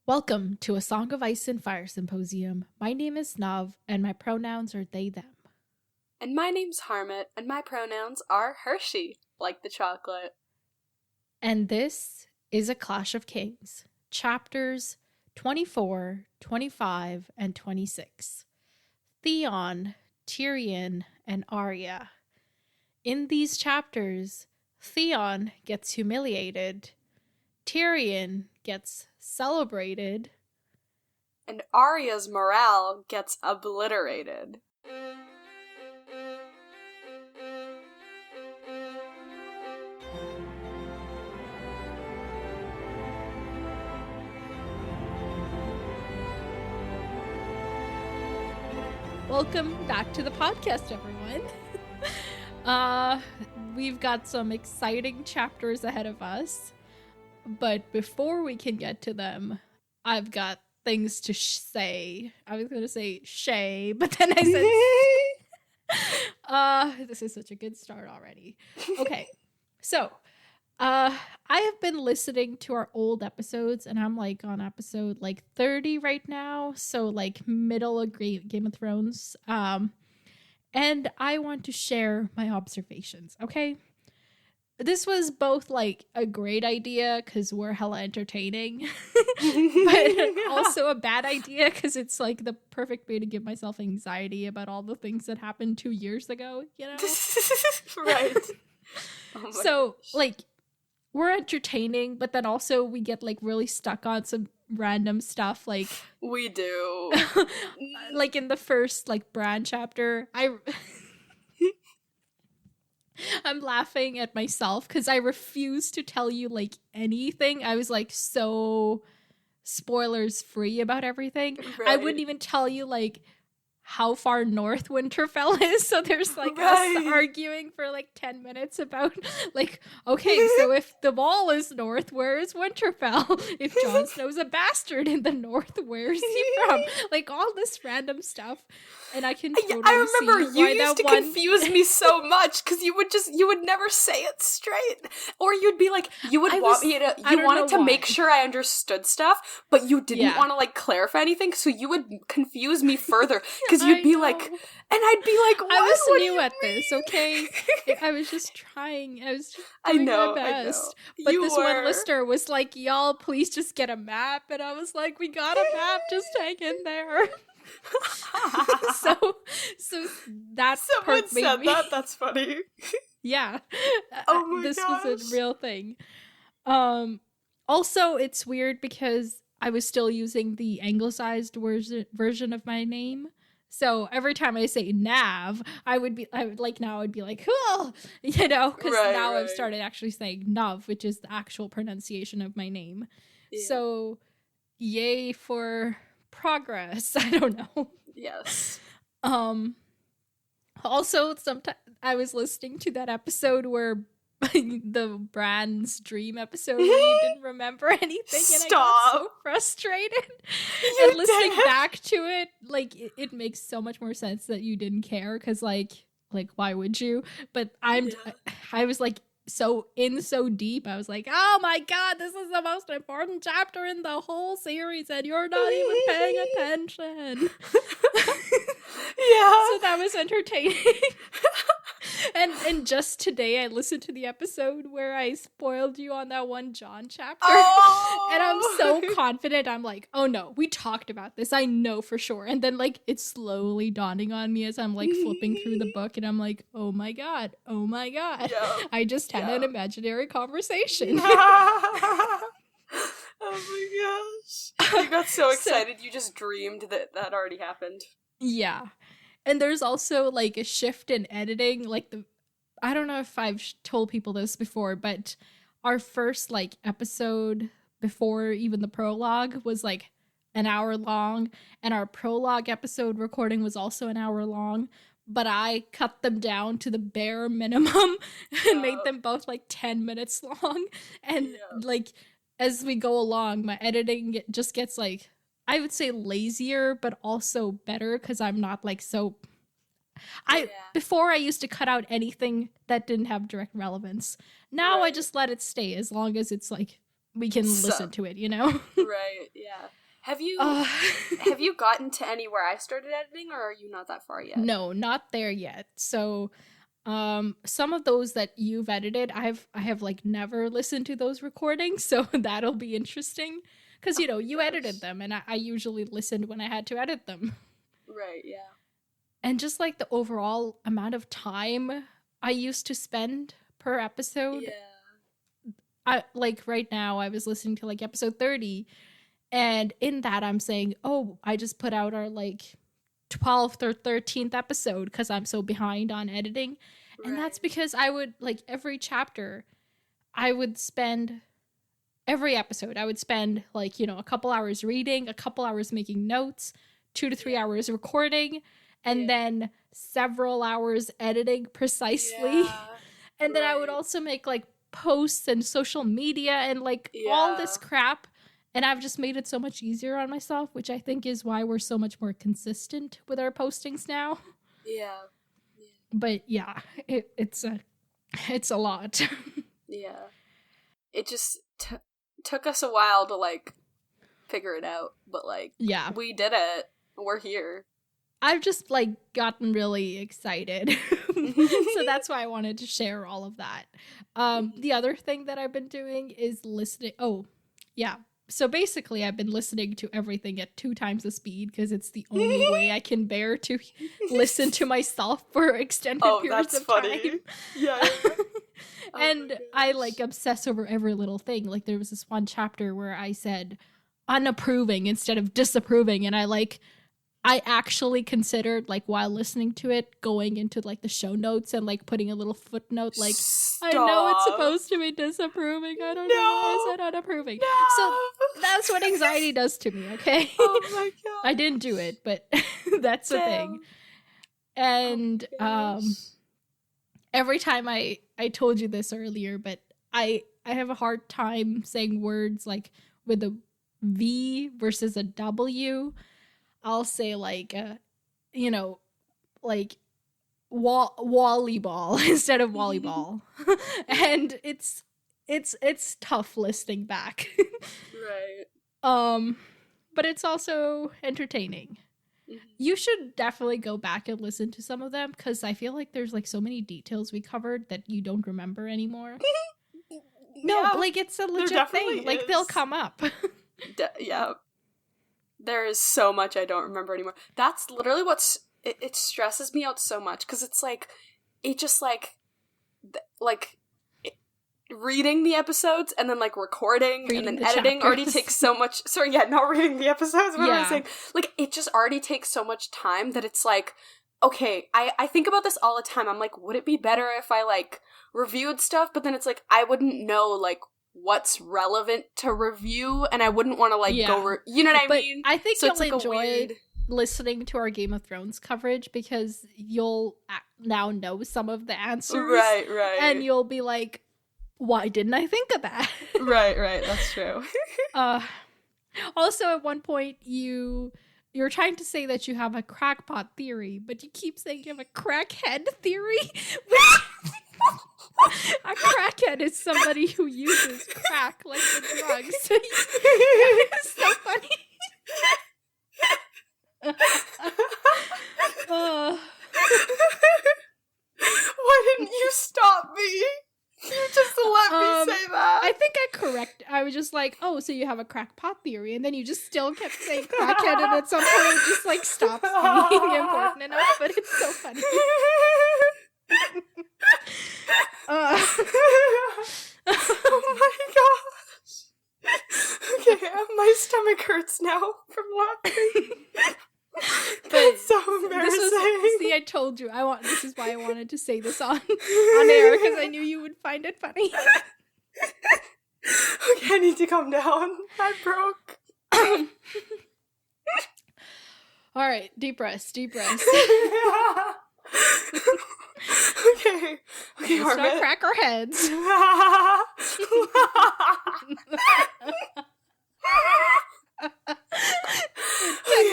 Welcome to A Song of Ice and Fire Symposium. My name is Nav, and my pronouns are they, them. And my name's Harmit, and my pronouns are Hershey, like the chocolate. And this is A Clash of Kings, chapters 24, 25, and 26. Theon, Tyrion, and Arya. In these chapters, Theon gets humiliated, Tyrion gets celebrated, and Arya's morale gets obliterated. Welcome back to the podcast, everyone. We've got some exciting chapters ahead of us. But before we can get to them, I've got things to say. I was going to say shay, but then I said, this is such a good start already. Okay, so I have been listening to our old episodes, and I'm like on episode like 30 right now, so like middle of Game of Thrones. And I want to share my observations, okay? This was both, like, a great idea because we're hella entertaining, but also a bad idea because it's, like, the perfect way to give myself anxiety about all the things that happened 2 years ago, you know? Right. Oh so, gosh. Like, we're entertaining, but then also we get, like, really stuck on some random stuff, like... We do. Like, in the first, like, Bran chapter, I'm laughing at myself because I refuse to tell you, like, anything. I was, like, so spoilers free about everything. Right. I wouldn't even tell you, like, how far north Winterfell is. So there's, like, us arguing for, like, 10 minutes about, like, okay, so if the Wall is north, where is Winterfell? If Jon Snow's a bastard in the north, where's he from? Like, all this random stuff. And I can totally I remember see you why used to confuse me so much because you would never say it straight, or you'd be like, you wanted to make sure I understood stuff, but you didn't want to like clarify anything, so you would confuse me further because you'd be like, and I'd be like, what? I was what new at this, okay? I was just trying. I was just doing my best. But this one listener was like, y'all, please just get a map, and I was like, we got a map, just hang in there. so that someone said that. That's funny. Yeah. Oh my this gosh. was a real thing. Also, it's weird because I was still using the anglicized version of my name. So every time I say Nav, I'd be like, cool, you know, because now I've started actually saying Nav, which is the actual pronunciation of my name. Yeah. So yay for progress. I don't know. Yes. Also, sometimes I was listening to that episode where the Bran's dream episode where you didn't remember anything, and I got so frustrated. And listening back to it, like it makes so much more sense that you didn't care because, like why would you? But I was like so deep. I was like, oh my god, this is the most important chapter in the whole series, and you're not even paying attention. Yeah. So that was entertaining. And just today I listened to the episode where I spoiled you on that one Jon chapter. Oh! And I'm so confident. I'm like, oh no, we talked about this. I know for sure. And then like it's slowly dawning on me as I'm like flipping through the book, and I'm like, oh my god. Yep. I just had an imaginary conversation. Oh my gosh. You got so excited you just dreamed that already happened. Yeah. And there's also, like, a shift in editing, like, I don't know if I've told people this before, but our first, like, episode before even the prologue was, like, an hour long, and our prologue episode recording was also an hour long, but I cut them down to the bare minimum and made them both, like, 10 minutes long, and, like, as we go along, my editing just gets, like, I would say lazier, but also better because I'm not like so. Before I used to cut out anything that didn't have direct relevance. Now I just let it stay as long as it's like we can listen to it, you know? Right, yeah. Have you gotten to anywhere I started editing, or are you not that far yet? No, not there yet. So some of those that you've edited, I have like never listened to those recordings, so that'll be interesting. Because, you know, you edited them, and I usually listened when I had to edit them. Right, yeah. And just like the overall amount of time I used to spend per episode. Yeah. I like right now I was listening to like episode 30, and in that I'm saying, oh, I just put out our like 12th or 13th episode because I'm so behind on editing. Right. And that's because I would like every chapter I would spend every episode I would spend like, you know, a couple hours reading, a couple hours making notes, 2 to 3 hours recording, and then several hours editing precisely. Yeah. And then I would also make like posts and social media and like all this crap. And I've just made it so much easier on myself, which I think is why we're so much more consistent with our postings now. Yeah. But yeah, it's a lot. Yeah. It just took us a while to like figure it out, but like we did it. We're here. I've just like gotten really excited. So that's why I wanted to share all of that. The other thing that I've been doing is listening. Oh, yeah. So basically I've been listening to everything at 2 times the speed because it's the only way I can bear to listen to myself for extended periods of time. Yeah. And I like obsess over every little thing. Like there was this one chapter where I said unapproving instead of disapproving, and I actually considered, like, while listening to it, going into, like, the show notes and, like, putting a little footnote, like, I know it's supposed to be disapproving. I don't know why I said unapproving. No. So that's what anxiety does to me, okay? Oh, my God. I didn't do it, but that's the thing. And every time I told you this earlier, but I have a hard time saying words, like, with a V versus a W. I'll say like, you know, like volleyball instead of volleyball. And it's tough listening back. Right. But it's also entertaining. Mm-hmm. You should definitely go back and listen to some of them because I feel like there's like so many details we covered that you don't remember anymore. No, like it's a legit thing. Like they'll come up. Yeah. There is so much I don't remember anymore. That's literally it stresses me out so much because it's like, it just like reading the episodes and then like recording and then editing already takes so much. Sorry, yeah, not reading the episodes. What am I saying? Like it just already takes so much time that it's like, okay, I think about this all the time. I'm like, would it be better if I like reviewed stuff? But then it's like, I wouldn't know like what's relevant to review, and I wouldn't want to like go you know what I mean? I think you'll enjoy listening to our Game of Thrones coverage because you'll now know some of the answers, right, and you'll be like, why didn't I think of that? right, that's true. Also at one point you're trying to say that you have a crackpot theory, but you keep saying you have a crackhead theory, which a crackhead is somebody who uses crack like the drugs. It's so funny. Why didn't you stop me? You just let me say that. I think I was just like, oh, so you have a crackpot theory, and then you just still kept saying crackhead, and at some point it just like stops being important enough, but it's so funny. Oh my gosh. Okay, my stomach hurts now from laughing. That's so embarrassing. See, I told you. This is why I wanted to say this on air, because I knew you would find it funny. Okay, I need to calm down. I broke. All right, deep breaths. Okay, let's not crack our heads. 10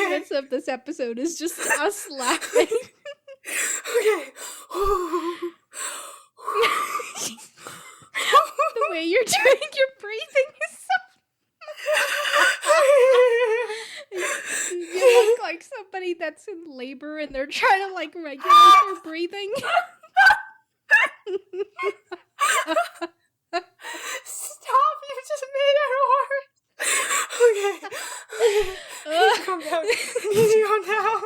minutes of this episode is just us laughing. Okay. The way you're doing your breathing is so anybody that's in labor and they're trying to like regulate their breathing. Stop! You just made it worse. Okay. Calm down. Calm down.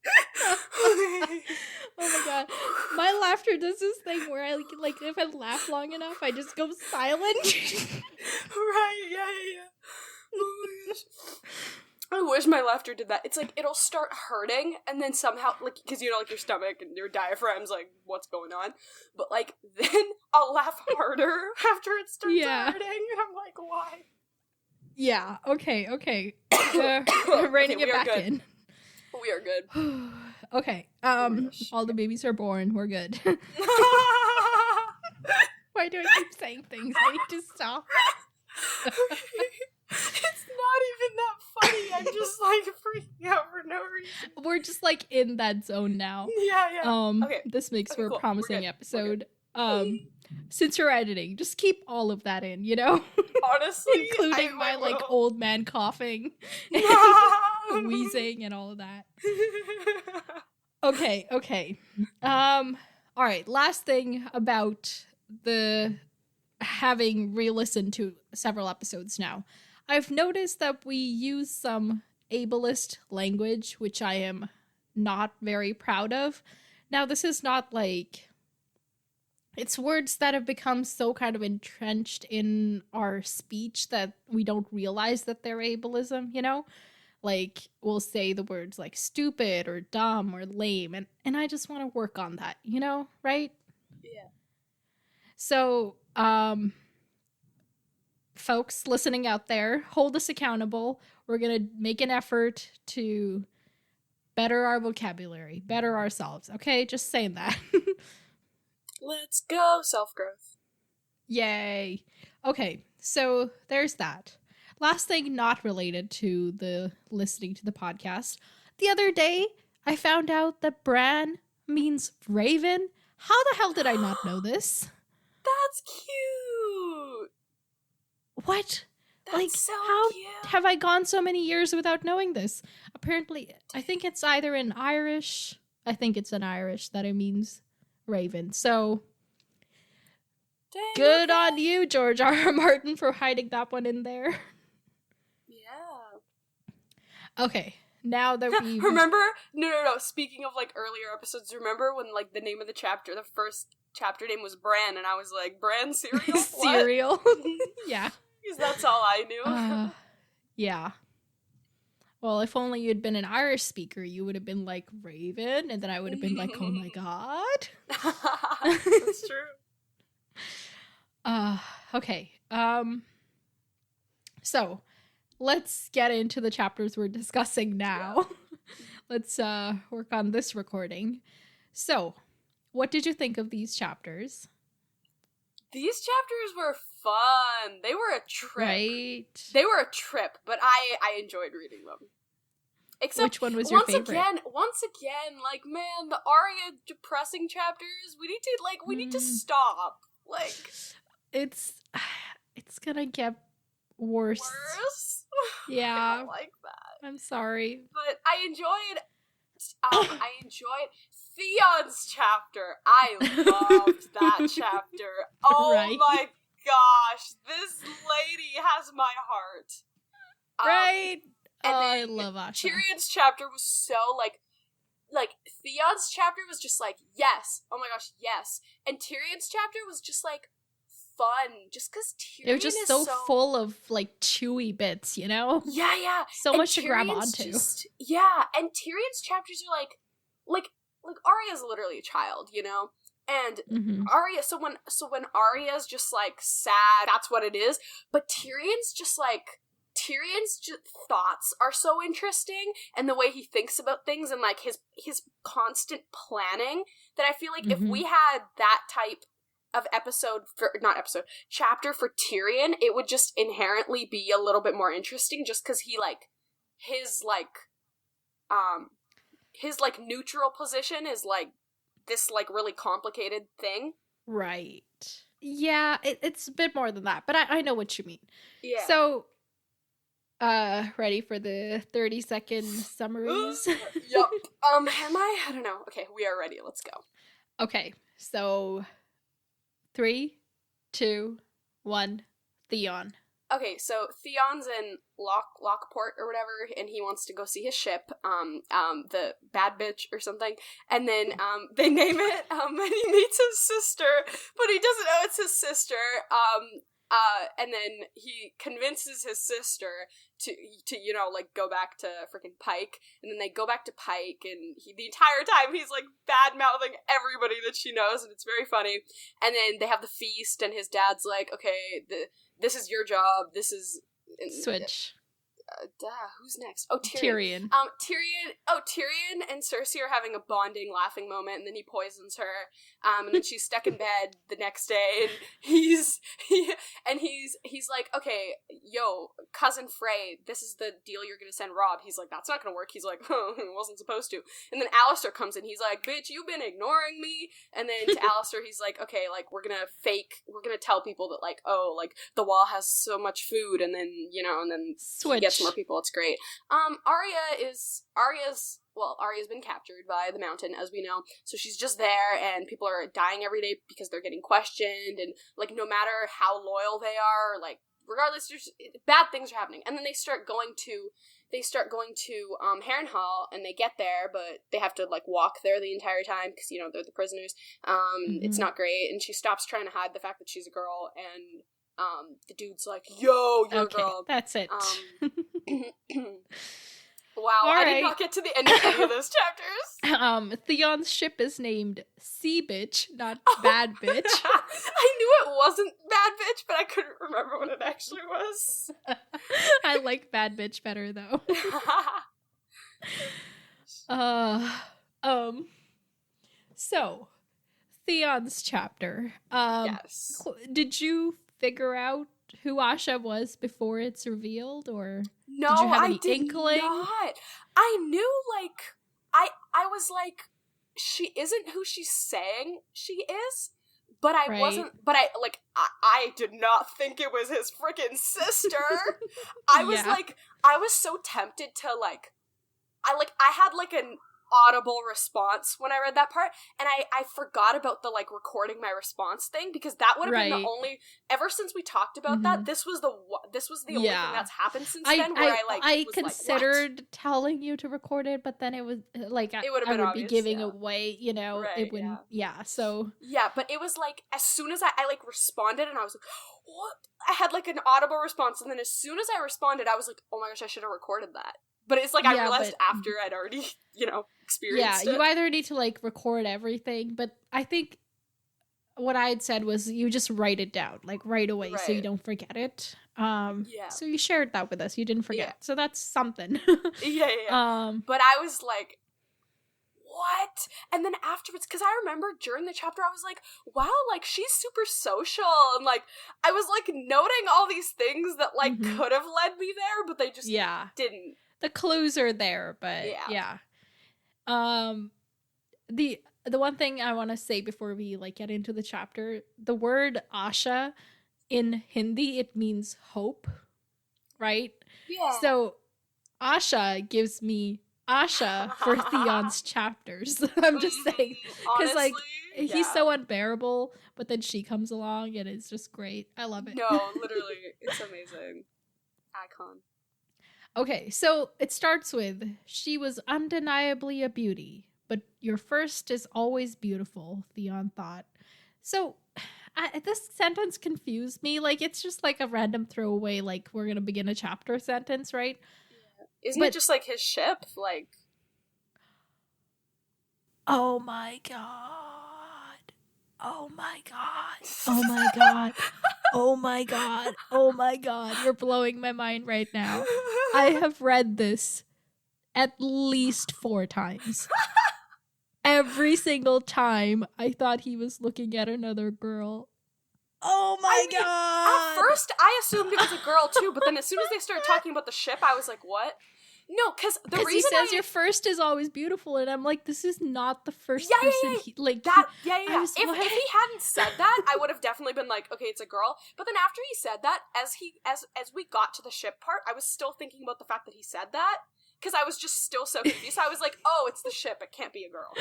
Okay. Oh my god. My laughter does this thing where I like if I laugh long enough, I just go silent. Right, yeah. Oh my gosh. I wish my laughter did that. It's like, it'll start hurting, and then somehow, like, because you know, like, your stomach and your diaphragm's like, what's going on? But, like, then I'll laugh harder after it starts hurting, and I'm like, why? Yeah, okay. Reining it back good. in. We are good. Okay, all the babies are born, we're good. Why do I keep saying things? I need to stop. It's not even that funny. I'm just like freaking out for no reason. We're just like in that zone now. Yeah. Okay. This makes for a cool. promising episode. Since you're editing, just keep all of that in, you know? Honestly, including my like old man coughing, wheezing, and all of that. Okay. All right. Last thing about the having re-listened to several episodes now. I've noticed that we use some ableist language, which I am not very proud of. Now, this is not like... It's words that have become so kind of entrenched in our speech that we don't realize that they're ableism, you know? Like, we'll say the words like stupid or dumb or lame, and I just want to work on that, you know? Right? Yeah. So, folks listening out there, hold us accountable. We're going to make an effort to better our vocabulary, better ourselves, okay? Just saying that. Let's go, self-growth. Yay. Okay, so there's that. Last thing not related to the listening to the podcast. The other day, I found out that Bran means raven. How the hell did I not know this? That's cute. What? That's like, so how cute. Have I gone so many years without knowing this? Apparently, I think it's either in Irish. I think it's in Irish that it means raven. So, Dang, good on you, George R.R. Martin, for hiding that one in there. Yeah. Okay, now that we... Remember? No. Speaking of, like, earlier episodes, remember when, like, the name of the chapter, the first chapter name was Bran, and I was like, Bran cereal? Cereal? Yeah. Because that's all I knew. Yeah. Well, if only you'd been an Irish speaker, you would have been like, Raven, and then I would have been like, oh my god. That's true. Okay. So, let's get into the chapters we're discussing now. Let's work on this recording. So, what did you think of these chapters? These chapters were fun. They were a trip. Right. They were a trip, but I enjoyed reading them. Except which one was your favorite? Once again, like, man, the Arya depressing chapters, we need to stop. Like, it's gonna get worse. Yeah. I don't like that. I'm sorry. But I enjoyed Theon's chapter. I loved that chapter. Oh right. my gosh, this lady has my heart. Right. And I love Asha. Tyrion's chapter was so like Theon's chapter was just like, yes. Oh my gosh, yes. And Tyrion's chapter was just like fun. Just because Tyrion it was just so full of like chewy bits, you know? Yeah. So and much to grab Tyrion's onto. And Tyrion's chapters are like Arya's literally a child, you know? And Arya, so when Arya's just like sad, that's what it is. But Tyrion's thoughts are so interesting, and the way he thinks about things, and like his constant planning, that I feel like if we had that type of chapter for Tyrion, it would just inherently be a little bit more interesting, just because he his neutral position is like this like really complicated thing. Right. Yeah, it's a bit more than that, but I know what you mean. Yeah. So Ready for the 30-second summaries? Yup. Am I? I don't know. Okay, we are ready. Let's go. Okay, so 3, 2, 1, Theon. Okay, so Theon's in Lockport or whatever, and he wants to go see his ship, the Bad Bitch or something, and then, they name it, and he meets his sister, but he doesn't know it's his sister, and then he convinces his sister to you know, like, go back to freaking Pike, and then they go back to Pike, and the entire time he's, like, bad-mouthing everybody that she knows, and it's very funny, and then they have the feast, and his dad's like, okay, this is your job, this is... Switch. Who's next? Oh, Tyrion. Tyrion and Cersei are having a bonding, laughing moment, and then he poisons her, and then she's stuck in bed the next day, and he's like, okay, yo, cousin Frey, this is the deal you're gonna send Rob. He's like, that's not gonna work. He's like, oh, it wasn't supposed to. And then Alistair comes in, he's like, bitch, you've been ignoring me. And then to Alistair, he's like, okay, like, we're gonna tell people that, like, oh, like, the wall has so much food, and then, you know, and then Switch. He gets more people. It's great. Arya's been captured by the Mountain, as we know, so she's just there, and people are dying every day because they're getting questioned, and, like, no matter how loyal they are, like, regardless, bad things are happening. And then they start going to Harrenhal, and they get there, but they have to, like, walk there the entire time, because, you know, they're the prisoners. It's not great, and she stops trying to hide the fact that she's a girl, and the dude's like, yo, you're a girl. That's it. Wow, I did not get to the end of any of those chapters. Theon's ship is named Sea Bitch, not Bad Bitch. I knew it wasn't Bad Bitch, but I couldn't remember what it actually was. I like Bad Bitch better, though. So, Theon's chapter. Yes. Did you figure out who Asha was before it's revealed, or no, did you have any I did inkling? not. I knew, like, I was like, she isn't who she's saying she is, but I wasn't, but I did not think it was his freaking sister. I was like, I was so tempted to, like, I had, like, an audible response when I read that part, and I forgot about the, like, recording my response thing, because that would have been the only, ever since we talked about that, this was the only thing that's happened since then, where I considered telling you to record it, but then it was like, I would obvious, be giving away, you know, it wouldn't, so. Yeah, but it was like, as soon as I like responded, and I was like, what? I had, like, an audible response, and then as soon as I responded, I was like, oh my gosh, I should have recorded that. But it's like, I realized after I'd already, you know, experienced it. Yeah, you either need to, like, record everything, but I think what I had said was you just write it down, like, right away, so you don't forget it. So you shared that with us. You didn't forget. So that's something. Yeah. But I was like, what? And then afterwards, because I remember during the chapter, I was like, wow, like, she's super social, and, like, I was, like, noting all these things that, like, could have led me there, but they just didn't. The clues are there, but the one thing I want to say before we, like, get into the chapter, the word Asha in Hindi, it means hope, right? Yeah. So Asha gives me Asha for Theon's chapters. I'm just saying, because, like, he's so unbearable, but then she comes along and it's just great. I love it. No, literally, it's amazing. Icon. Okay, so it starts with, she was undeniably a beauty, but your first is always beautiful, Theon thought. So, this sentence confused me. Like, it's just like a random throwaway, like, we're gonna begin a chapter sentence, right? Yeah. Isn't it just like his ship? Like, oh my god. Oh my god. Oh my god. Oh my god. Oh my god. You're blowing my mind right now. I have read this at least 4 times. Every single time I thought he was looking at another girl. Oh my god. At first I assumed it was a girl too, but then as soon as they started talking about the ship, I was like, what? No, because the reason he says your first is always beautiful, and I'm like, this is not the first person. If he hadn't said that, I would have definitely been like, okay, it's a girl. But then after he said that, as we got to the ship part, I was still thinking about the fact that he said that, because I was just still so confused. So I was like, oh, it's the ship. It can't be a girl.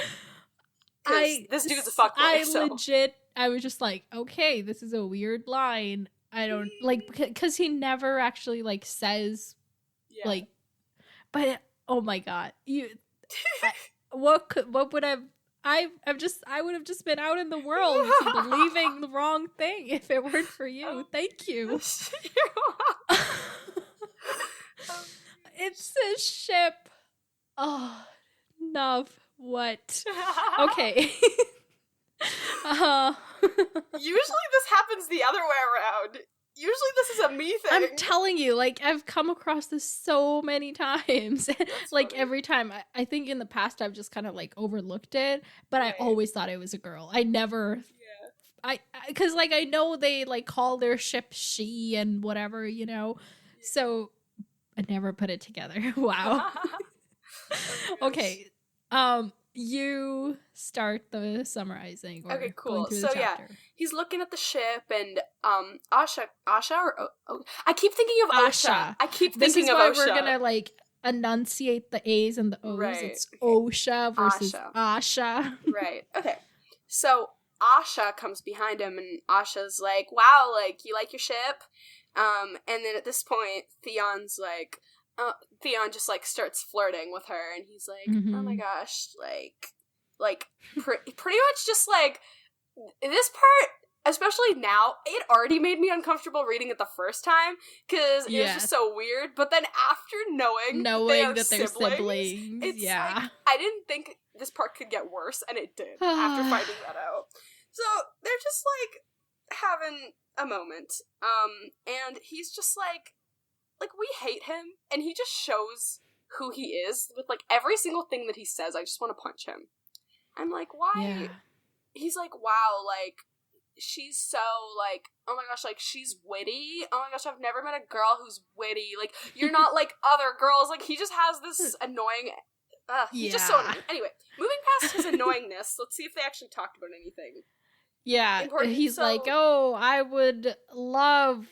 This dude's a fuckboy. I was just like, okay, this is a weird line. I don't like, because he never actually like says like, but oh my god, what would I would have just been out in the world believing the wrong thing if it weren't for you. Thank you. It's a ship. Oh, Nuv. What? Okay. Usually this happens the other way around. Usually this is a me thing. I'm telling you, like, I've come across this so many times. Like, every time. I think in the past I've just kind of, like, overlooked it, but I always thought it was a girl. I never... Yeah. Because, like, I know they, like, call their ship she and whatever, you know? Yeah. So, I never put it together. Wow. Okay. You start the summarizing. Okay, cool. So he's looking at the ship, and Asha, or I keep thinking of Osha. I keep thinking of Osha. This is why we're gonna like enunciate the A's and the O's. Right. It's Osha versus Asha. Right. Okay. So Asha comes behind him, and Asha's like, "Wow, like you like your ship?" And then at this point, Theon just, like, starts flirting with her, and he's like, oh my gosh, pretty much just, like, this part, especially now, it already made me uncomfortable reading it the first time, because it was just so weird, but then after knowing that they're siblings, it's like, I didn't think this part could get worse, and it did, after finding that out. So, they're just, like, having a moment, and he's just, like, we hate him, and he just shows who he is with, like, every single thing that he says. I just want to punch him. I'm like, why? Yeah. He's like, wow, like, she's so, like, oh my gosh, like, she's witty. Oh my gosh, I've never met a girl who's witty. Like, you're not like other girls. Like, he just has this annoying... he's just so annoying. Anyway, moving past his annoyingness, let's see if they actually talked about anything. Yeah, important. He's like, oh, I would love...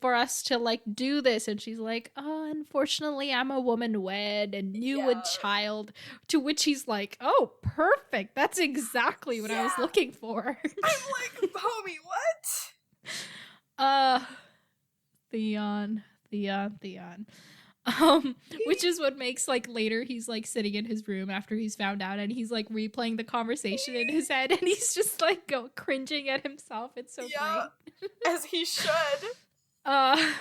for us to like do this, and she's like, oh, unfortunately I'm a woman wed and you a child, to which he's like, oh, perfect, that's exactly what I was looking for. I'm like, homie, what? Theon, which is what makes, like, later he's like sitting in his room after he's found out, and he's like replaying the conversation in his head, and he's just like cringing at himself. It's so great. As he should. Oh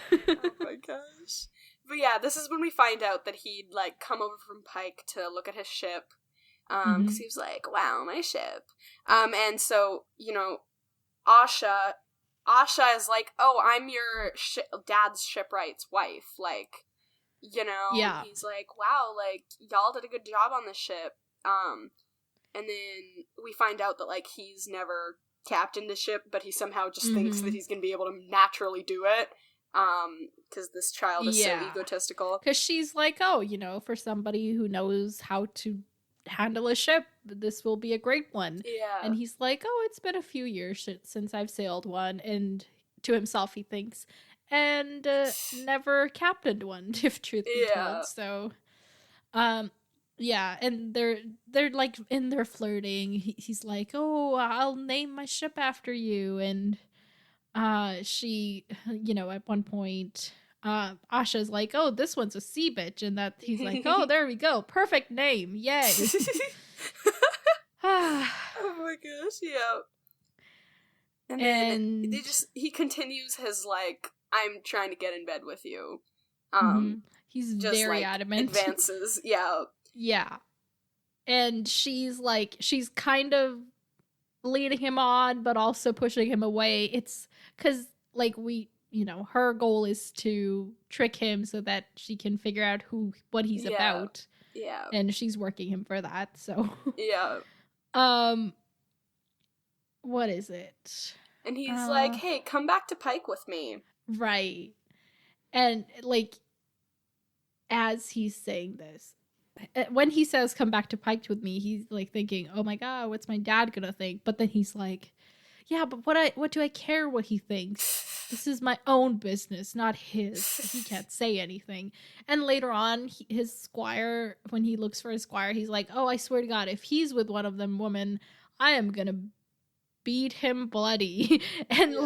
my gosh. But yeah, this is when we find out that he'd like come over from Pike to look at his ship, because he was like, wow, my ship. And so, you know, Asha is like, oh, I'm your dad's shipwright's wife, like, you know. He's like, wow, like, y'all did a good job on this ship. And then we find out that, like, he's never captained the ship, but he somehow just thinks that he's gonna be able to naturally do it, because this child is so egotistical. Because she's like, oh, you know, for somebody who knows how to handle a ship, this will be a great one. And he's like, oh, it's been a few years since I've sailed one, and to himself he thinks, and never captained one, if truth be told. So and they're like in their flirting. He's like, oh, I'll name my ship after you. And she, you know, at one point, Asha's like, oh, this one's a sea bitch. And that he's like, oh, there we go. Perfect name. Yay. Oh my gosh, yeah. And then he continues his, like, I'm trying to get in bed with you. He's just, very like, adamant. Advances, Yeah. And she's kind of leading him on, but also pushing him away. It's because, like, you know, her goal is to trick him so that she can figure out what he's about. Yeah. And she's working him for that, so. Yeah. What is it? And he's like, hey, come back to Pike with me. Right. And, like, as he's saying this, when he says come back to Piked with me, he's like thinking, oh my god, what's my dad gonna think? But then he's like, yeah, but what do I care what he thinks? This is my own business, not his. He can't say anything. And later on, his squire, when he looks for his squire, he's like, oh, I swear to God, if he's with one of them women, I am gonna beat him bloody. And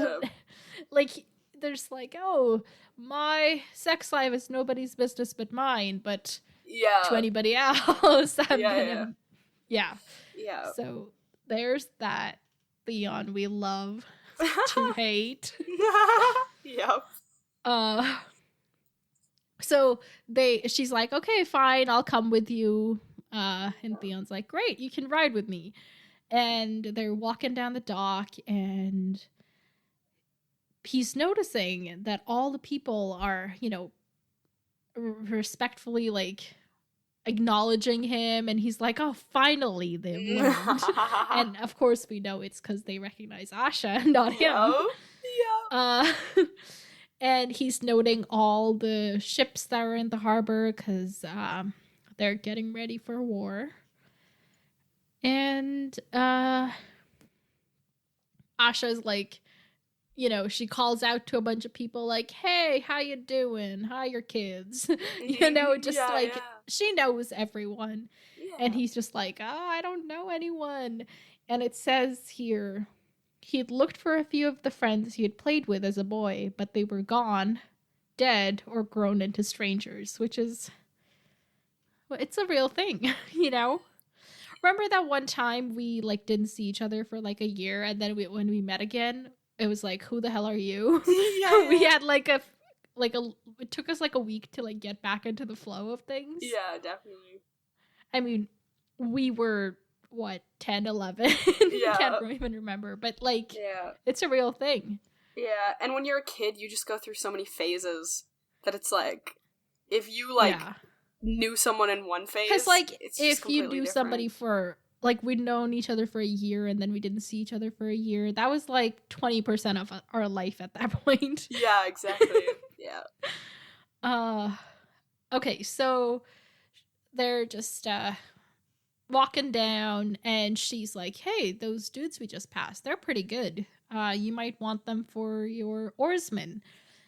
like, there's like, oh, my sex life is nobody's business but mine, but to anybody else, I'm gonna... Yeah. So there's that Theon we love to hate. Yep. So she's like, okay, fine, I'll come with you. And Theon's like, great, you can ride with me. And they're walking down the dock, and he's noticing that all the people are, you know, respectfully, like, acknowledging him, and he's like, oh, finally they've learned. And of course we know it's because they recognize Asha, not him. And he's noting all the ships that are in the harbor because they're getting ready for war. And Asha's like, you know, she calls out to a bunch of people like, hey, how you doing? Hi, your kids. You know, just she knows everyone. And he's just like, oh, I don't know anyone. And it says here, he had looked for a few of the friends he had played with as a boy, but they were gone, dead, or grown into strangers, which is, well, it's a real thing, you know? Remember that one time we, like, didn't see each other for, like, a year, and then when we met again, it was like, who the hell are you? We had, it took us, like, a week to, like, get back into the flow of things. Yeah, definitely. I mean, we were, 10, 11? Yeah. Can't even remember, but, like, it's a real thing. Yeah, and when you're a kid, you just go through so many phases that it's like, if you, like... Yeah. Knew someone in one phase, because like it's if you knew somebody for like we'd known each other for a year and then we didn't see each other for a year, that was like 20% of our life at that point. Yeah, exactly. Okay, so they're just walking down, and she's like, hey, those dudes we just passed, they're pretty good. You might want them for your oarsmen.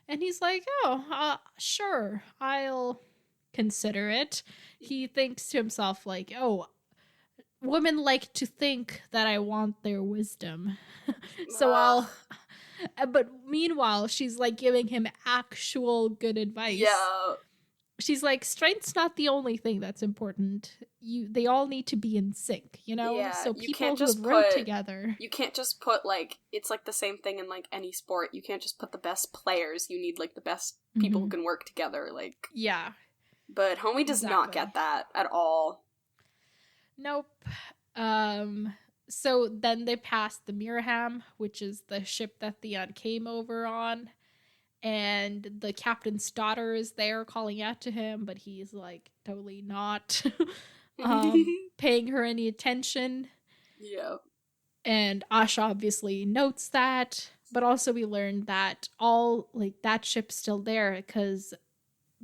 And he's like, oh, sure, I'll consider it. He thinks to himself like, oh, women like to think that I want their wisdom. So but meanwhile she's like giving him actual good advice. She's like, strength's not the only thing that's important. They all need to be in sync, you know? So people who have rowed together. You can't just put, like, it's like the same thing in, like, any sport. You can't just put the best players. You need, like, the best people who can work together, like... Yeah. But Homie does not get that at all. Nope. So then they pass the Mirham, which is the ship that Theon came over on. And the captain's daughter is there calling out to him, but he's, like, totally not paying her any attention. Yeah. And Asha obviously notes that. But also we learned that that ship's still there because...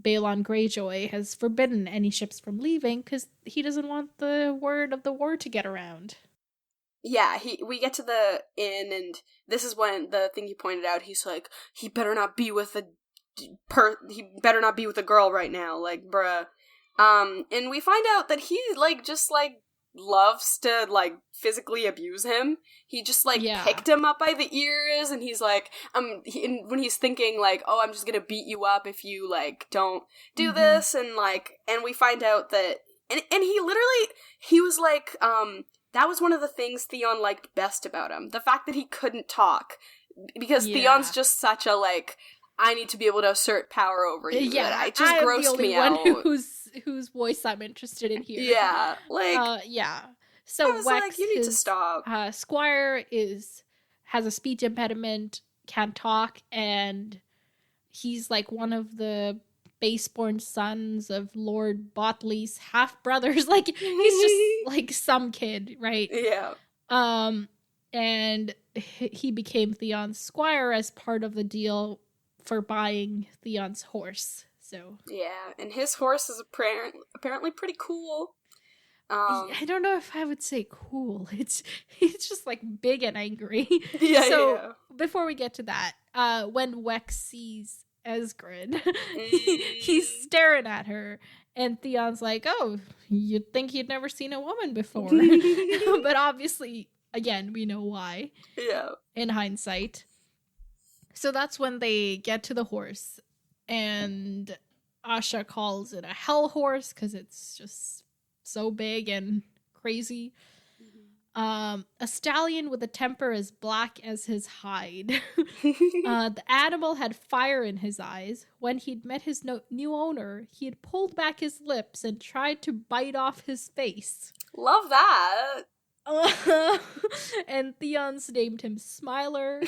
Balon Greyjoy has forbidden any ships from leaving because he doesn't want the word of the war to get around. Yeah, we get to the inn, and this is when the thing you pointed out, he's like, he better not be with a girl right now, like, bruh. And we find out that he, like, just, like, loves to, like, physically abuse him. He just, like, picked him up by the ears, and he's like, when he's thinking, like, oh, I'm just gonna beat you up if you, like, don't do this, and, like, and we find out that, and he literally, he was like, that was one of the things Theon liked best about him. The fact that he couldn't talk, because Theon's just such a, like, I need to be able to assert power over you. Yeah, it just grossed me out. Whose voice I'm interested in here. Yeah, like So I was Wex, like, you need to stop. Squire has a speech impediment, can't talk, and he's like one of the baseborn sons of Lord Botley's half brothers. Like he's just like some kid, right? Yeah. And he became Theon's squire as part of the deal for buying Theon's horse. So yeah, and his horse is apparently pretty cool. I don't know if I would say cool. It's just like big and angry. Yeah, so yeah. Before we get to that, when Wex sees Esgrin, he's staring at her, and Theon's like, "Oh, you'd think he'd never seen a woman before," but obviously, again, we know why. Yeah. In hindsight. So that's when they get to the horse, and Asha calls it a hell horse because it's just so big and crazy. A stallion with a temper as black as his hide. The animal had fire in his eyes. When he'd met his new owner, he had pulled back his lips and tried to bite off his face. Love that. And Theon's named him Smiler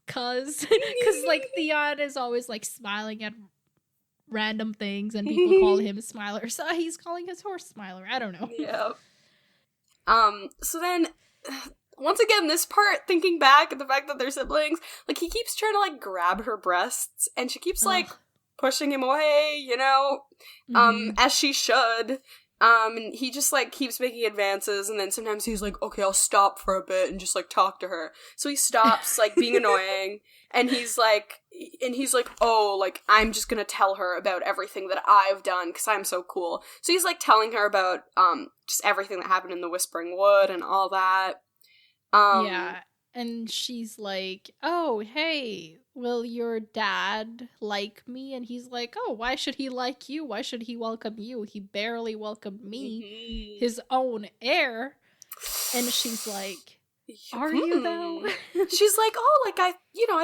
because like Theon is always like smiling at random things and people call him Smiler, so he's calling his horse Smiler. I don't know. Yeah. So then once again, this part, thinking back at the fact that they're siblings, like he keeps trying to like grab her breasts and she keeps like pushing him away, you know, as she should. And he just, like, keeps making advances, and then sometimes he's like, okay, I'll stop for a bit and just, like, talk to her. So he stops, like, being annoying, and he's like, oh, like, I'm just gonna tell her about everything that I've done, because I'm so cool. So he's, like, telling her about, just everything that happened in the Whispering Wood and all that. Yeah, and she's like, oh, hey, will your dad like me? And he's like, oh, why should he like you? Why should he welcome you? He barely welcomed me, his own heir. And she's like, are you though? She's like, oh, like I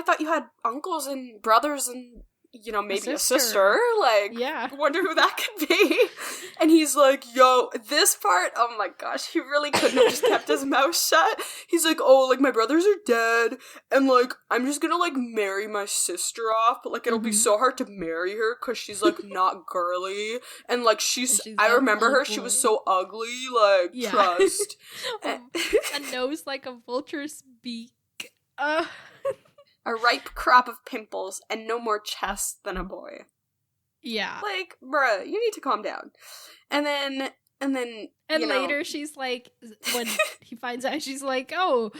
thought you had uncles and brothers and, you know, maybe a sister. Like, yeah. Wonder who that could be. And he's like, yo, this part, oh my gosh, he really couldn't have just kept his mouth shut. He's like, oh, like, my brothers are dead, and, like, I'm just gonna, like, marry my sister off, but, like, it'll be so hard to marry her, because she's, like, not girly, and, like, I remember her, she was so ugly, like, trust. A nose like a vulture's beak. A ripe crop of pimples, and no more chest than a boy. Yeah. Like, bruh, you need to calm down. And then later she's like, when he finds out, she's like, oh,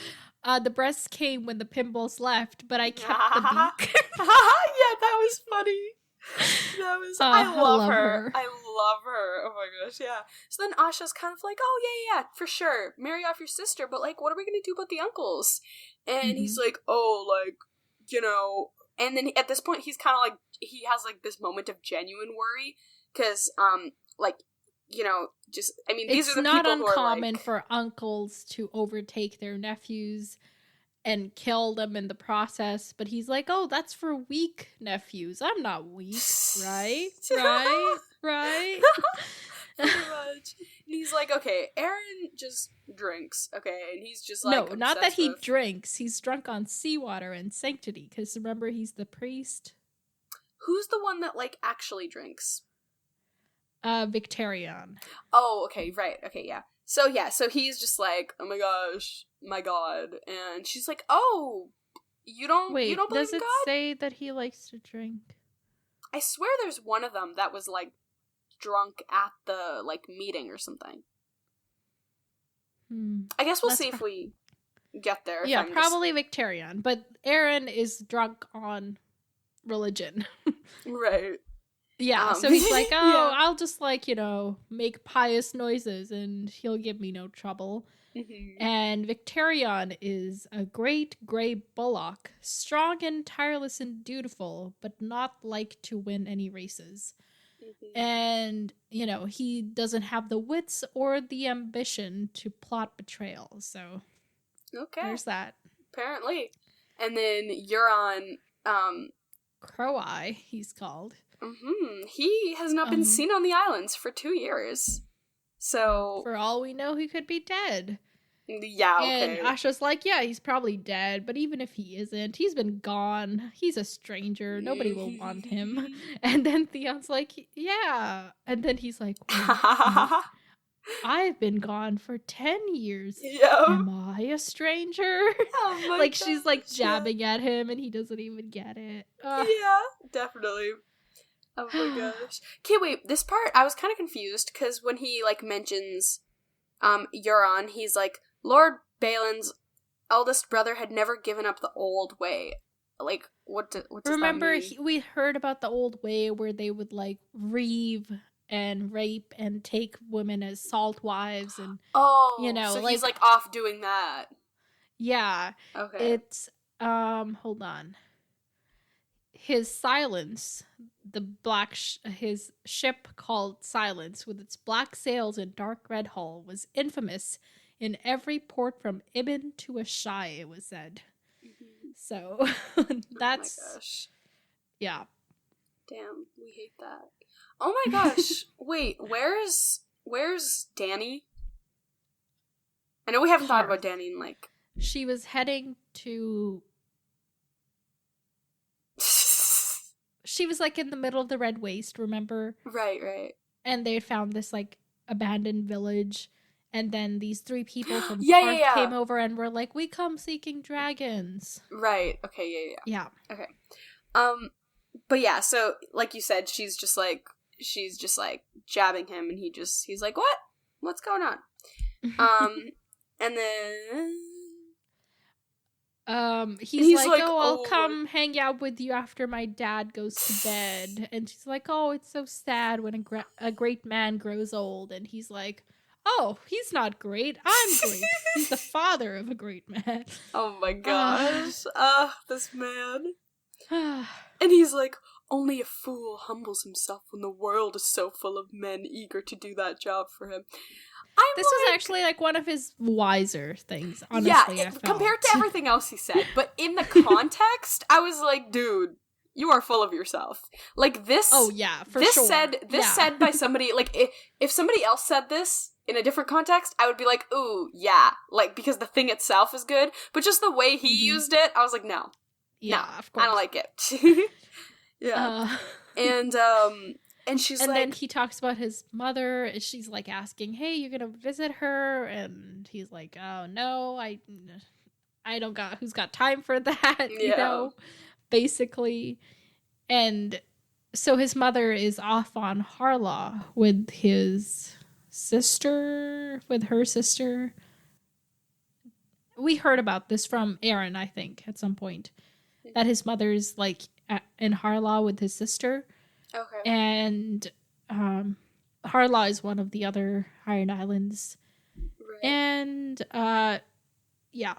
the breasts came when the pimples left, but I kept the beak. Yeah, that was funny. That was, I love her. I love her. Oh my gosh, yeah. So then Asha's kind of like, oh yeah, for sure, marry off your sister, but like, what are we gonna do about the uncles? And he's like, oh, like, you know, and then at this point, he's kind of like, he has, like, this moment of genuine worry, because, like, you know, just, I mean, these are the people who are, like... It's not uncommon for uncles to overtake their nephews and kill them in the process, but he's like, oh, that's for weak nephews. I'm not weak, right? Right? Pretty much. And he's like, okay, Aaron just drinks, okay? And he's just like, no, not that he drinks. He's drunk on seawater and sanctity, because remember, he's the priest. Who's the one that, like, actually drinks? Victarion. Oh, okay, right, okay, yeah. So he's just like, oh my gosh, my god. And she's like, oh, you don't believe in God? Does it say that he likes to drink? I swear there's one of them that was, like, drunk at the, like, meeting or something. I guess we'll see if we get there. Yeah, probably Victarion, but Aaron is drunk on religion. Right. Yeah, so he's like, oh, yeah. I'll just, like, you know, make pious noises and he'll give me no trouble. And Victarion is a great grey bullock, strong and tireless and dutiful, but not like to win any races. And, you know, he doesn't have the wits or the ambition to plot betrayal, so there's that. Apparently. And then Euron, Crow-Eye, he's called. He has not been seen on the islands for 2 years. So... For all we know, he could be dead. Yeah, okay. And Asha's like, yeah, he's probably dead, but even if he isn't, he's been gone. He's a stranger. Nobody will want him. And then Theon's like, yeah. And then he's like, I've been gone for 10 years. Yeah. Am I a stranger? Oh my like, gosh, she's like jabbing at him and he doesn't even get it. Yeah, definitely. Oh my gosh. Okay, wait, this part, I was kind of confused, because when he, like, mentions, Euron, he's like, Lord Balin's eldest brother had never given up the old way. Like, what does Remember, that mean? we heard about the old way where they would, like, reave and rape and take women as salt wives and, Oh, you know, so like... he's, like, off doing that. Yeah. Okay. It's, hold on. His Silence, his ship called Silence, with its black sails and dark red hull, was infamous in every port from Ibn to Ashai, it was said. Mm-hmm. So, that's... Oh my gosh. Yeah. Damn, we hate that. Oh my gosh. Wait, where's Dany? I know we haven't thought about Dany in, like... She was heading to... She was, like, in the middle of the Red Waste, remember? Right. And they found this, like, abandoned village, and then these 3 people from Tarth came over and were like, we come seeking dragons. Right, okay, yeah. Okay. But yeah, so, like you said, she's just like, jabbing him, and he's like, what? What's going on? And then... he's like, oh, I'll come hang out with you after my dad goes to bed. And she's like, oh, it's so sad when a great man grows old. And he's like, oh, he's not great. I'm great. He's the father of a great man. Oh my gosh. This man. And he's like, only a fool humbles himself when the world is so full of men eager to do that job for him. This was actually, like, one of his wiser things, honestly. Yeah, compared to everything else he said. But in the context, I was like, dude, you are full of yourself. Like, this... Oh, yeah, for sure. Said by somebody, like, if somebody else said this in a different context, I would be like, ooh, yeah. Like, because the thing itself is good. But just the way he used it, I was like, no. Yeah, no, of course. I don't like it. Yeah. And she's and like... then he talks about his mother, and she's, like, asking, hey, you're gonna visit her? And he's like, oh, no, I don't got... Who's got time for that, you know? Basically. And so his mother is off on Harlaw with her sister. We heard about this from Aaron, I think, at some point. That his mother's, like, in Harlaw with his sister. Okay. And Harlaw is one of the other Iron Islands. Right. And, yeah.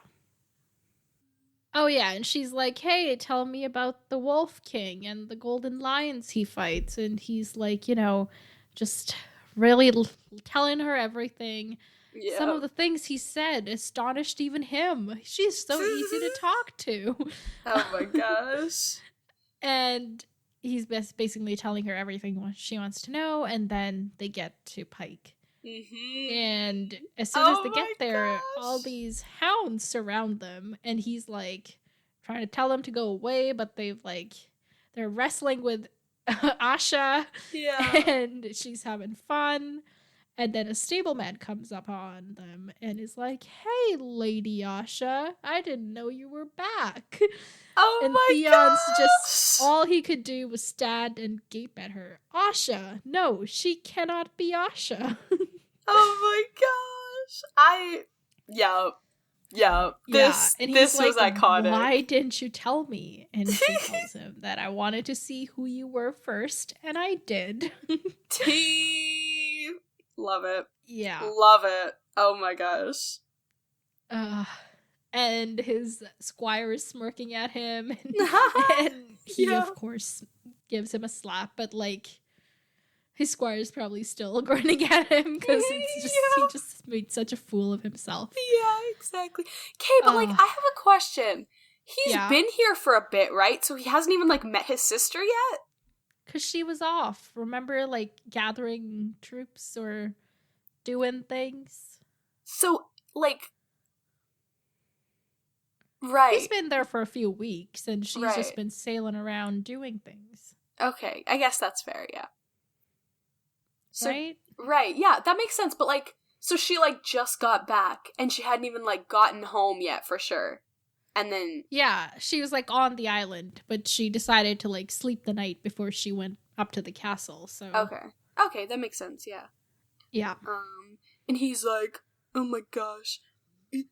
Oh, yeah, and she's like, hey, tell me about the Wolf King and the Golden Lions he fights. And he's like, you know, just really telling her everything. Yeah. Some of the things he said astonished even him. She's so easy to talk to. Oh my gosh. And he's basically telling her everything she wants to know, and then they get to Pike. Mm-hmm. And as soon as they get there, all these hounds surround them, and he's like trying to tell them to go away, but they're wrestling with Asha. Yeah. And she's having fun. And then a stableman comes up on them and is like, hey, Lady Asha, I didn't know you were back. Oh and my Theon's gosh. just, all he could do was stand and gape at her. Asha, no, she cannot be Asha. Oh my gosh. This was like, iconic. Why didn't you tell me? And she tells him that I wanted to see who you were first, and I did. Love it. Yeah. Love it. Oh my gosh. And his squire is smirking at him. And he, of course, gives him a slap. But, like, his squire is probably still grinning at him because he just made such a fool of himself. Yeah, exactly. Okay, but, like, I have a question. He's been here for a bit, right? So he hasn't even, like, met his sister yet? Because she was off. Remember, like, gathering troops or doing things? So, like... Right. He's been there for a few weeks, and she's just been sailing around doing things. Okay, I guess that's fair, yeah. So, right? Right, yeah, that makes sense, but, like, So she, like, just got back, and she hadn't even, like, gotten home yet, for sure. And then... Yeah, she was, like, on the island, but she decided to, like, sleep the night before she went up to the castle, so... Okay, that makes sense, yeah. Yeah. And he's like, oh my gosh,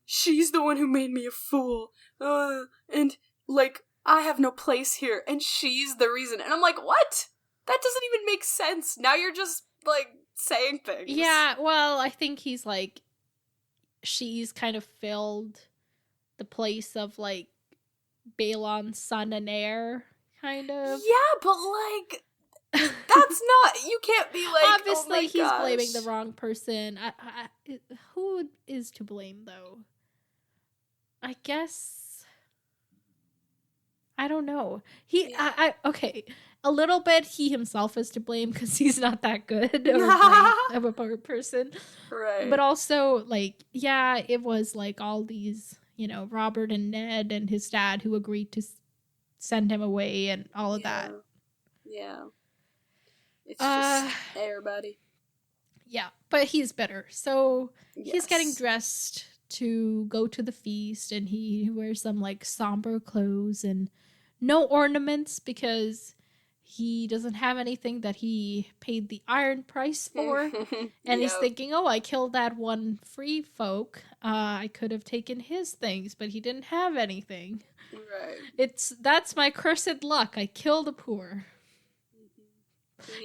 she's the one who made me a fool, and, like, I have no place here, and she's the reason. And I'm like, what? That doesn't even make sense. Now you're just, like, saying things. Yeah, well, I think he's, like, she's kind of filled the place of, like, Balon's son and heir, kind of. Yeah, but, like, that's not, you can't be like, obviously, oh he's gosh. blaming the wrong person. Who is to blame, though? I guess... I don't know. Okay. A little bit, he himself is to blame because he's not that good of a person. Right. But also, like, yeah, it was, like, all these, you know, Robert and Ned and his dad who agreed to send him away and all of that. Yeah. It's just everybody. Yeah, but he's bitter. So he's getting dressed to go to the feast, and he wears some, like, somber clothes and no ornaments because he doesn't have anything that he paid the iron price for. And he's thinking, oh, I killed that one free folk. I could have taken his things, but he didn't have anything. Right. That's my cursed luck. I kill the poor.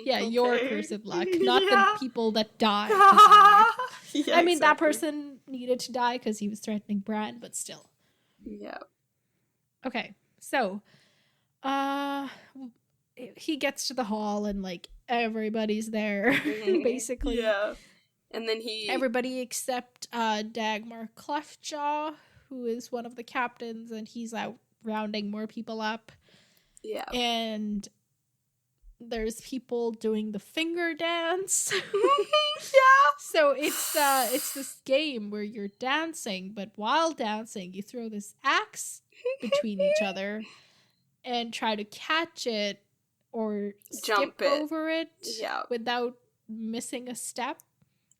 Yeah, your cursed luck, not the people that died. I mean, that person needed to die because he was threatening Bran, but still. Yeah. Okay, so, he gets to the hall and, like, everybody's there, basically. Yeah. And then everybody except Dagmar Cleftjaw, who is one of the captains, and he's out rounding more people up. Yeah. And there's people doing the finger dance. Yeah. So it's this game where you're dancing, but while dancing, you throw this axe between each other and try to catch it or skip over it without missing a step.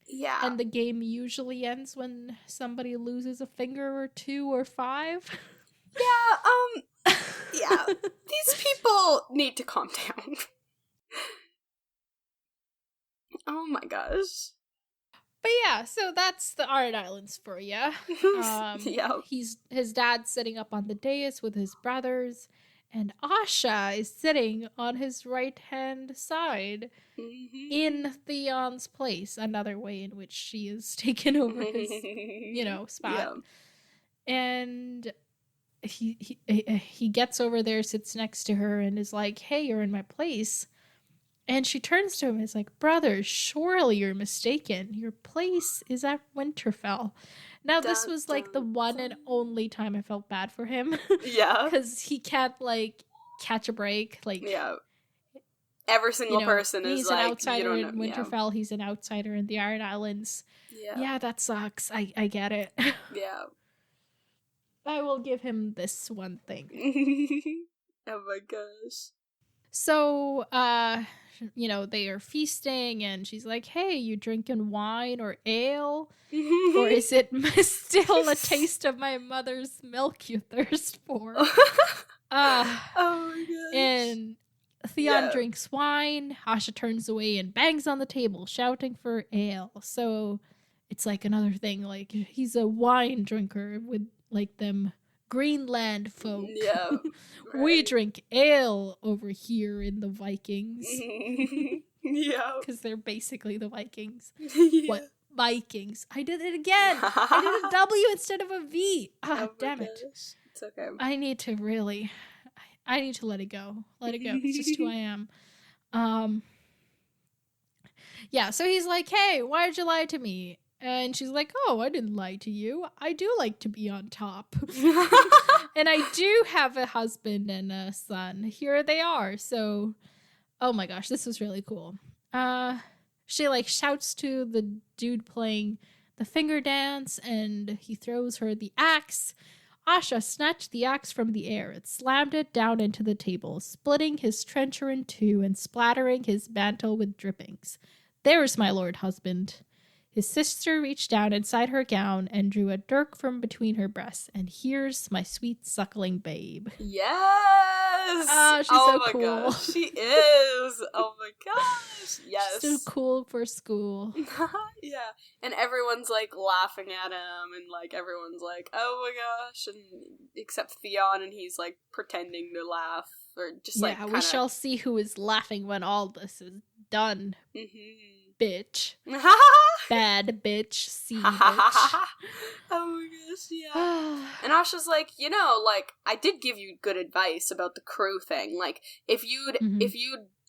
Yeah. And the game usually ends when somebody loses a finger or 2 or 5. Yeah, yeah. These people need to calm down. Oh my gosh. But yeah, so that's the Iron Islands for you. Yeah. His dad's sitting up on the dais with his brothers, and Asha is sitting on his right-hand side in Theon's place, another way in which she has taken over his, spot. Yeah. And he gets over there, sits next to her, and is like, hey, you're in my place. And she turns to him and is like, brother, surely you're mistaken. Your place is at Winterfell. Now, this was, like, the one and only time I felt bad for him. Yeah. Because he can't, like, catch a break. Like, yeah. Every single person is, like, he's an outsider in Winterfell. Yeah. He's an outsider in the Iron Islands. Yeah. Yeah, that sucks. I get it. Yeah. I will give him this one thing. Oh my gosh. So, they are feasting, and she's like, hey, you drinking wine or ale? Or is it still a taste of my mother's milk you thirst for? Oh my gosh. And Theon drinks wine. Asha turns away and bangs on the table, shouting for ale. So it's like another thing, like, he's a wine drinker with, like, them Greenland folk. Yeah. Right. We drink ale over here in the Vikings. Yeah. Because they're basically the Vikings. Yeah. What? Vikings. I did it again. I did a W instead of a V. Damn it. Gosh. It's okay. I need to let it go. Let it go. It's just who I am. Yeah, so he's like, hey, why did you lie to me? And she's like, oh, I didn't lie to you. I do like to be on top. And I do have a husband and a son. Here they are. So, oh my gosh, this was really cool. She, like, shouts to the dude playing the finger dance, and he throws her the axe. Asha snatched the axe from the air and slammed it down into the table, splitting his trencher in two and splattering his mantle with drippings. There's my lord husband. His sister reached down inside her gown and drew a dirk from between her breasts. And here's my sweet suckling babe. Yes! Oh, she's so cool. Gosh, she is! Oh my gosh, yes. She's so cool for school. Yeah. And everyone's, like, laughing at him, and, like, everyone's like, oh my gosh, and except Theon, and he's, like, pretending to laugh, or just, like, kinda... we shall see who is laughing when all this is done. Mm-hmm. Bitch. Bad bitch. See bitch. Oh my gosh, yeah. And Asha's like, you know, like, I did give you good advice about the crew thing. Like, if you'd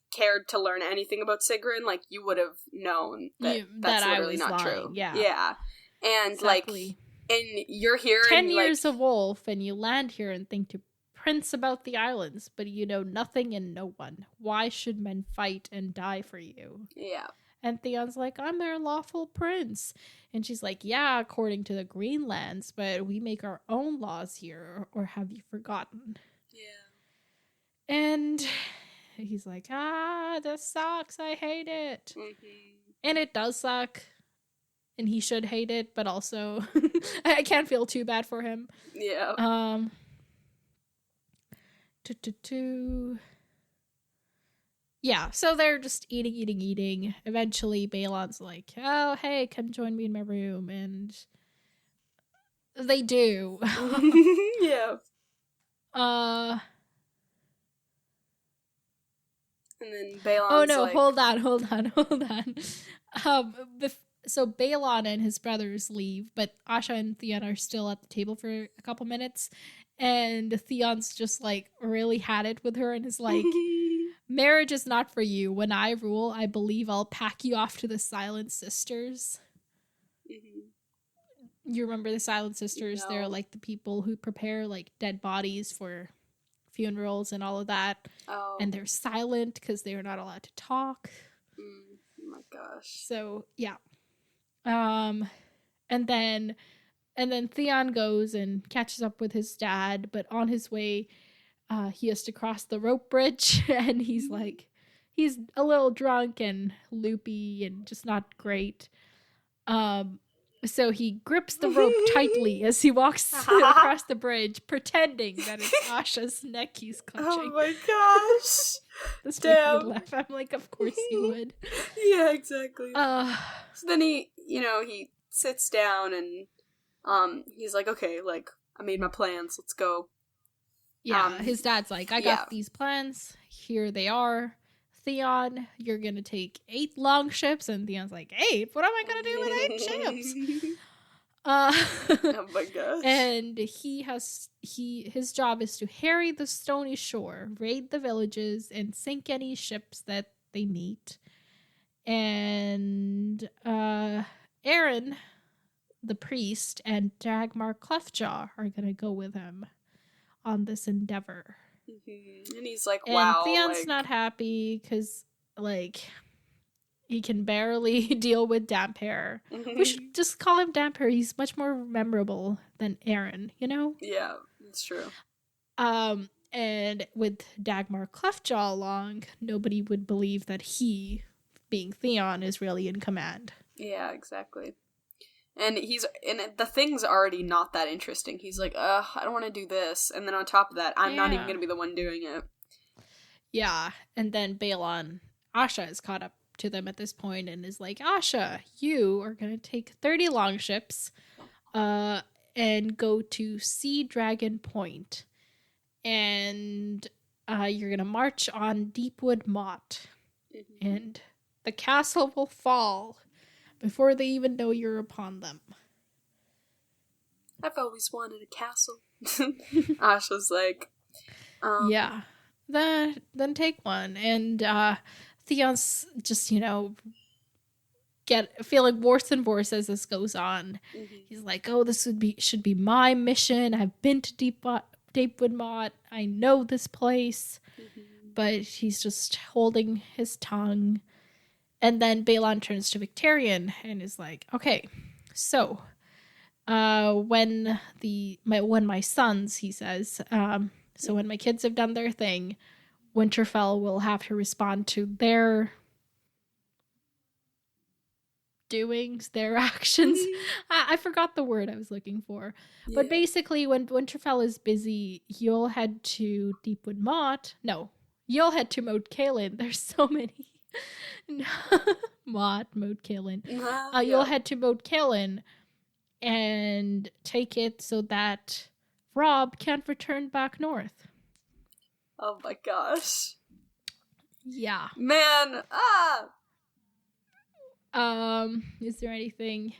cared to learn anything about Sigrun, like, you would have known that that's literally not lying. True. Yeah. Yeah. And, exactly. Like, and you're here 10 and, years a wolf, and you land here and think to prince about the islands, but you know nothing and no one. Why should men fight and die for you? Yeah. And Theon's like, I'm their lawful prince. And she's like, yeah, according to the Greenlands, but we make our own laws here, or have you forgotten? Yeah. And he's like, this sucks. I hate it. Mm-hmm. And it does suck. And he should hate it, but also I can't feel too bad for him. Yeah. Yeah, so they're just eating. Eventually, Balon's like, oh, hey, come join me in my room. And they do. Yeah. And then Balon's oh, no, like... hold on. So Balon and his brothers leave, but Asha and Theon are still at the table for a couple minutes. And Theon's just, like, really had it with her and is like... Marriage is not for you. When I rule, I believe I'll pack you off to the Silent Sisters. Mm-hmm. You remember the Silent Sisters? No. They're like the people who prepare like dead bodies for funerals and all of that. Oh. And they're silent because they are not allowed to talk. Oh my gosh. So yeah. And then Theon goes and catches up with his dad, but on his way he has to cross the rope bridge, and he's a little drunk and loopy and just not great. So he grips the rope tightly as he walks across the bridge, pretending that it's Asha's neck he's clutching. Oh my gosh. This made me laugh. I'm like, of course you would. Yeah, exactly. So then he sits down and he's like, okay, like, I made my plans, let's go. Yeah, his dad's like, I got these plans. Here they are. Theon, you're going to take 8 long ships. And Theon's like, 8? What am I going to do with 8 ships? Oh my gosh. And his job is to harry the stony shore, raid the villages, and sink any ships that they meet. And Aaron, the priest, and Dagmar Cleftjaw are going to go with him on this endeavor. Mm-hmm. And he's like, wow. And Theon's not happy because, like, he can barely deal with Damphair. Mm-hmm. We should just call him Damphair. He's much more memorable than Aaron, you know? Yeah, that's true. And with Dagmar Cleftjaw along, nobody would believe that he, being Theon, is really in command. Yeah, exactly. And the thing's already not that interesting. He's like, I don't want to do this. And then on top of that, I'm not even going to be the one doing it. Yeah. And then Balon, Asha is caught up to them at this point and is like, Asha, you are going to take 30 longships and go to Sea Dragon Point. And you're going to march on Deepwood Motte. Mm-hmm. And the castle will fall before they even know you're upon them. I've always wanted a castle. Asha's like, yeah. Then take one. And Theon's just, feeling worse and worse as this goes on. Mm-hmm. He's like, oh, this should be my mission. I've been to Deepwood Motte. I know this place. Mm-hmm. But he's just holding his tongue. And then Balon turns to Victarion and is like, okay, so when my sons, he says, so when my kids have done their thing, Winterfell will have to respond to their doings, their actions. I forgot the word I was looking for. Yeah. But basically, when Winterfell is busy, you'll head to Deepwood Motte. No, you'll head to Moat Cailin. There's so many. Moat Cailin. You'll head to Moat Cailin and take it so that Robb can't return back north. Oh my gosh. Yeah. Man, is there anything?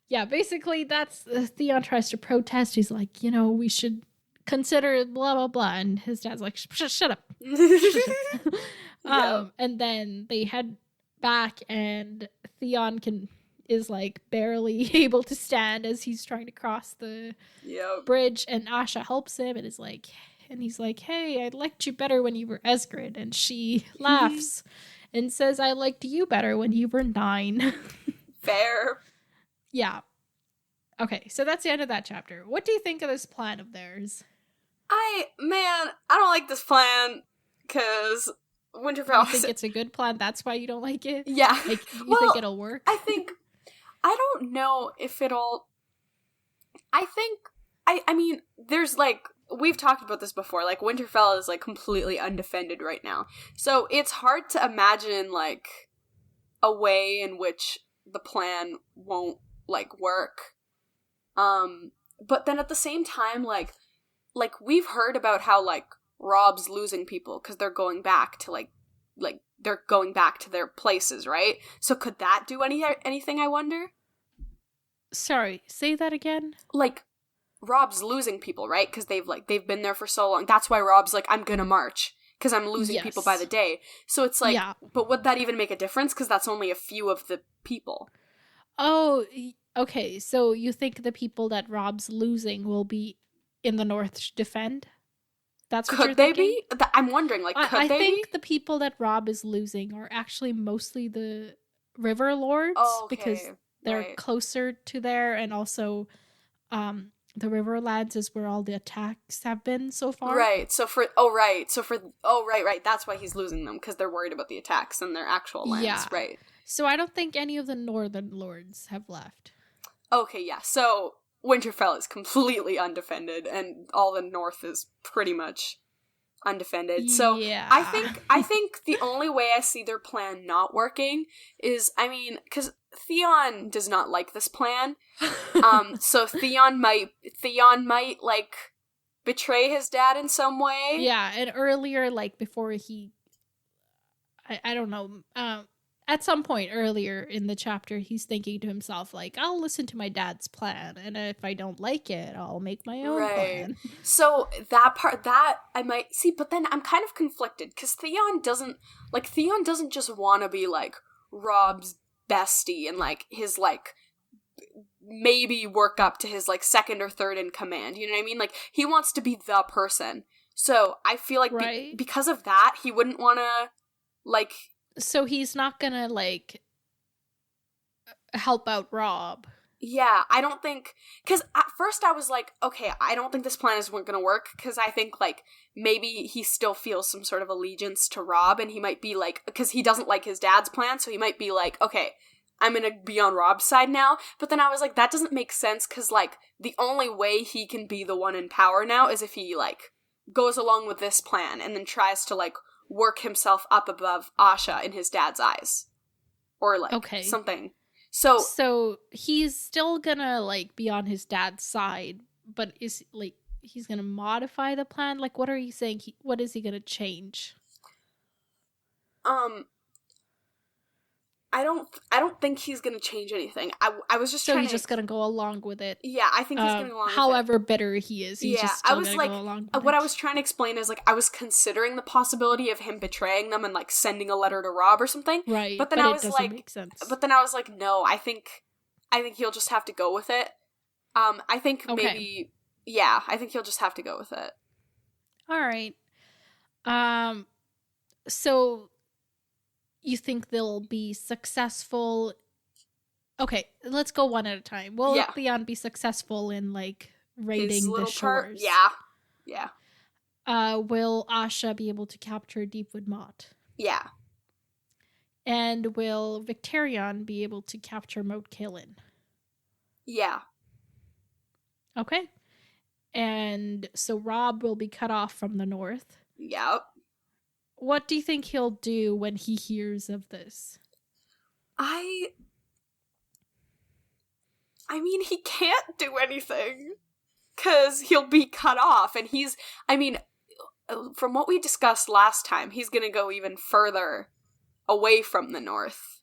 Yeah, basically that's Theon tries to protest. He's like, we should consider blah blah blah, and his dad's like, shut up. And then they head back, and Theon is like barely able to stand as he's trying to cross the bridge, and Asha helps him and he's like, hey, I liked you better when you were Ysgrid, and she laughs and says, I liked you better when you were 9. Fair. Yeah. Okay, so that's the end of that chapter. What do you think of this plan of theirs? I don't like this plan, because Winterfell... You think it's a good plan, that's why you don't like it? Yeah. Like, you think it'll work? I don't know if it'll... I mean, there's, like... We've talked about this before, like, Winterfell is, like, completely undefended right now. So it's hard to imagine, like, a way in which the plan won't, like, work. But then at the same time, like, we've heard about how, like, Robb's losing people because they're going back to, like, they're going back to their places, right? So could that do anything, I wonder? Sorry, say that again? Like, Robb's losing people, right? Because they've been there for so long. That's why Robb's like, I'm gonna march because I'm losing people by the day. So it's like, but would that even make a difference? Because that's only a few of the people. Oh, okay. So you think the people that Robb's losing will be in the north to defend? That's what you're thinking? Could they be? I'm wondering, like, could they be? I think the people that Robb is losing are actually mostly the River Lords, because they're closer to there, and also, the Riverlands is where all the attacks have been so far. Right. Right. That's why he's losing them, because they're worried about the attacks and their actual lands. Yeah. Right. So I don't think any of the Northern Lords have left. Okay, yeah. So Winterfell is completely undefended, and all the North is pretty much undefended. So yeah. I think the only way I see their plan not working is, I mean, because Theon does not like this plan. So Theon might like betray his dad in some way. Yeah, and earlier, like before I don't know, at some point earlier in the chapter, he's thinking to himself, like, I'll listen to my dad's plan, and if I don't like it, I'll make my own plan. So that I might see, but then I'm kind of conflicted, because Theon doesn't just want to be, like, Robb's bestie and, like, his, like, maybe work up to his, like, second or third in command, you know what I mean? Like, he wants to be the person. So I feel like because of that, he wouldn't want to, like... So he's not gonna, like, help out Robb. Yeah, I don't think... Because at first I was like, okay, I don't think this plan is gonna work, because I think, like, maybe he still feels some sort of allegiance to Robb, and he might be like... Because he doesn't like his dad's plan, so he might be like, okay, I'm gonna be on Robb's side now. But then I was like, that doesn't make sense, because, like, the only way he can be the one in power now is if he, like, goes along with this plan, and then tries to, like, work himself up above Asha in his dad's eyes. Or, like, something. So he's still gonna, like, be on his dad's side, but is, like, he's gonna modify the plan? Like, what are you saying? What is he gonna change? I don't think he's gonna change anything. I was just he's just gonna go along with it. Yeah, I think he's gonna go along with it. However bitter he is, he's just still gonna go along with what I was trying to explain is, like, I was considering the possibility of him betraying them and, like, sending a letter to Robb or something. Right, but then I was like, make sense. But then I was like, no, I think he'll just have to go with it. I think maybe, I think he'll just have to go with it. All right. So you think they'll be successful? Okay, let's go one at a time. Will Theon be successful in, like, raiding the shores? Yeah. Will Asha be able to capture Deepwood Motte? Yeah. And will Victarion be able to capture Moat Cailin? Yeah. Okay. And so Robb will be cut off from the north. Yep. What do you think he'll do when he hears of this? I mean, he can't do anything. Because he'll be cut off, and from what we discussed last time, he's gonna go even further away from the north.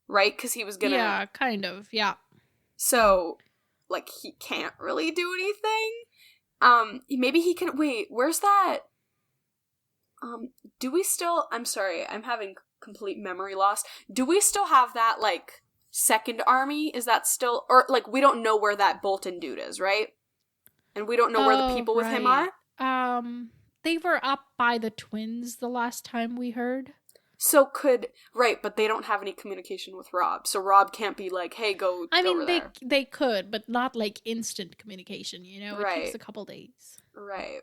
Right? Because he was gonna... Yeah, kind of, yeah. So, like, he can't really do anything? Maybe he can... Wait, where's that... do we still... I'm sorry, I'm having complete memory loss. Do we still have that, like, second army? Is that still... Or, like, we don't know where that Bolton dude is, right? And we don't know where the people with him are? They were up by the twins the last time we heard. So right, but they don't have any communication with Robb. So Robb can't be like, hey, go over there. They could, but not like instant communication, you know? It takes a couple days. Right.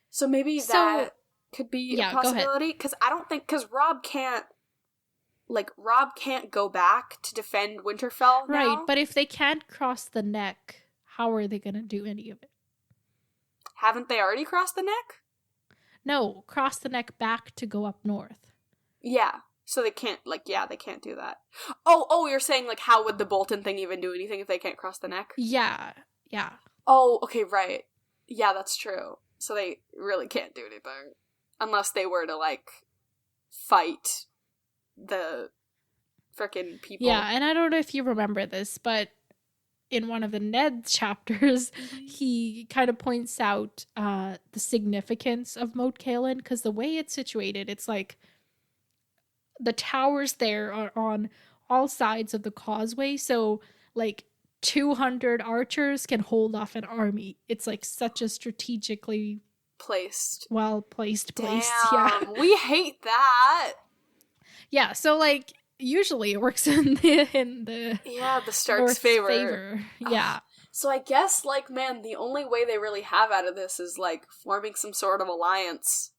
So maybe that could be a possibility? Because I don't think... Because Robb can't go back to defend Winterfell now. Right, but if they can't cross the neck, how are they going to do any of it? Haven't they already crossed the neck? No, cross the neck back to go up north. Yeah, so they can't, they can't do that. Oh, you're saying, how would the Bolton thing even do anything if they can't cross the neck? Yeah. Oh, okay, right. Yeah, that's true. So they really can't do anything. Unless they were to, fight the frickin' people. Yeah, and I don't know if you remember this, but in one of the Ned chapters, he kind of points out the significance of Moat Cailin, because the way it's situated, it's like the towers there are on all sides of the causeway, so 200 archers can hold off an army. It's such a strategically well-placed place. Damn, yeah. We hate that. Yeah, so usually it works in the the Stark's favor. Yeah. So I guess the only way they really have out of this is forming some sort of alliance,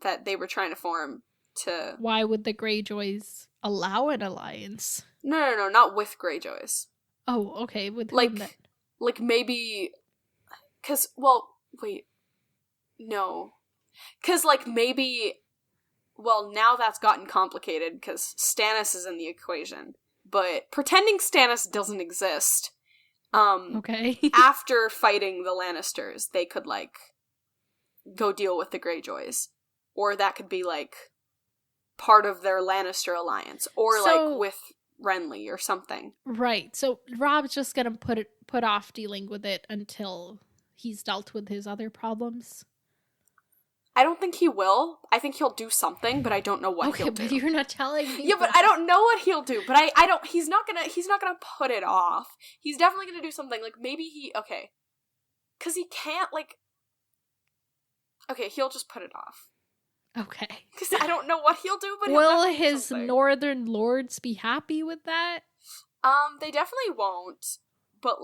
that they were trying to form to. Why would the Greyjoys allow an alliance? No, not with Greyjoys. Oh, okay, with whom then? Maybe, because wait, no, because maybe. Well, now that's gotten complicated because Stannis is in the equation. But pretending Stannis doesn't exist, okay. after fighting the Lannisters, they could, go deal with the Greyjoys. Or that could be, part of their Lannister alliance. Or, with Renly or something. Right. So Robb's just gonna put off dealing with it until he's dealt with his other problems. I don't think he will. I think he'll do something, but I don't know what he'll do. Okay, but you're not telling me. Yeah, but I don't know what he'll do. But I don't. He's not gonna put it off. He's definitely gonna do something. Maybe he. Okay, because he can't. Okay, he'll just put it off. Okay. Because I don't know what he'll do. But will his northern lords be happy with that? They definitely won't. But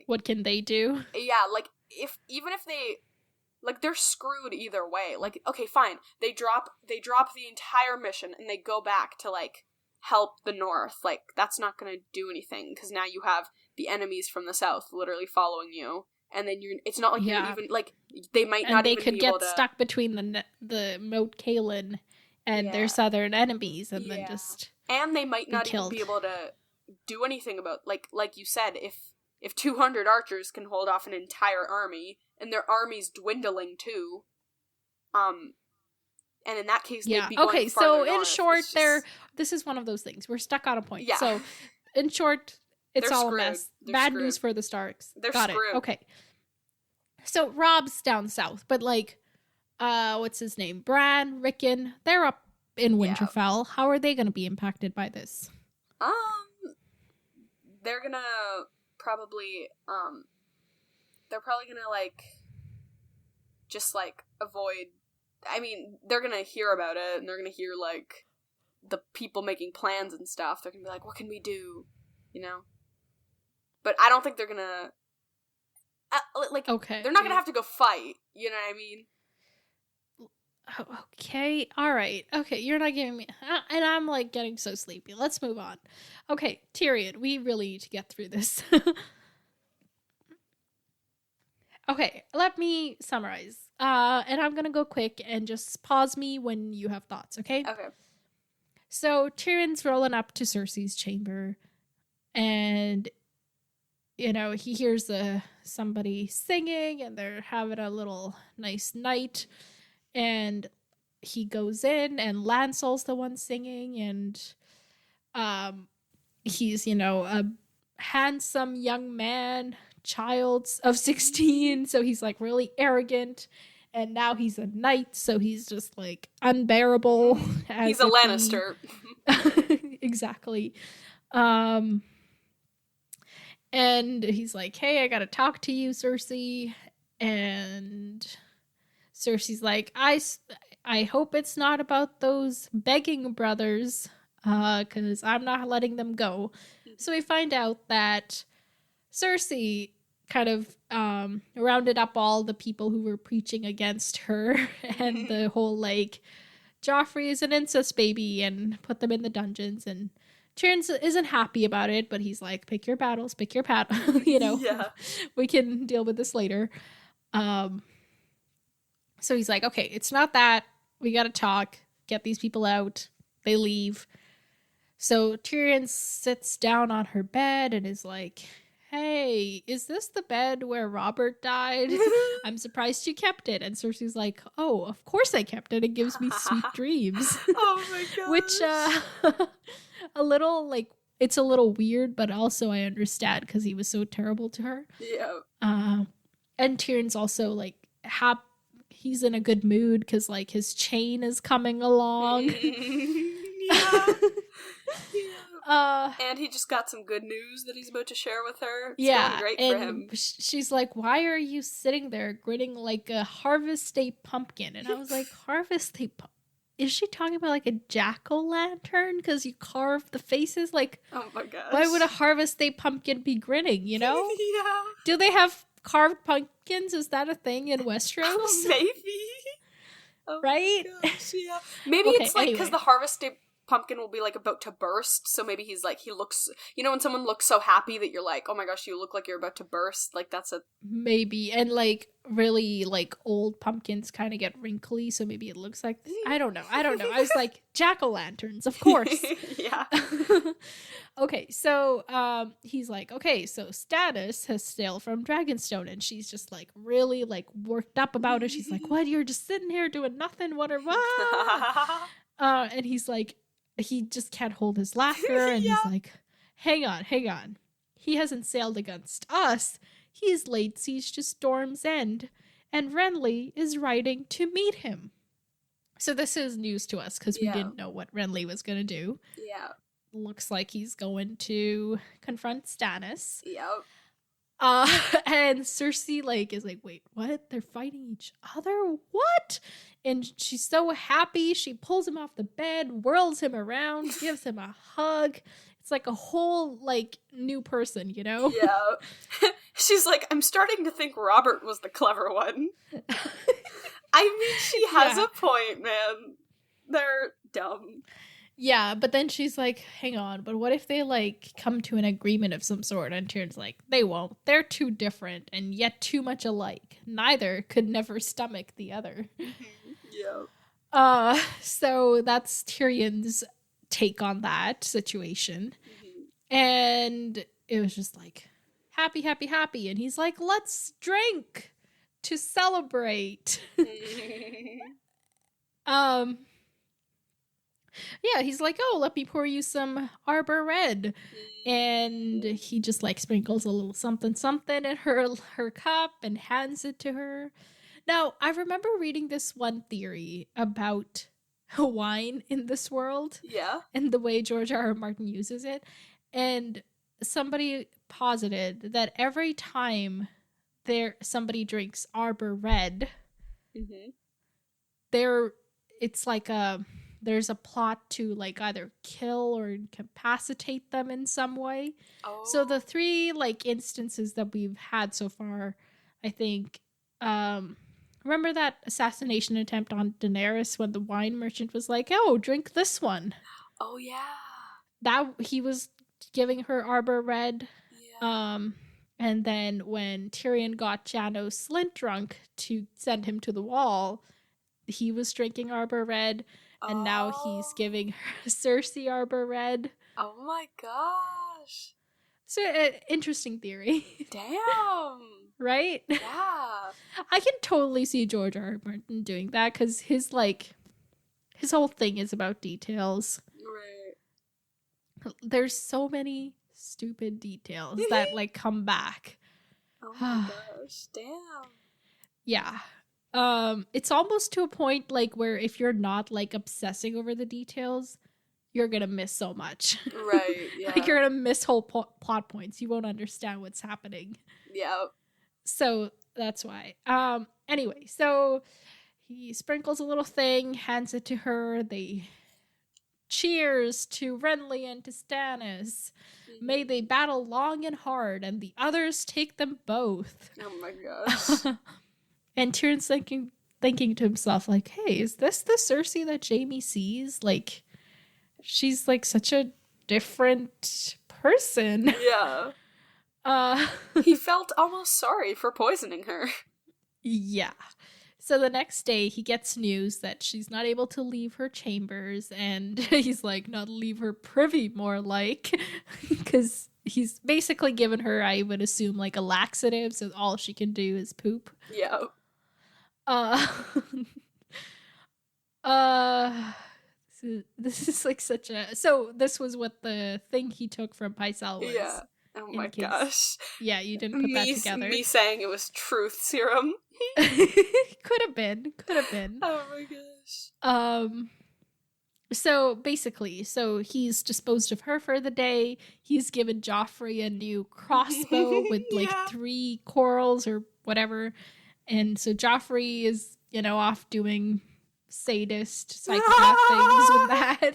what can they do? Yeah, even if they. They're screwed either way. Okay, fine. They drop the entire mission and they go back to, help the North. That's not gonna do anything, because now you have the enemies from the South literally following you. And then it's not you're even, they might not even be able to... And they could get stuck between the Moat Cailin and their southern enemies, and then just... And they might not even be able to do anything about... Like you said, if 200 archers can hold off an entire army... And their army's dwindling too. And in that case, they'd be going farther north. In short, this is one of those things. We're stuck on a point. Yeah. So, in short, it's all screwed. a mess. Bad news for the Starks. They're Got screwed. It. Okay. So Robb's down south, but what's his name? Bran, Rickon, they're up in Winterfell. How are they going to be impacted by this? They're gonna probably they're probably gonna just avoid. I mean, they're gonna hear about it, and they're gonna hear the people making plans and stuff. They're gonna be what can we do, you know? But I don't think they're gonna okay. They're not gonna have to go fight. You know what I mean? Okay, all right. Okay, you're not giving me... and I'm, like, getting so sleepy. Let's move on. Okay, Tyrion, we really need to get through this. Okay, let me summarize. And I'm gonna go quick and just pause me when you have thoughts, okay? Okay. So Tyrion's rolling up to Cersei's chamber, and you know he hears somebody singing, and they're having a little nice night. And he goes in, and Lancel's the one singing, and he's a handsome young man, child of 16, so he's like really arrogant. And now he's a knight, so he's just like unbearable. He's a Lannister. Exactly. And he's like, hey, I gotta talk to you, Cersei. And Cersei's like, I hope it's not about those begging brothers, because I'm not letting them go. So we find out that Cersei kind of rounded up all the people who were preaching against her and the whole, like, Joffrey is an incest baby, and put them in the dungeons. And Tyrion isn't happy about it, but he's like, pick your battles, Yeah. We can deal with this later. So he's like, okay, it's not that. We gotta talk, get these people out. They leave. So Tyrion sits down on her bed and is like, hey, is this the bed where Robert died? I'm surprised you kept it. And Cersei's like, oh, of course I kept it. It gives me sweet dreams. Oh my gosh. Which, a little, like, it's a little weird, but also I understand because he was so terrible to her. Yeah. And Tyrion's also, like, he's in a good mood because, like, his chain is coming along. Yeah. And he just got some good news that he's about to share with her. It's going great for him. She's like, why are you sitting there grinning like a Harvest Day pumpkin? And I was like, Harvest Day pumpkin? Is she talking about like a jack-o'-lantern? Because you carve the faces? Like, oh my gosh. Why would a Harvest Day pumpkin be grinning, you know? Yeah. Do they have carved pumpkins? Is that a thing in Westeros? Maybe. Oh right? Gosh, yeah. Maybe Okay, it's like because anyway. the Harvest Day pumpkin will be like about to burst, so maybe he's like, he looks, you know, when someone looks so happy that you're like, oh my gosh, you look like you're about to burst, like that's a maybe. And like really like old pumpkins kind of get wrinkly, so maybe it looks like this. I don't know I was like, jack-o'-lanterns, of course. Yeah. Okay, so he's like, okay, so Stannis has sailed from Dragonstone, and she's just like really like worked up about it. She's like, what, you're just sitting here doing nothing, what? And he's like, he just can't hold his laughter. And he's like, hang on. He hasn't sailed against us. He's laid siege to Storm's End, and Renly is riding to meet him. So this is news to us because we didn't know what Renly was going to do. Yeah. Looks like he's going to confront Stannis. Yep. And Cersei like is like, wait, what? They're fighting each other? What? And she's so happy. She pulls him off the bed, whirls him around, gives him a hug. It's like a whole like new person, you know? Yeah. She's like, I'm starting to think Robert was the clever one. I mean, she has a point, man. They're dumb. Yeah, but then she's like, hang on, but what if they, like, come to an agreement of some sort? And Tyrion's like, they won't. They're too different and yet too much alike. Neither could never stomach the other. Yeah. So that's Tyrion's take on that situation. Mm-hmm. And it was just like, happy, happy, happy. And he's like, let's drink to celebrate. Yeah, he's like, oh, let me pour you some Arbor Red. And he just like sprinkles a little something something in her cup and hands it to her. Now, I remember reading this one theory about wine in this world. Yeah. And the way George R. R. Martin uses it. And somebody posited that every time somebody drinks Arbor Red, it's like there's a plot to like either kill or incapacitate them in some way. Oh. So the 3 like instances that we've had so far, I think, remember that assassination attempt on Daenerys when the wine merchant was like, "Oh, drink this one." Oh yeah. That he was giving her Arbor Red. Yeah. And then when Tyrion got Janos Slint drunk to send him to the wall, he was drinking Arbor Red, and now he's giving her Cersei Arbor Red. Oh my gosh. So, interesting theory. Damn. Right? Yeah. I can totally see George R. R. Martin doing that, because his whole thing is about details. Right. There's so many stupid details that, like, come back. Oh my gosh. Damn. Yeah. It's almost to a point, like, where if you're not, like, obsessing over the details, you're gonna miss so much. Right, yeah. Like, you're gonna miss whole plot points. You won't understand what's happening. Yeah. So, that's why. Anyway, so he sprinkles a little thing, hands it to her. They cheers to Renly and to Stannis. Mm-hmm. May they battle long and hard, and the others take them both. Oh my gosh. And Tyrion's thinking to himself, like, hey, is this the Cersei that Jaime sees? Like, she's, like, such a different person. Yeah. He felt almost sorry for poisoning her. Yeah. So the next day, he gets news that she's not able to leave her chambers, and he's like, not leave her privy, more like, because he's basically given her, I would assume, like, a laxative, so all she can do is poop. Yeah. This is like such a... So this was what the thing he took from Pycelle was. Yeah. Oh my gosh. Yeah, you didn't put that together. Me saying it was truth serum. Could have been. Oh my gosh. So basically, he's disposed of her for the day. He's given Joffrey a new crossbow with like 3 corals or whatever. And so Joffrey is, off doing sadist psychopath things with that.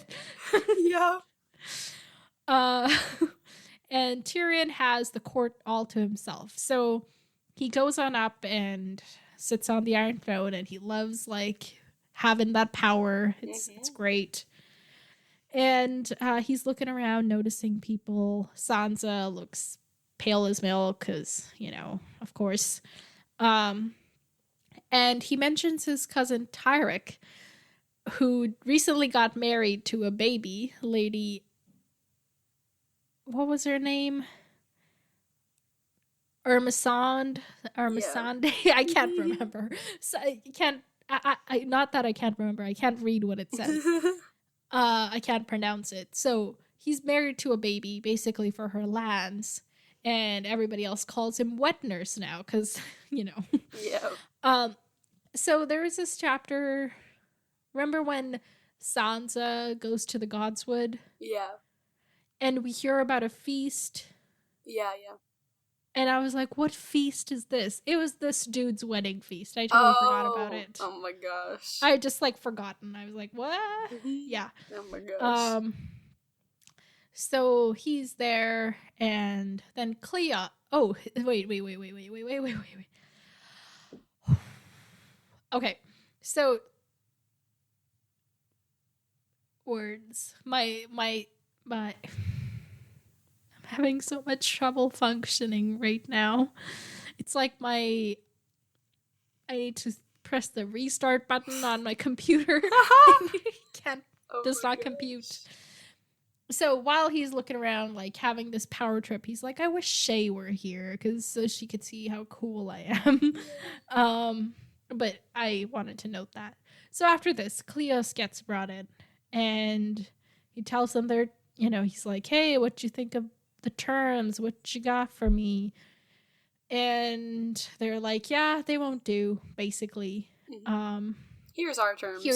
Yeah. And Tyrion has the court all to himself. So he goes on up and sits on the Iron Throne, and he loves, like, having that power. It's great. And he's looking around, noticing people. Sansa looks pale as milk, because, of course. And he mentions his cousin Tyrick, who recently got married to a baby, Lady... What was her name? Irmisande? Yeah. I can't remember. So I can't... not that I can't remember. I can't read what it says. I can't pronounce it. So he's married to a baby, basically for her lands. And everybody else calls him Wet Nurse now, because, Yeah. So there is this chapter... Remember when Sansa goes to the Godswood? Yeah. And we hear about a feast. Yeah. And I was like, what feast is this? It was this dude's wedding feast. I totally forgot about it. Oh my gosh. I just, like, forgotten. I was like, what? Yeah. Oh my gosh. So he's there, and then Clea... Oh, wait. Okay, so... Words. I'm having so much trouble functioning right now. It's like I need to press the restart button on my computer. Does not compute. So while he's looking around, like, having this power trip, he's like, I wish Shay were here, so she could see how cool I am. But I wanted to note that. So after this, Cleos gets brought in, and he tells them he's like, hey, what you think of the terms? What you got for me? And they're like, yeah, they won't do, basically. Here's our terms.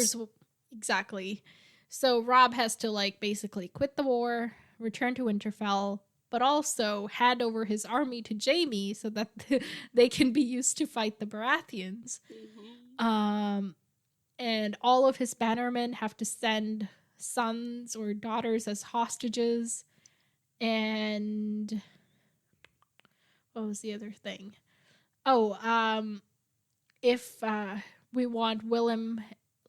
Exactly. So Robb has to, like, basically quit the war, return to Winterfell, but also hand over his army to Jaime so that they can be used to fight the Baratheons. And all of his bannermen have to send sons or daughters as hostages. And what was the other thing? if we want Willem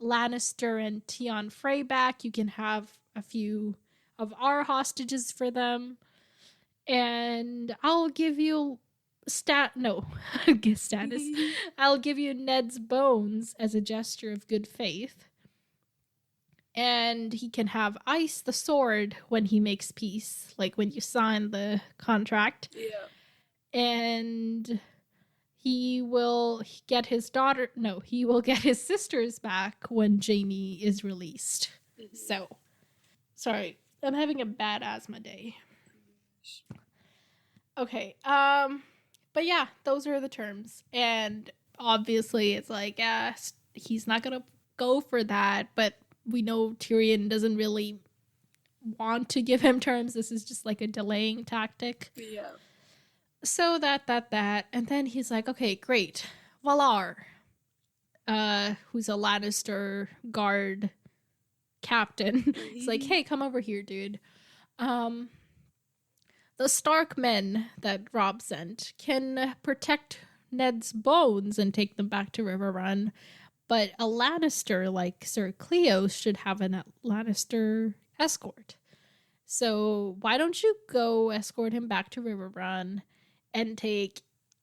Lannister and Theon Frey back, you can have a few of our hostages for them. And I'll give you status. I'll give you Ned's bones as a gesture of good faith. And he can have Ice the sword when he makes peace, like when you sign the contract. Yeah. And he will get his sisters back when Jaime is released. Mm-hmm. So, sorry, I'm having a bad asthma day. Okay, but yeah, those are the terms. And obviously it's like, he's not gonna go for that, but we know Tyrion doesn't really want to give him terms. This is just like a delaying tactic. Yeah. So that. And then he's like, okay, great. Valar, who's a Lannister guard captain, he's like, hey, come over here, dude. The Stark men that Robb sent can protect Ned's bones and take them back to Riverrun, but a Lannister like Sir Cleo should have a Lannister escort. So why don't you go escort him back to Riverrun and take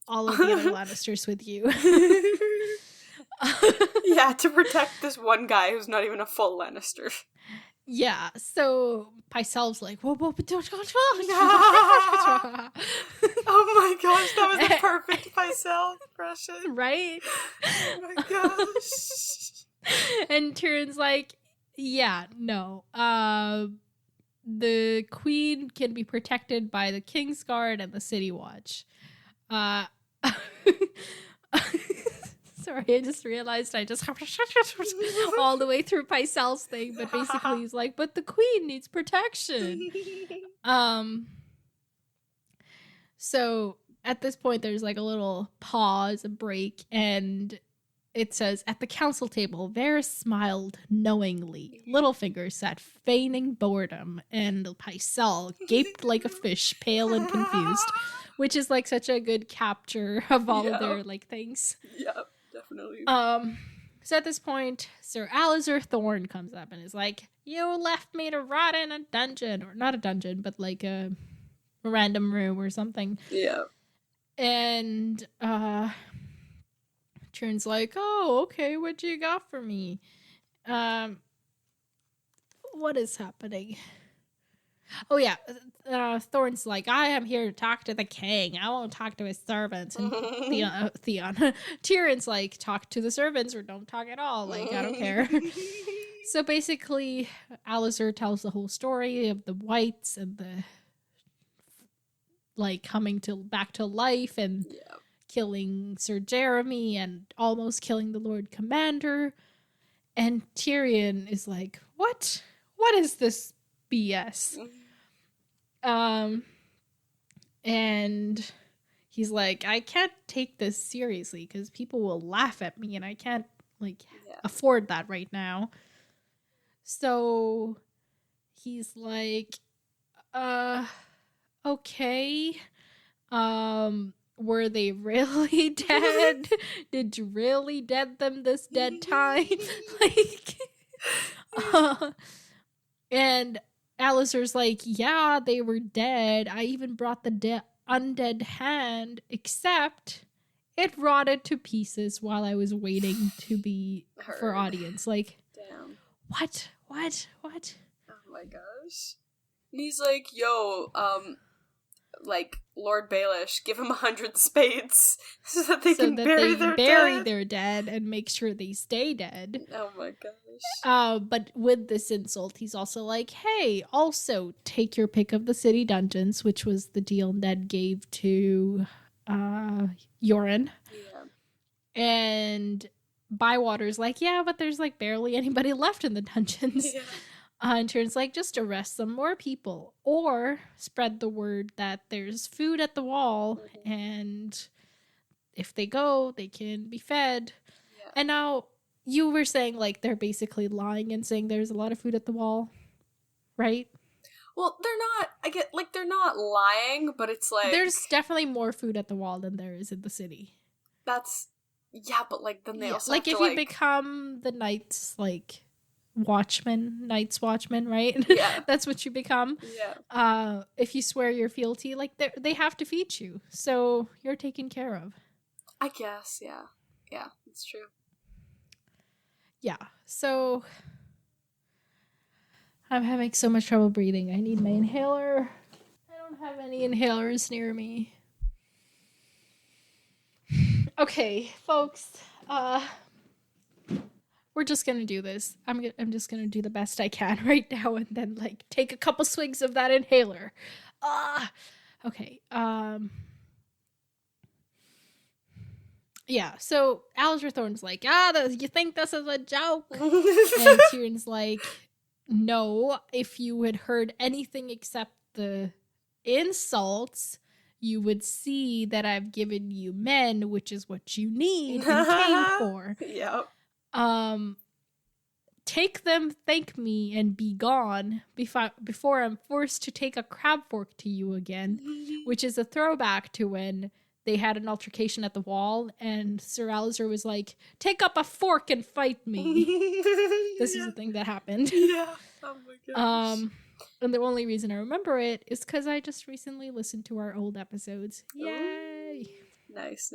all of the other Lannisters with you? Yeah, to protect this one guy who's not even a full Lannister. Yeah, so Pycelle's like, whoa, oh my gosh, that was the perfect Pycelle impression. Right? Oh my gosh. And Tyrion's like, yeah, no. The queen can be protected by the Kingsguard and the City Watch. Sorry, I just realized I just all the way through Pycelle's thing, but basically he's like, but the queen needs protection. So at this point there's like a little pause, a break, and it says, at the council table, Varys smiled knowingly. Littlefinger sat feigning boredom, and Pycelle gaped like a fish, pale and confused, which is like such a good capture of all of their like things. Yep. Definitely. So at this point, Sir Alistair Thorne comes up and is like, you left me to rot in a dungeon, or not a dungeon, but like a random room or something. Yeah. And Tyrion's like, oh, okay, what you got for me? What is happening? Oh yeah, Thorne's like, I am here to talk to the king. I won't talk to his servants. And Theon. Tyrion's like, talk to the servants or don't talk at all. Like, I don't care. So basically, Alistair tells the whole story of the Whites and the like coming back to life and killing Sir Jeremy and almost killing the Lord Commander. And Tyrion is like, what? What is this BS? And he's like, I can't take this seriously because people will laugh at me and I can't afford that right now. So he's like, okay. Were they really dead? Did you really dead them this dead time? And Alistair's like, yeah, they were dead. I even brought the undead hand, except it rotted to pieces while I was waiting to be for audience. Like, damn. What? Oh my gosh. And he's like, yo, like, Lord Baelish, give him 100 spades so that they can bury their dead and make sure they stay dead. Oh my gosh. But with this insult, he's also like, hey, also take your pick of the city dungeons, which was the deal Ned gave to Yoren. Yeah. And Bywater's like, yeah, but there's like barely anybody left in the dungeons. Yeah. And Tyrion's like, just arrest some more people or spread the word that there's food at the wall and if they go, they can be fed. Yeah. And now you were saying like they're basically lying and saying there's a lot of food at the wall, right? Well, they're not lying, but it's like... There's definitely more food at the wall than there is in the city. That's Yeah, but, like, then they also like, have if to, you become the Night's, like, Night's Watchman, right? Yeah. That's what you become. Yeah. If you swear your fealty, like, they have to feed you. So you're taken care of. I guess, yeah. Yeah, it's true. Yeah, so I'm having so much trouble breathing. I need my inhaler. I don't have any inhalers near me. Okay, folks. We're just gonna do this. I'm just gonna do the best I can right now, and then like take a couple swigs of that inhaler. Okay. Yeah. So Alistair Thorne's like, you think this is a joke? And Tyrion's like, no. If you had heard anything except the insults, you would see that I've given you men, which is what you need and came for. Yep. Take them, thank me, and be gone before I'm forced to take a crab fork to you again, which is a throwback to when they had an altercation at the wall, and Sir Alistair was like, take up a fork and fight me. This is a thing that happened. Yeah. Oh my gosh. And the only reason I remember it is because I just recently listened to our old episodes. Yay! Ooh. Nice.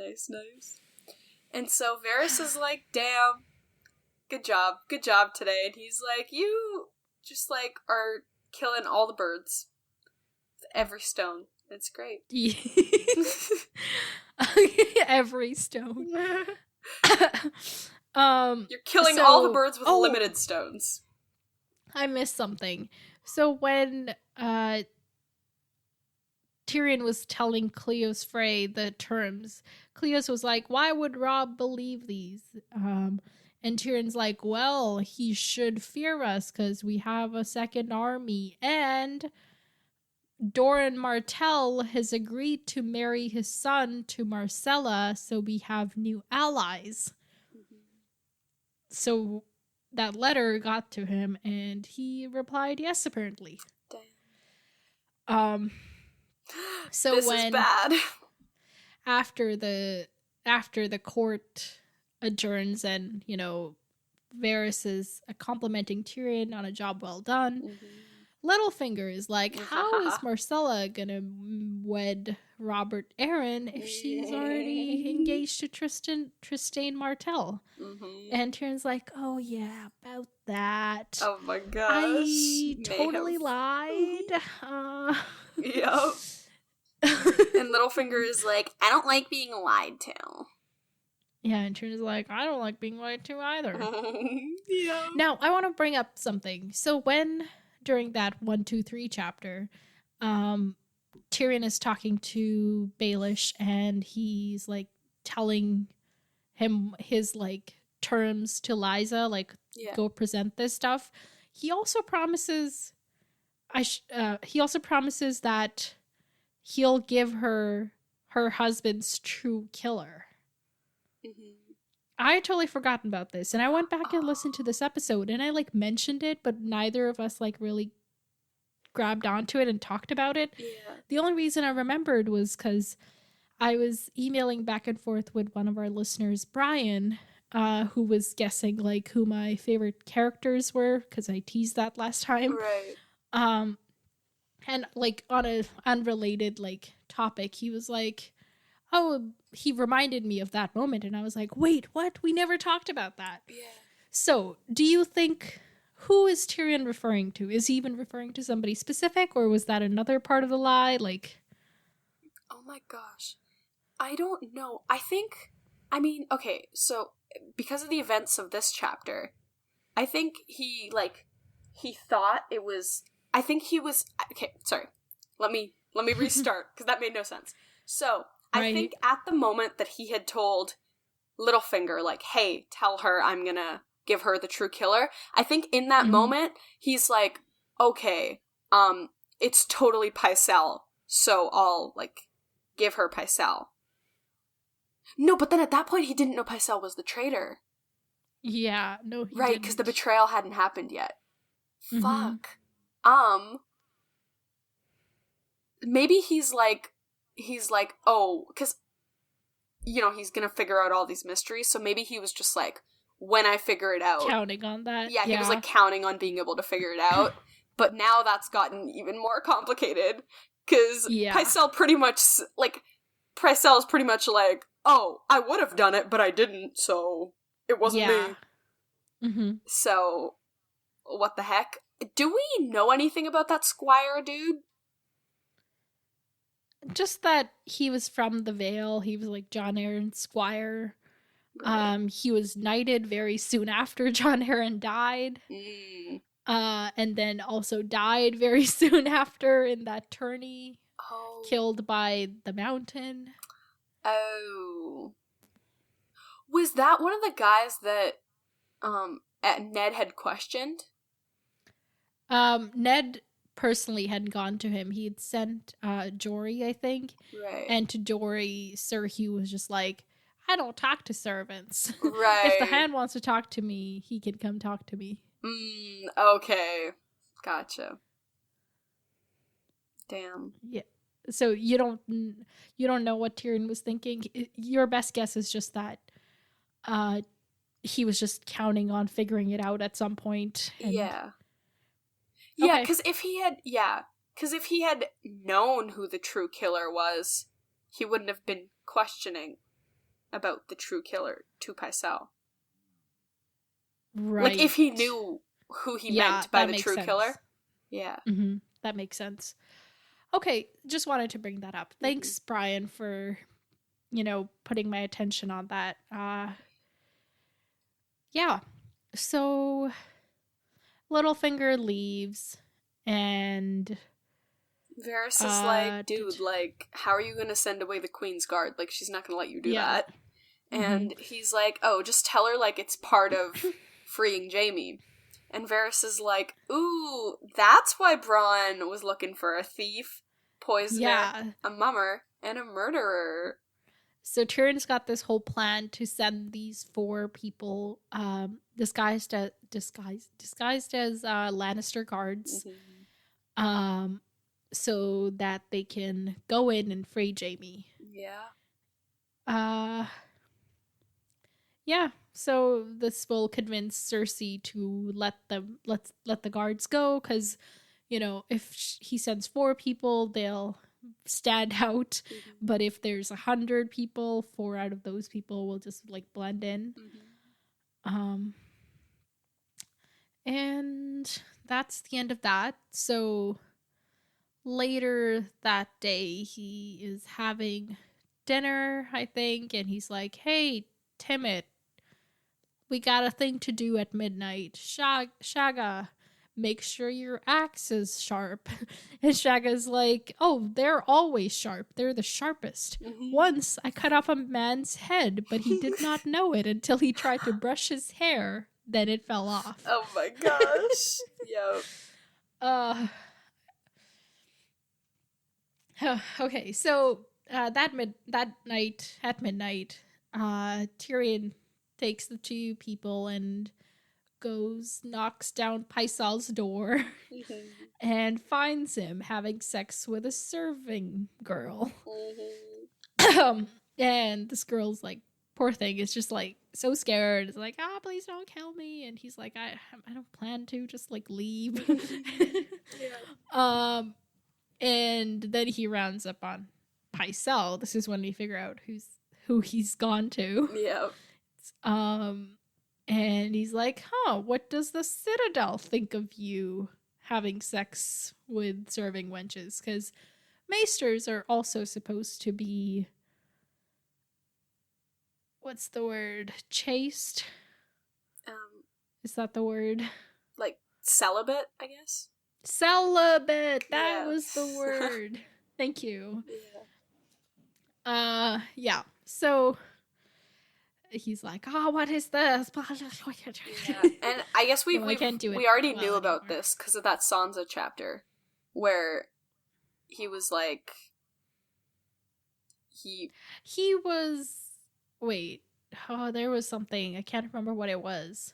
And so Varys is like, damn, good job today. And he's like, you just like are killing all the birds with every stone. It's great. Every stone. You're killing all the birds with limited stones. I missed something. So when Tyrion was telling Cleos Frey the terms, Cleos was like, why would Robb believe these? And Tyrion's like, well, he should fear us because we have a second army, and Doran Martell has agreed to marry his son to Marcella, so we have new allies. Mm-hmm. So that letter got to him, and he replied yes, apparently. Damn. So this is bad. After the court adjourns, and Varys is complimenting Tyrion on a job well done. Mm-hmm. Littlefinger is like, how is Marcella gonna wed Robert Arryn if she's already engaged to Trystane Martell? Mm-hmm. And Tyrion's like, oh yeah, about that. Oh my gosh. I totally lied. Yep. And Littlefinger is like, I don't like being lied to. Yeah, and Tyrion's like, I don't like being lied to either. Yeah. Now, I want to bring up something. So during that 1, 2, 3 chapter, Tyrion is talking to Baelish, and he's like telling him his like terms to Lysa, like go present this stuff. He also promises that he'll give her husband's true killer. Mm-hmm. I had totally forgotten about this, and I went back and listened to this episode, and I like mentioned it, but neither of us like really grabbed onto it and talked about it. Yeah. The only reason I remembered was because I was emailing back and forth with one of our listeners, Brian, who was guessing like who my favorite characters were, because I teased that last time. Right. And like on a unrelated like topic, he was like, oh, he reminded me of that moment, and I was like, wait, what? We never talked about that. Yeah. So, do you think, who is Tyrion referring to? Is he even referring to somebody specific, or was that another part of the lie? Like, oh my gosh. I don't know. Okay, so, because of the events of this chapter, I think he thought it was, okay, sorry. Let me restart, because that made no sense. So, I think at the moment that he had told Littlefinger, like, hey, tell her I'm gonna give her the true killer, I think in that moment, he's like, okay, it's totally Pycelle, so I'll, like, give her Pycelle. No, but then at that point, he didn't know Pycelle was the traitor. Yeah, no, he right, because the betrayal hadn't happened yet. Mm-hmm. Fuck. Maybe he's like, oh, because he's gonna figure out all these mysteries, so maybe he was just like, when I figure it out... Counting on that. Yeah, he was, like, counting on being able to figure it out, but now that's gotten even more complicated, because Pycelle pretty much, like, Pycelle's pretty much like, oh, I would have done it, but I didn't, so it wasn't me. Mm-hmm. So, what the heck? Do we know anything about that squire dude? Just that he was from the Vale. He was like Jon Arryn's squire. Right. He was knighted very soon after Jon Arryn died. And then also died very soon after in that tourney. Oh. Killed by the Mountain. Oh. Was that one of the guys that Ned had questioned? Ned personally hadn't gone to him. He had sent Jory, I think. Right. And to Jory, Sir Hugh was just like, I don't talk to servants. Right. If the hand wants to talk to me, he can come talk to me. Okay. Gotcha. Damn. Yeah. So you don't know what Tyrion was thinking. Your best guess is just that he was just counting on figuring it out at some point. And... Yeah. Yeah, because if he had known who the true killer was, he wouldn't have been questioning about the true killer to Pycelle. Right. Like, if he knew who he meant by the true killer. Yeah. Mm-hmm. That makes sense. Okay, just wanted to bring that up. Thanks, Brian, for, putting my attention on that. Yeah. So, Littlefinger leaves, and... Varys is like, dude, like, how are you gonna send away the Queen's Guard? Like, she's not gonna let you do that. And he's like, oh, just tell her, like, it's part of freeing Jaime. And Varys is like, ooh, that's why Bronn was looking for a thief, poisoner, a mummer, and a murderer. So Tyrion's got this whole plan to send these 4 people, disguised as Lannister guards, so that they can go in and free Jaime. Yeah. Yeah. So this will convince Cersei to let the guards go, because, if he sends 4 people, they'll stand out. But if there's 100 people, 4 out of those people will just like blend in. And that's the end of that. So later that day, he is having dinner, I think, and he's like, hey, Timett, we got a thing to do at midnight. Shagga, make sure your axe is sharp. And Shagga's like, oh, they're always sharp. They're the sharpest. Once I cut off a man's head, but he did not know it until he tried to brush his hair. Then it fell off. Oh my gosh. Yep. Okay, so that night, at midnight, Tyrion takes the 2 people and knocks down Pycelle's door and finds him having sex with a serving girl. And this girl's like, poor thing, is just like so scared. It's like, please don't kill me. And he's like, I don't plan to, just like leave. And then he rounds up on Pycelle. This is when we figure out who he's gone to. Yeah. And he's like, what does the Citadel think of you having sex with serving wenches? Because maesters are also supposed to be, what's the word? Chaste? Is that the word? Like celibate, I guess? Celibate! That was the word. Thank you. Yeah. So he's like, what is this? And I guess we already knew about this because of that Sansa chapter where he was like, he was, wait, there was something, I can't remember what it was.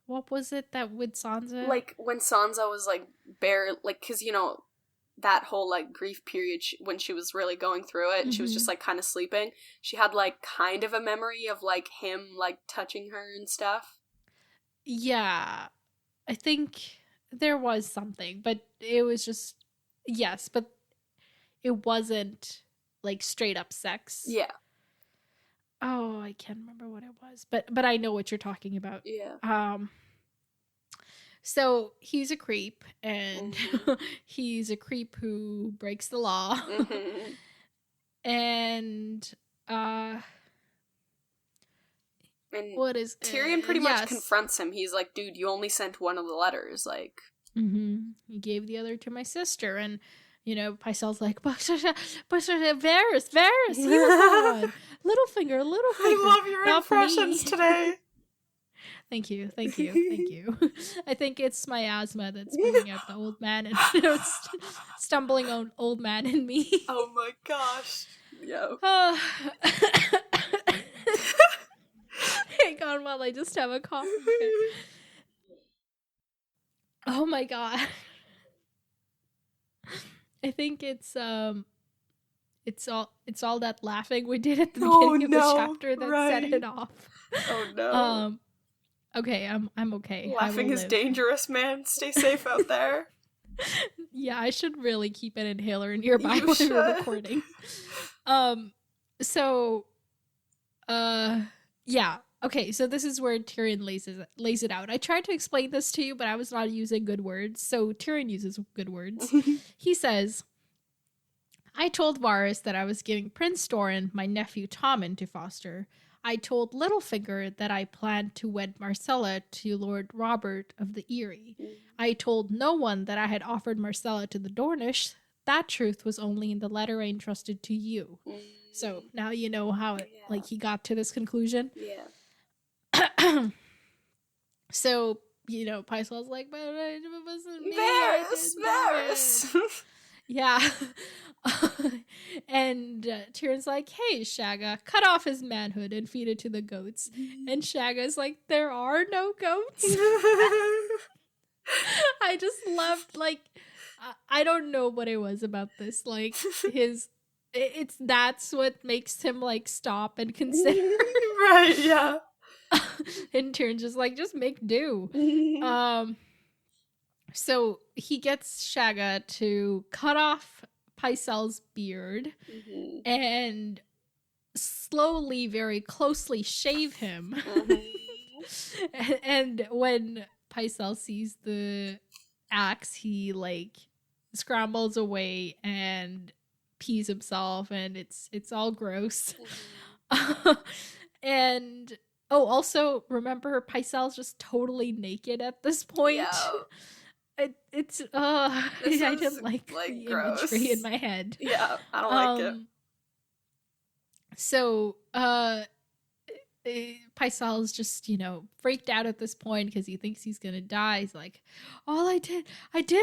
What was it that with Sansa? Like when Sansa was like bare, like, because that whole, like, grief period when she was really going through it, and she was just, like, kind of sleeping, she had, like, kind of a memory of, like, him, like, touching her and stuff. Yeah. I think there was something, but it was just, yes, but it wasn't, like, straight up sex. Yeah. Oh, I can't remember what it was, but I know what you're talking about. Yeah. So he's a creep, and he's a creep who breaks the law. And what is Tyrion pretty much confronts him. He's like, dude, you only sent one of the letters, like. He gave the other to my sister, and Pycelle's like, but Varys, he was the one. Littlefinger. I love your impressions today. Thank you. I think it's my asthma that's bringing out the old man and stumbling old man in me. Oh my gosh. Yo. Hang on while I just have a cough. Oh my god. I think it's all that laughing we did at the beginning of the chapter that set it off. Oh no. Okay, I'm okay. Laughing is dangerous, man. Stay safe out there. Yeah, I should really keep an inhaler nearby when we're recording. Yeah. Okay, so this is where Tyrion lays it out. I tried to explain this to you, but I was not using good words. So Tyrion uses good words. He says, I told Varys that I was giving Prince Doran my nephew Tommen to foster. I told Littlefinger that I planned to wed Marcella to Lord Robert of the Eyrie. I told no one that I had offered Marcella to the Dornish. That truth was only in the letter I entrusted to you. So now you know how he got to this conclusion. Yeah. So, Pycelle's like, but it wasn't me. Varys. Yeah. And Tyrion's like, hey, Shagga, cut off his manhood and feed it to the goats. And Shagga's like, there are no goats. I just loved, I don't know what it was about this. Like, that's what makes him, stop and consider. Right, yeah. And Tyrion's just like, just make do. So he gets Shagga to cut off Pycelle's beard and slowly, very closely shave him. And when Pycelle sees the axe, he scrambles away and pees himself, and it's all gross. And also remember, Pycelle's just totally naked at this point. Yeah. I didn't like the gross imagery in my head. Yeah, I don't like it. So, Pycelle's just, freaked out at this point because he thinks he's gonna die. He's like, all I did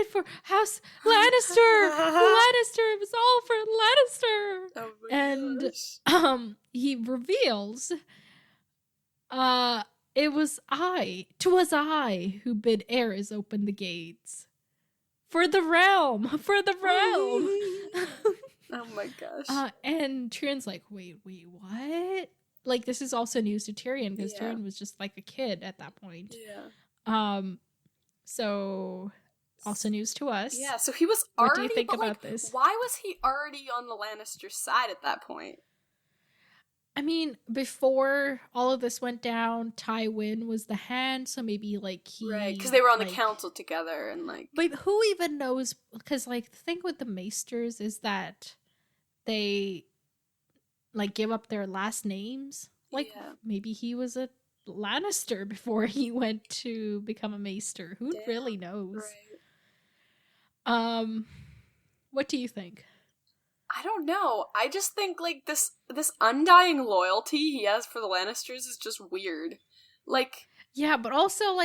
for House Lannister! Lannister! It was all for Lannister! Oh my gosh. He reveals, "'Twas I who bid Aerys open the gates. For the realm! Oh my gosh. And Tyrion's like, wait, what? This is also news to Tyrion, because Tyrion was just a kid at that point. Yeah. So also news to us. Yeah, so he was already... What do you think about this? Why was he already on the Lannister side at that point? I mean, before all of this went down, Tywin was the hand, so maybe he right, because they were on the council together and But who even knows? Because the thing with the Maesters is that they give up their last names. Maybe he was a Lannister before he went to become a Maester. Who really knows? Right. What do you think? I don't know. I just think this undying loyalty he has for the Lannisters is just weird. Yeah, but also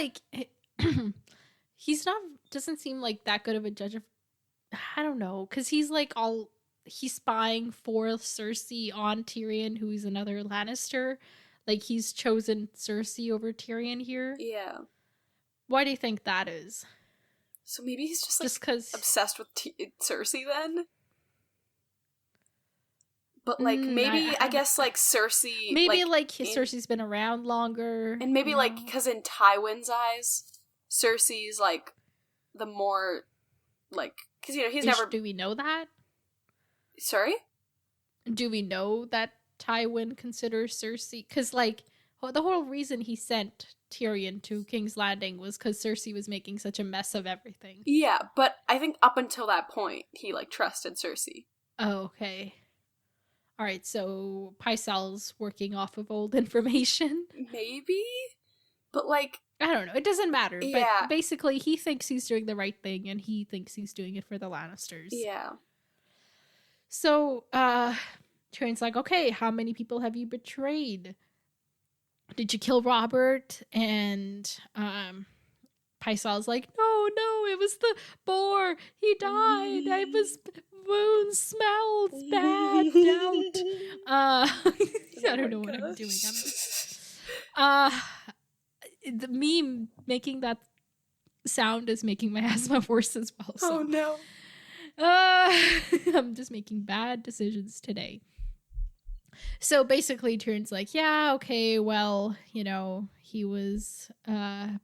he's doesn't seem that good of a judge of, I don't know, because he's he's spying for Cersei on Tyrion, who is another Lannister. He's chosen Cersei over Tyrion here. Yeah. Why do you think that is? So maybe he's just, like, just because obsessed with Cersei then? But, like, maybe, I guess, like, Cersei... Maybe, like Cersei's been around longer. And maybe, like, because in Tywin's eyes, Cersei's, like, the more, like... Because, he's never... Do we know that? Sorry? Do we know that Tywin considers Cersei? Because, like, the whole reason he sent Tyrion to King's Landing was because Cersei was making such a mess of everything. Yeah, but I think up until that point, he, like, trusted Cersei. Oh, okay. All right, so Pycelle's working off of old information. Maybe? But, like... I don't know. It doesn't matter. Yeah. But basically, he thinks he's doing the right thing, and he thinks he's doing it for the Lannisters. Yeah. So, Tyrion's like, okay, how many people have you betrayed? Did you kill Robert? And, Pycelle's like, no, it was the boar. He died. I was... wounds smells bad out. I don't know what I'm doing. The meme making that sound is making my asthma worse as well. So. Oh no. I'm just making bad decisions today. So basically Tyrion's like, yeah, okay, well, he was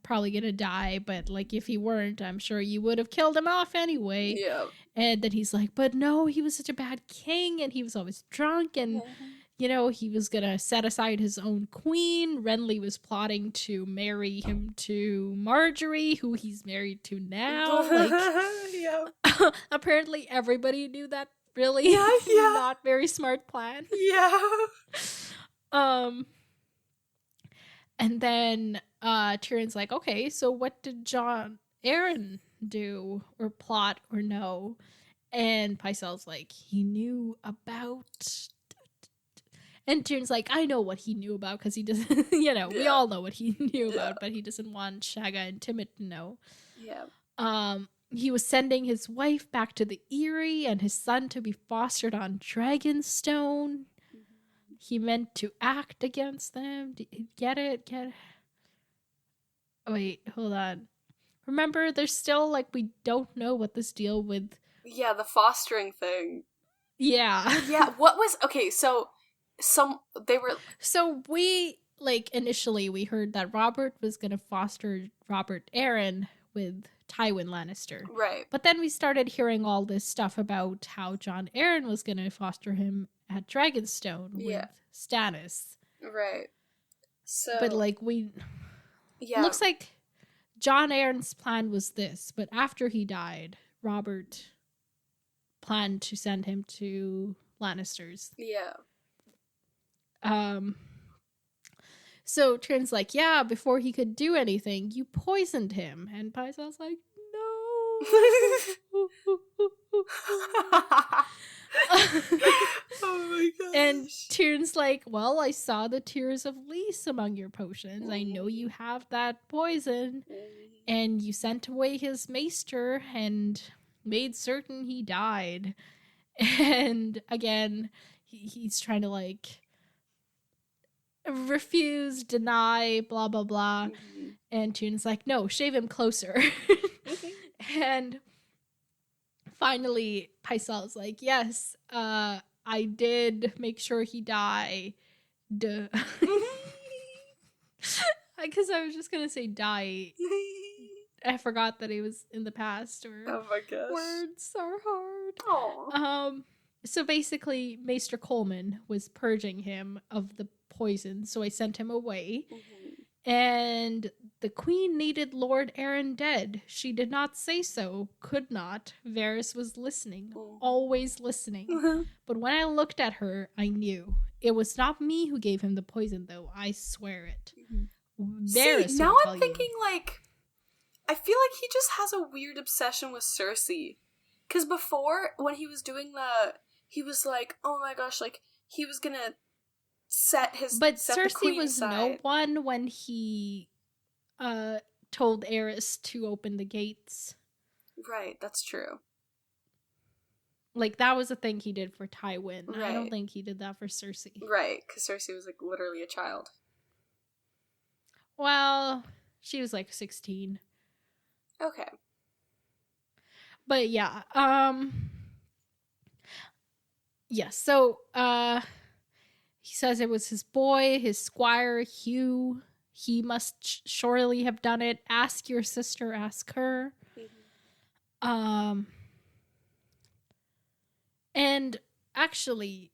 probably gonna die, but like if he weren't, I'm sure you would have killed him off anyway. Yeah. And then he's like, but no, he was such a bad king, and he was always drunk, and he was gonna set aside his own queen. Renly was plotting to marry him to Marjorie, who he's married to now. Yeah. Apparently everybody knew that. Really? Yeah. Not very smart plan. Yeah. And then Tyrion's like, okay, so what did Jon Arryn do or plot or know? And Pycelle's like, he knew about... And Tyrion's like, I know what he knew about because he doesn't, we all know what he knew about, but he doesn't want Shagga and Timett to know. Yeah. He was sending his wife back to the Eyrie and his son to be fostered on Dragonstone. He meant to act against them. Get it? Oh, wait, hold on. Remember, there's still, like, we don't know what this deal with... Yeah, the fostering thing. Yeah. Yeah, what was... Okay, so... They were... So we, like, initially we heard that Robert was going to foster Robert Arryn with Tywin Lannister. Right. But then we started hearing all this stuff about how Jon Arryn was going to foster him at Dragonstone with Stannis. Right. So... But, like, Yeah. Looks like Jon Arryn's plan was this, but after he died, Robert planned to send him to Lannisters. Yeah. So Tyrion's like, yeah, before he could do anything, you poisoned him. And Pycelle's like, no. Oh my gosh. And Tyrion's like, well, I saw the tears of Lys among your potions. I know you have that poison. And you sent away his maester and made certain he died. And again, he's trying to, like, refuse, deny, blah, blah, blah. And Tyrion's like, no, shave him closer. And finally, Pycelle's like, yes, I did make sure he died. Duh. Because I was just going to say die. I forgot that it was in the past. Or oh my gosh. Words are hard. Aww. So basically, Maester Coleman was purging him of the poison, so I sent him away. And the queen needed Lord Arryn dead. She did not say so, could not. Varys was listening, always listening. But when I looked at her, I knew. It was not me who gave him the poison, though. I swear it. Varys. See, now I'm thinking, like, I feel like he just has a weird obsession with Cersei. Because before, when he was doing he was like, oh my gosh, like, he was gonna set Cersei was aside. No one when he told Aerys to open the gates. Right, that's true. Like, that was a thing he did for Tywin. Right. I don't think he did that for Cersei. Right, because Cersei was, like, literally a child. Well, she was, like, 16. Okay. But yeah, yes, so he says it was his boy, his squire, Hugh. He must surely have done it. Ask your sister, ask her. And actually,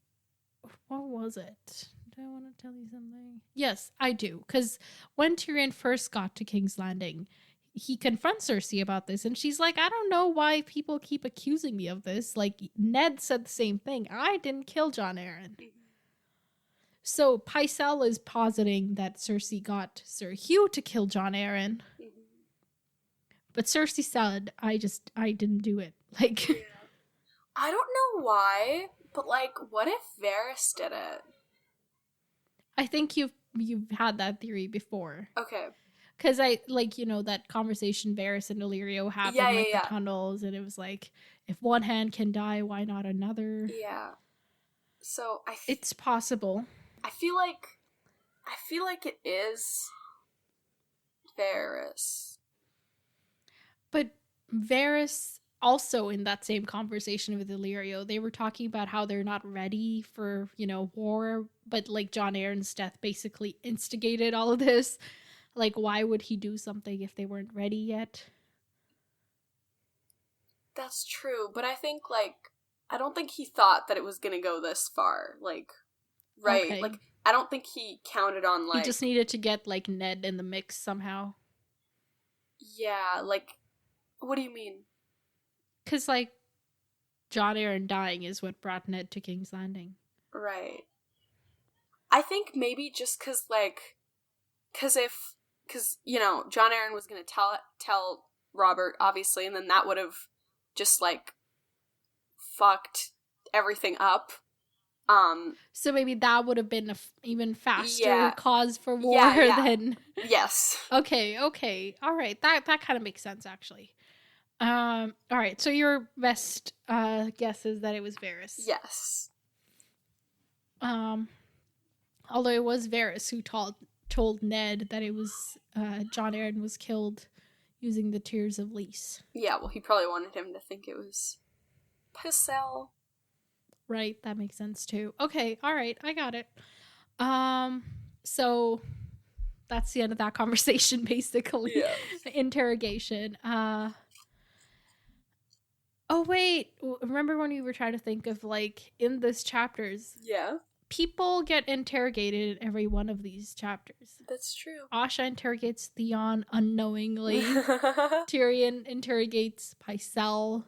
what was it? Do I want to tell you something? Yes, I do. Because when Tyrion first got to King's Landing, he confronts Cersei about this, and she's like, I don't know why people keep accusing me of this. Like, Ned said the same thing. I didn't kill Jon Arryn. So Pycelle is positing that Cersei got Sir Hugh to kill Jon Arryn. But Cersei said, I didn't do it. Like, I don't know why, but like, what if Varys did it? I think you've had that theory before. Okay. Because I, like, you know, that conversation Varys and Illyrio have in, like, the tunnels, and it was like, if one hand can die, why not another? Yeah. So, it's possible. I feel like it is Varys. But Varys, also in that same conversation with Illyrio, they were talking about how they're not ready for, you know, war, but, like, Jon Arryn's death basically instigated all of this. Like, why would he do something if they weren't ready yet? That's true, but I think, like, I don't think he thought that it was gonna go this far. Like, right? Okay. Like, I don't think he counted on, like... He just needed to get, like, Ned in the mix somehow. Yeah, like, what do you mean? Because, like, Jon Arryn dying is what brought Ned to King's Landing. Right. I think maybe just because, like... Because, you know, Jon Arryn was going to tell Robert, obviously, and then that would have just, like, fucked everything up. So maybe that would have been an even faster cause for war than... Yes. Okay. All right. That kind of makes sense, actually. All right. So your best guess is that it was Varys. Yes. Although it was Varys who told Ned that it was Jon Arryn was killed using the Tears of Lys. Yeah, well, he probably wanted him to think it was Pycelle. Right, that makes sense too. Okay, all right, I got it. So that's the end of that conversation, basically. Yeah. Interrogation. Oh wait, remember when we were trying to think of, like, in this chapters? Yeah. People get interrogated in every one of these chapters. That's true. Asha interrogates Theon unknowingly. Tyrion interrogates Pycelle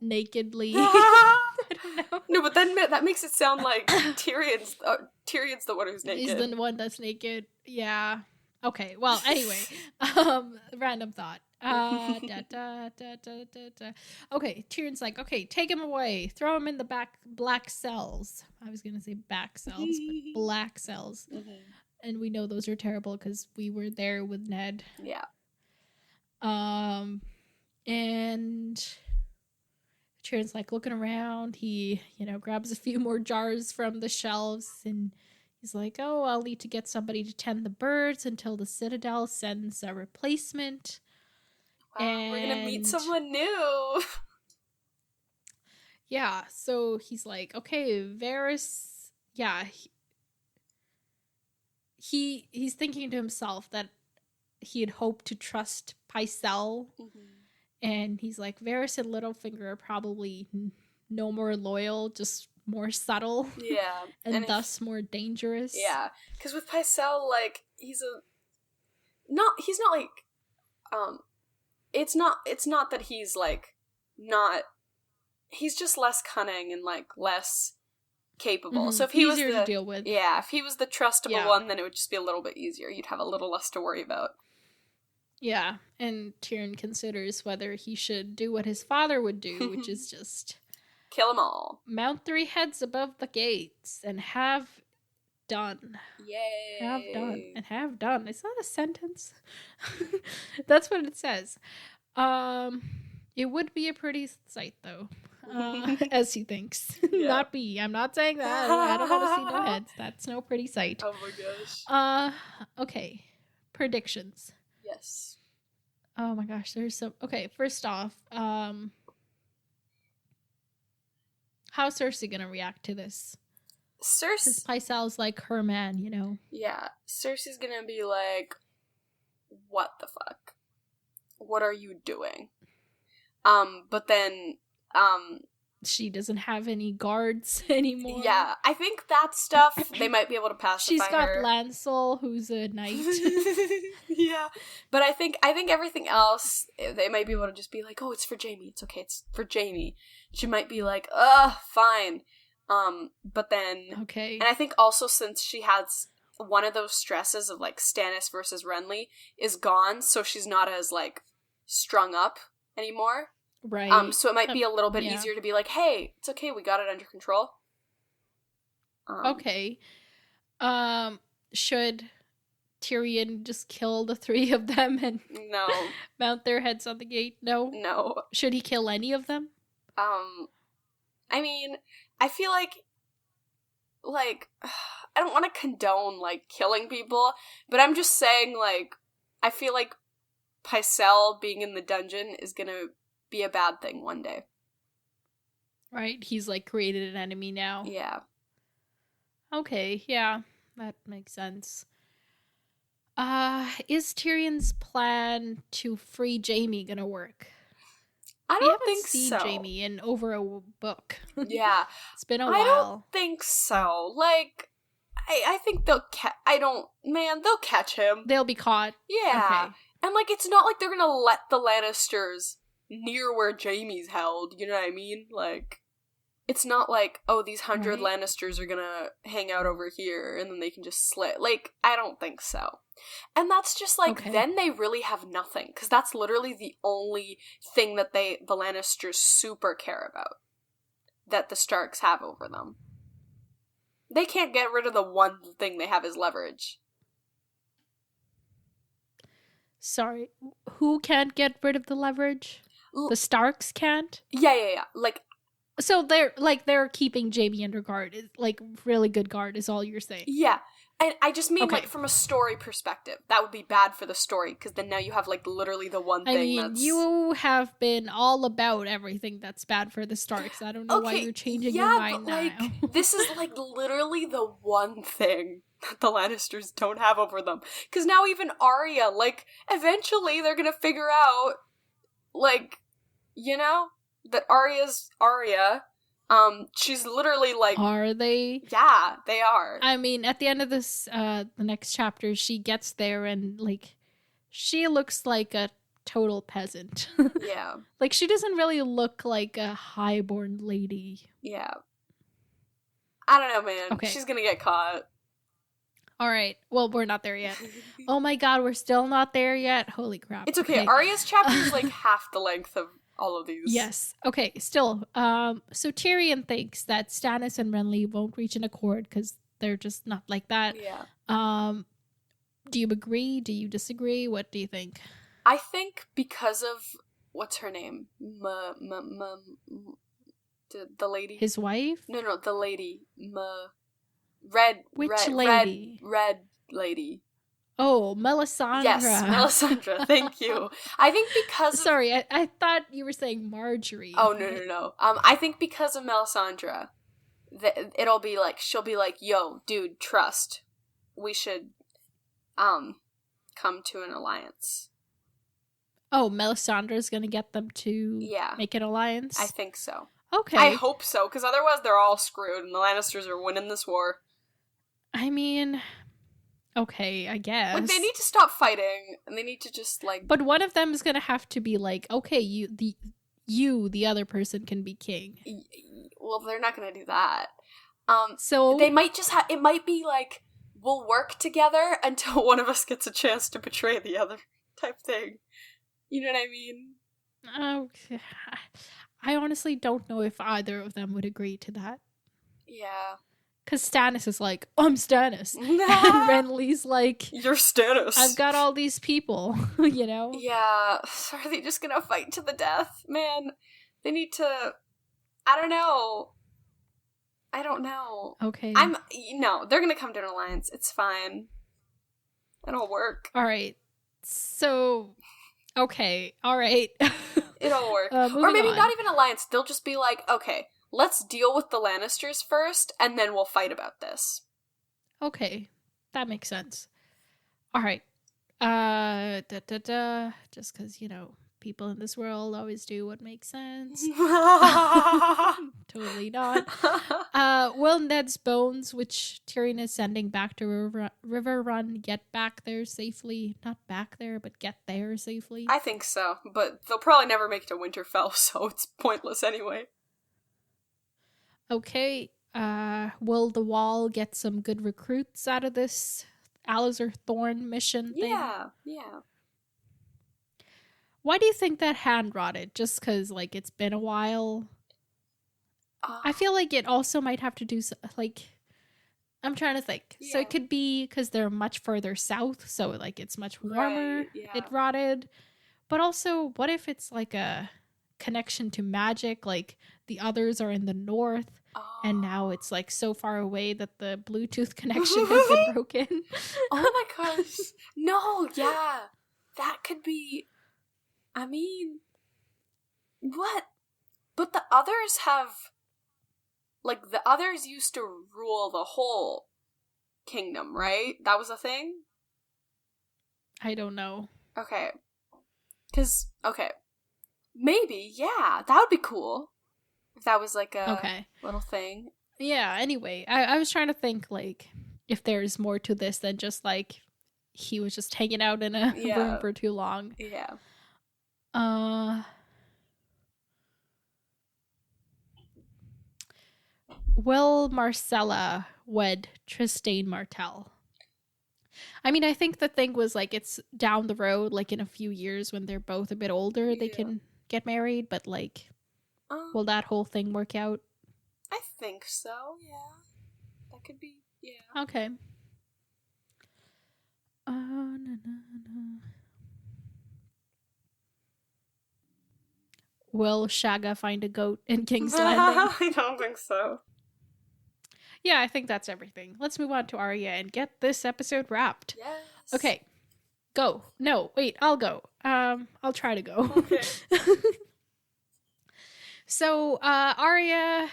nakedly. I don't know. No, but then that makes it sound like Tyrion's the one who's naked. He's the one that's naked. Yeah. Okay. Well, anyway, random thought. Okay, Tyrion's like, okay, take him away. Throw him in the black cells. I was going to say back cells, but black cells. And we know those are terrible because we were there with Ned. Yeah. And Tyrion's like looking around. He, you know, grabs a few more jars from the shelves and he's like, oh, I'll need to get somebody to tend the birds until the Citadel sends a replacement. Wow, and we're gonna meet someone new. Yeah, so he's like, okay, Varys, yeah, he's thinking to himself that he had hoped to trust Pycelle, and he's like, Varys and Littlefinger are probably no more loyal, just more subtle. Yeah. and thus more dangerous. Yeah, because with Pycelle, like, he's not that he's, like, not... He's just less cunning and, like, less capable. So if he was to deal with. Yeah, if he was the trustable one, then it would just be a little bit easier. You'd have a little less to worry about. Yeah, and Tyrion considers whether he should do what his father would do, which is just... kill them all. Mount 3 heads above the gates and have done. Yay. Have done. And have done. Is that a sentence? That's what it says. It would be a pretty sight, though. As he thinks. Yeah. Not me. I'm not saying that. I don't want to see no heads. That's no pretty sight. Oh my gosh. Okay. Predictions. Yes. Oh my gosh, there's some... Okay, first off, How's Cersei gonna react to this? Cersei... Pycelle's like her man, you know? Yeah. Cersei's gonna be like, what the fuck? What are you doing? But then, she doesn't have any guards anymore. Yeah, I think that stuff, they might be able to pacify her. She's got Lancel, who's a knight. Yeah. But I think everything else, they might be able to just be like, oh, it's for Jaime. It's okay. It's for Jaime. She might be like, fine. But then... Okay. And I think also since she has one of those stresses of, like, Stannis versus Renly is gone, so she's not as, like, strung up anymore. Right. So it might be a little bit easier to be like, hey, it's okay, we got it under control. Okay. Should Tyrion just kill the three of them and no mount their heads on the gate? No. Should he kill any of them? I mean, I feel like I don't want to condone, like, killing people, but I'm just saying, like, I feel like Pycelle being in the dungeon is gonna be a bad thing one day. Right? He's, like, created an enemy now. Yeah. Okay, yeah. That makes sense. Is Tyrion's plan to free Jaime gonna work? I don't think so. We haven't seen Jaime in over a book. Yeah. It's been a while. I don't think so. Like, I think they'll they'll catch him. They'll be caught. Yeah. Okay. And, like, it's not like they're gonna let the Lannisters near where Jaime's held, you know what I mean? Like, it's not like, oh, these 100 Lannisters are gonna hang out over here and then they can just slay. Like, I don't think so. And that's just, like, then they really have nothing, because that's literally the only thing that the Lannisters super care about, that the Starks have over them. They can't get rid of the one thing they have as leverage. Sorry, who can't get rid of the leverage? The Starks can't? Yeah. Like, so they're keeping Jaime under guard. Like, really good guard is all you're saying. Yeah. And I just mean, like, from a story perspective, that would be bad for the story, because then now you have, like, literally the one thing that's... you have been all about everything that's bad for the Starks. I don't know why you're changing your mind now. Like, this is, like, literally the one thing that the Lannisters don't have over them. Because now even Arya, like, eventually they're gonna figure out, like, you know, that Arya's Arya... she's literally like... Are they? Yeah, they are. I mean, at the end of this, the next chapter, she gets there and, like, she looks like a total peasant. Yeah. Like, she doesn't really look like a highborn lady. Yeah. I don't know, man. Okay. She's gonna get caught. Alright, well, we're not there yet. Oh my god, we're still not there yet? Holy crap. It's okay. Arya's chapter is, like, half the length of all of these. Yes. Okay, still. So Tyrion thinks that Stannis and Renly won't reach an accord because they're just not like that. Yeah. Do you agree? Do you disagree? What do you think? I think because of... What's her name? The lady? His wife? No, the lady. Red lady. Oh, Melisandre. Yes, Melisandre. Thank you. I think because... Sorry, I thought you were saying Marjorie. Oh, no. I think because of Melisandre, it'll be like, she'll be like, yo, dude, trust. We should, come to an alliance. Oh, Melisandre's gonna get them to make an alliance? I think so. Okay. I hope so, because otherwise they're all screwed, and the Lannisters are winning this war. I mean... Okay, I guess. Like, they need to stop fighting, and they need to just, like... But one of them is gonna have to be like, okay, the other person can be king. Well, they're not gonna do that. So... They might just it might be like, we'll work together until one of us gets a chance to betray the other type thing. You know what I mean? Okay. I honestly don't know if either of them would agree to that. Yeah. Because Stannis is like, I'm Stannis. And Renly's like, you're Stannis. I've got all these people, you know? Yeah. Are they just gonna fight to the death? Man, they need to... I don't know. Okay. No, they're gonna come to an alliance. It's fine. It'll work. Alright. So... Okay. Alright. It'll work. Or maybe not even alliance. They'll just be like, okay, let's deal with the Lannisters first, and then we'll fight about this. Okay, that makes sense. All right. Just because, people in this world always do what makes sense. Totally not. Will Ned's bones, which Tyrion is sending back to River Run, get back there safely? Not back there, but get there safely? I think so, but they'll probably never make it to Winterfell, so it's pointless anyway. Okay. Will the Wall get some good recruits out of this Alistair Thorne mission thing? Yeah. Why do you think that hand rotted? Just because, it's been a while? I feel like it also might have to do, I'm trying to think. Yeah. So it could be because they're much further south, so, it's much warmer. Right, yeah. It rotted. But also, what if it's, a connection to magic? The others are in the north, and now it's, so far away that the Bluetooth connection has been broken. Oh my gosh. No, yeah. That could be... I mean, what? But the others have, the others used to rule the whole kingdom, right? That was a thing? I don't know. Okay. Maybe, yeah, that would be cool. If that was, a little thing. Yeah, anyway, I was trying to think, if there's more to this than just, he was just hanging out in a room for too long. Yeah. Will Marcella wed Trystane Martell? I mean, I think the thing was, it's down the road, in a few years when they're both a bit older, they can get married, but, will that whole thing work out? I think so, yeah. That could be, yeah. Okay. Will Shagga find a goat in King's Landing? I don't think so. Yeah, I think that's everything. Let's move on to Arya and get this episode wrapped. Yes. Okay. Go. No, wait, I'll go. I'll try to go. Okay. So, Arya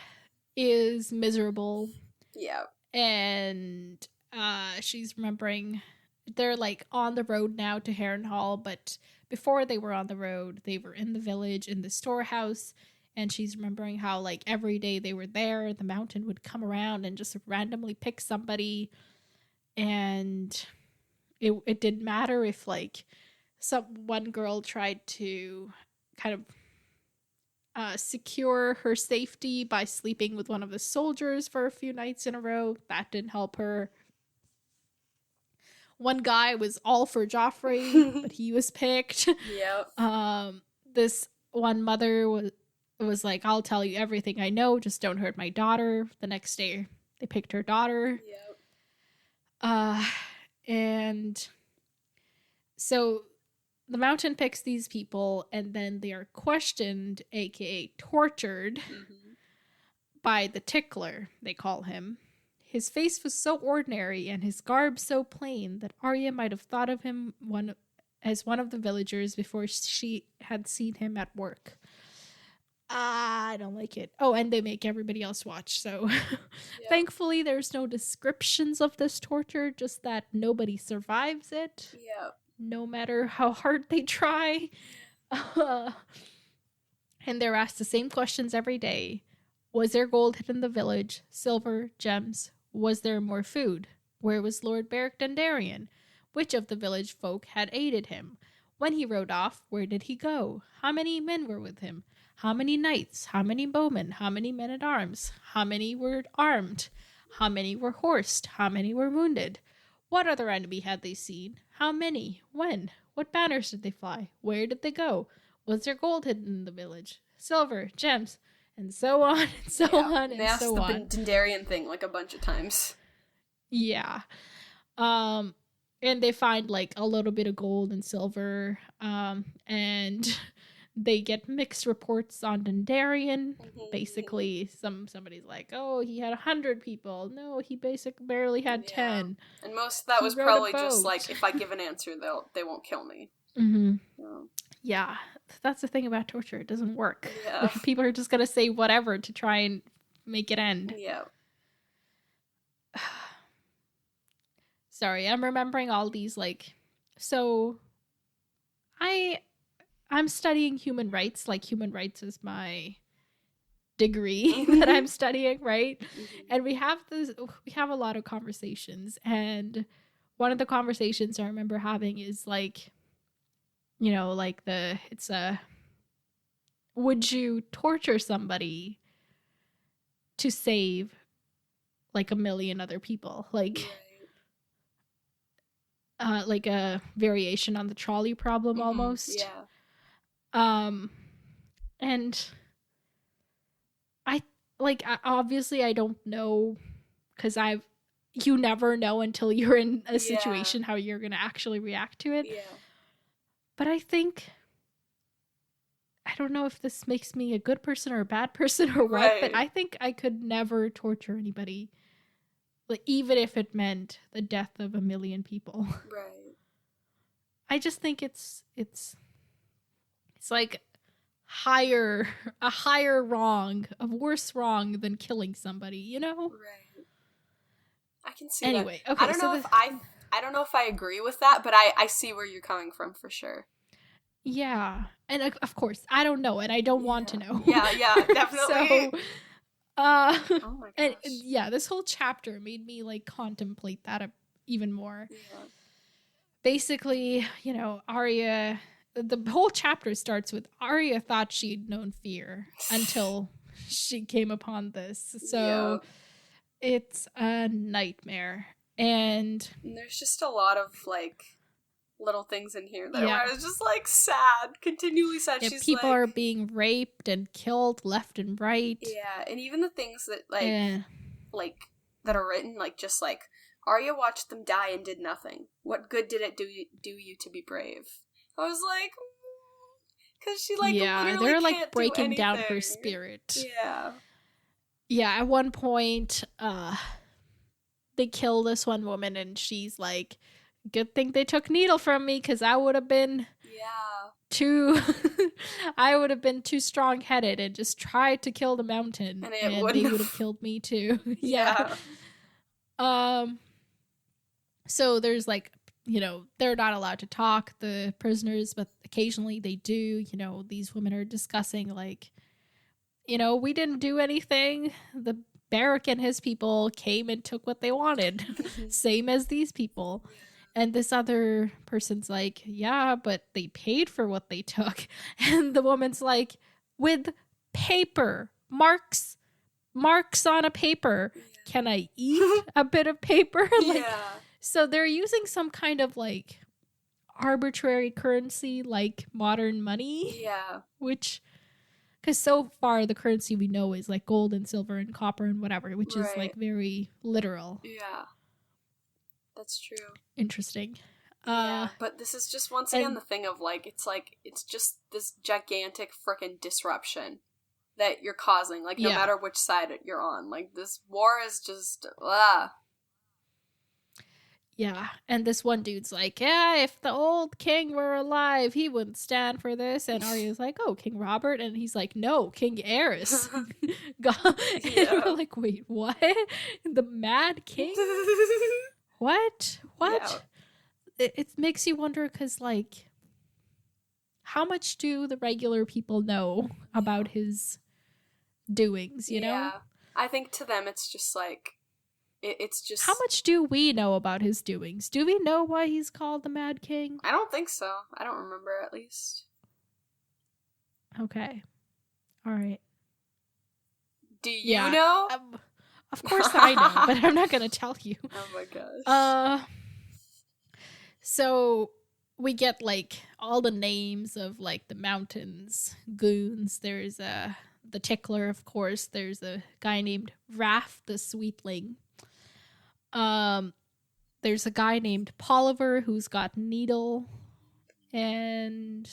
is miserable. Yeah. And she's remembering they're on the road now to Harrenhal, but before they were on the road, they were in the village in the storehouse, and she's remembering how every day they were there, the mountain would come around and just randomly pick somebody, and it didn't matter if one girl tried to kind of secure her safety by sleeping with one of the soldiers for a few nights in a row. That didn't help her. One guy was all for Joffrey, but he was picked. Yep. This one mother was like, I'll tell you everything I know, just don't hurt my daughter. The next day, they picked her daughter. Yep. And so the mountain picks these people, and then they are questioned, aka tortured, by the tickler, they call him. His face was so ordinary and his garb so plain that Arya might have thought of him as one of the villagers before she had seen him at work. I don't like it. Oh, and they make everybody else watch, so thankfully there's no descriptions of this torture, just that nobody survives it. Yeah. No matter how hard they try. And they're asked the same questions every day. Was there gold hidden in the village? Silver? Gems? Was there more food? Where was Lord Beric Dondarrion? Which of the village folk had aided him? When he rode off, where did he go? How many men were with him? How many knights? How many bowmen? How many men-at-arms? How many were armed? How many were horsed? How many were wounded? What other enemy had they seen? How many? When? What banners did they fly? Where did they go? Was there gold hidden in the village? Silver? Gems? And so on, and so on, and so on. They asked the Dondarrion thing a bunch of times. Yeah. And they find a little bit of gold and silver. And they get mixed reports on Dondarrion. Basically, somebody's like, oh, he had 100 people. No, he basically barely had 10. And most of that was probably just if I give an answer, they won't kill me. Mm-hmm. Yeah. that's the thing about torture. It doesn't work. Yeah. People are just going to say whatever to try and make it end. Yeah. Sorry, I'm remembering all these, like, so I'm studying human rights. Like, human rights is my degree that I'm studying, right? And we have a lot of conversations, and one of the conversations I remember having is like, you know, like would you torture somebody to save like 1 million other people? Like, like a variation on the trolley problem almost. Yeah. And obviously I don't know, because you never know until you're in a situation how you're going to actually react to it. Yeah. But I don't know if this makes me a good person or a bad person or what, but I think I could never torture anybody, like, even if it meant the death of 1 million people. Right. I just think it's like a higher wrong, a worse wrong than killing somebody, you know? Right. I can see anyway, that. Okay, I don't know if I agree with that, but I see where you're coming from for sure. Yeah. And of course, I don't know, and I don't want to know. Yeah, definitely. So, oh my gosh. And yeah, this whole chapter made me like contemplate that even more. Yeah. Basically, you know, Arya, the whole chapter starts with Arya thought she'd known fear until she came upon this. So it's a nightmare. And there's just a lot of like little things in here that I was just like sad, continually sad. Yeah, she's people like, are being raped and killed left and right. Yeah, and even the things that like that are written, like just like Arya watched them die and did nothing. What good did it do you to be brave? I was like, because she like they're like can't breaking down her spirit. Yeah. At one point, they kill this one woman, and she's like, "Good thing they took Needle from me, because I would have been too strong-headed and just tried to kill the mountain, and they would have killed me too." Yeah. So there's like, you know, they're not allowed to talk, the prisoners, but occasionally they do. You know, these women are discussing like, you know, we didn't do anything. The Beric and his people came and took what they wanted, same as these people. And this other person's like, yeah, but they paid for what they took. And the woman's like, with paper, marks on a paper. Can I eat a bit of paper? Like, so they're using some kind of like arbitrary currency, like modern money. Yeah. Which, because so far the currency we know is like gold and silver and copper and whatever, which is like very literal. Yeah. That's true. Interesting. But this is just once again the thing of like it's just this gigantic frickin' disruption that you're causing, like no matter which side you're on. Like this war is just Yeah, and this one dude's like, yeah, if the old king were alive, he wouldn't stand for this. And Arya's like, oh, King Robert? And he's like, no, King Aerys. And we're like, wait, what? The Mad King? What? Yeah. It makes you wonder, because, like, how much do the regular people know about his doings, you know? I think to them it's just like, it's just... How much do we know about his doings? Do we know why he's called the Mad King? I don't think so. I don't remember, at least. Okay. All right. Do you know? Of course I know, but I'm not going to tell you. Oh my gosh. So we get, like, all the names of, like, the mountains, goons. There's the Tickler, of course. There's a guy named Raph the Sweetling. There's a guy named Polliver who's got Needle, and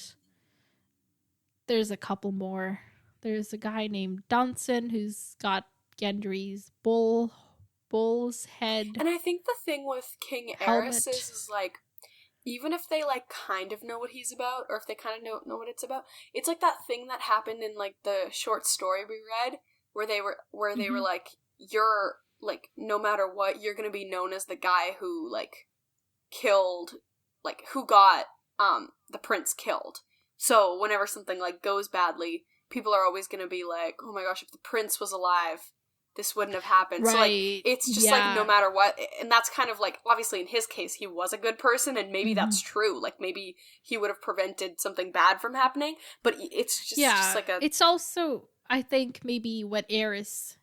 there's a couple more. There's a guy named Dunson who's got Gendry's bull's head. And I think the thing with King Aerys is like, even if they, like, kind of know what he's about, or if they kind of know what it's about, it's like that thing that happened in, like, the short story we read, where they were like, you're, like, no matter what, you're gonna be known as the guy who, like, killed, like, who got, the prince killed. So, whenever something, like, goes badly, people are always gonna be like, oh my gosh, if the prince was alive, this wouldn't have happened. Right. So, like, it's just, like, no matter what, and that's kind of, like, obviously in his case, he was a good person, and maybe that's true. Like, maybe he would have prevented something bad from happening, but it's just like a... It's also, I think, maybe what Eris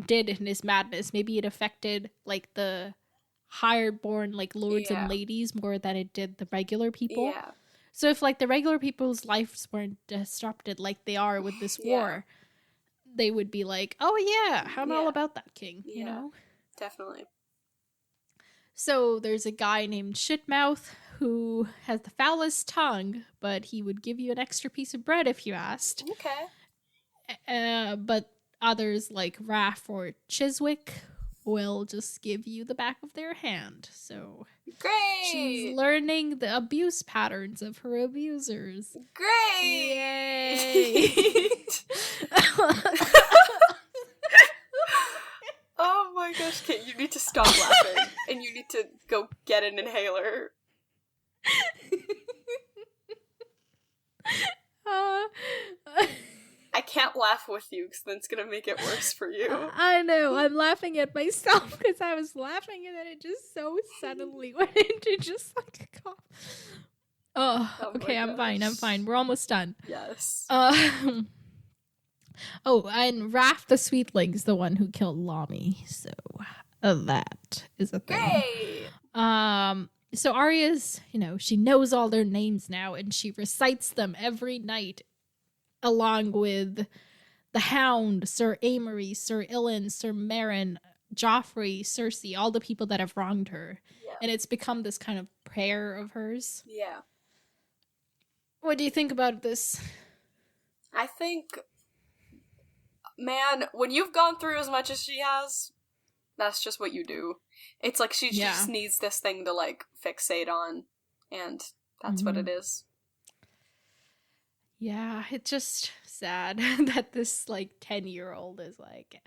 did in his madness, maybe it affected, like, the higher-born, like, lords and ladies more than it did the regular people. Yeah. So if, like, the regular people's lives weren't disrupted like they are with this war, they would be like, oh yeah, I'm all about that king, you know? Definitely. So there's a guy named Shitmouth who has the foulest tongue, but he would give you an extra piece of bread if you asked. Okay. But others like Raff or Chiswick will just give you the back of their hand. So great. She's learning the abuse patterns of her abusers. Great. Yay. Oh my gosh, Kate, you need to stop laughing and you need to go get an inhaler. I can't laugh with you because then it's going to make it worse for you. I know. I'm laughing at myself because I was laughing and then it just so suddenly went into just like a cough. Oh okay, I'm fine. We're almost done. Yes. Oh, and Raff the Sweetling's the one who killed Lami, so that is a thing. Great! So Arya's, she knows all their names now, and she recites them every night, along with the Hound, Sir Amory, Sir Ilyn, Sir Meryn, Joffrey, Cersei, all the people that have wronged her. Yeah. And it's become this kind of prayer of hers. Yeah. What do you think about this? I think, man, when you've gone through as much as she has, that's just what you do. It's like she just needs this thing to, like, fixate on, and that's what it is. Yeah, it's just sad that this, like, 10-year-old is like,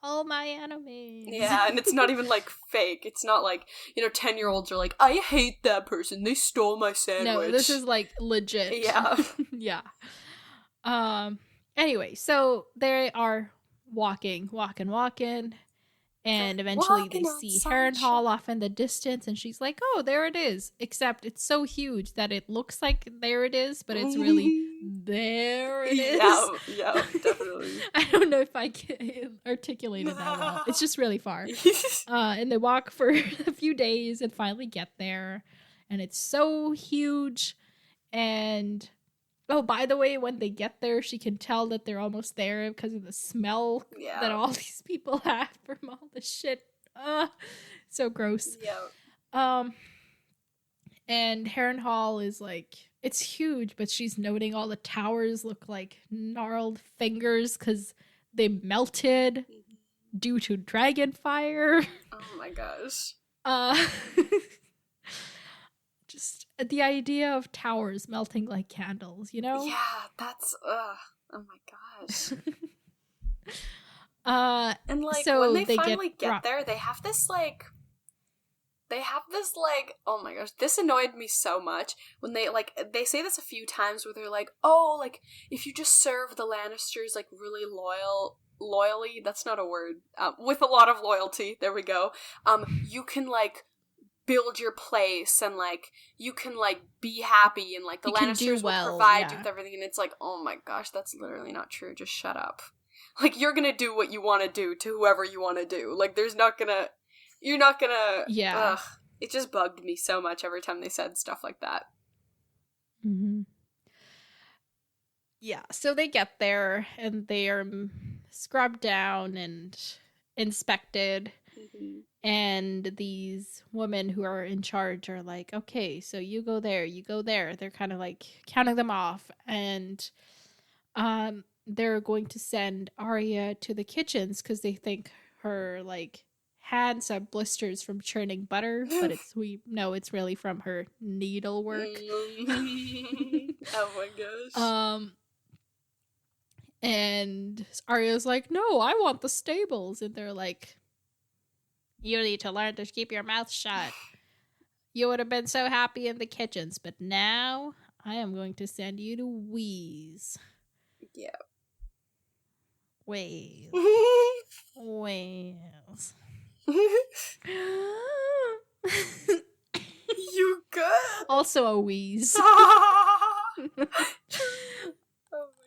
all my enemies. Yeah, and it's not even, like, fake. It's not like, 10-year-olds are like, I hate that person. They stole my sandwich. No, this is, like, legit. Yeah. Yeah. Anyway, so they are walking. And eventually they see Harrenhal off in the distance, and she's like, oh, there it is. Except it's so huge that it looks like there it is, but it's really there it is. Yeah, definitely. I don't know if I can articulate it that well. It's just really far. And they walk for a few days and finally get there. And it's so huge. And... oh, by the way, when they get there, she can tell that they're almost there because of the smell that all these people have from all the shit. So gross. Yeah. And Harrenhal is like, it's huge, but she's noting all the towers look like gnarled fingers because they melted due to dragon fire. Oh my gosh. Just the idea of towers melting like candles, Yeah, that's oh my gosh. And like so when they finally get there, they have this like oh my gosh, this annoyed me so much when they say this a few times where they're like, oh, like if you just serve the Lannisters like really loyally, that's not a word, with a lot of loyalty, there we go, you can like build your place and like you can like be happy and like the Lannisters will provide you with everything, and it's like, oh my gosh, that's literally not true. Just shut up. Like, you're gonna do what you want to do to whoever you want to do. Like, you're not gonna ugh. It just bugged me so much every time they said stuff like that. Yeah, so they get there and they are scrubbed down and inspected. And these women who are in charge are like, okay, so you go there. They're kind of like counting them off. And they're going to send Arya to the kitchens because they think her like hands have blisters from churning butter, but we know it's really from her needlework. Oh my gosh. And Arya's like, no, I want the stables. And they're like, you need to learn to keep your mouth shut. You would have been so happy in the kitchens, but now I am going to send you to Wheeze. Yeah. Wheeze. Wheeze. You good? Also a wheeze. Oh my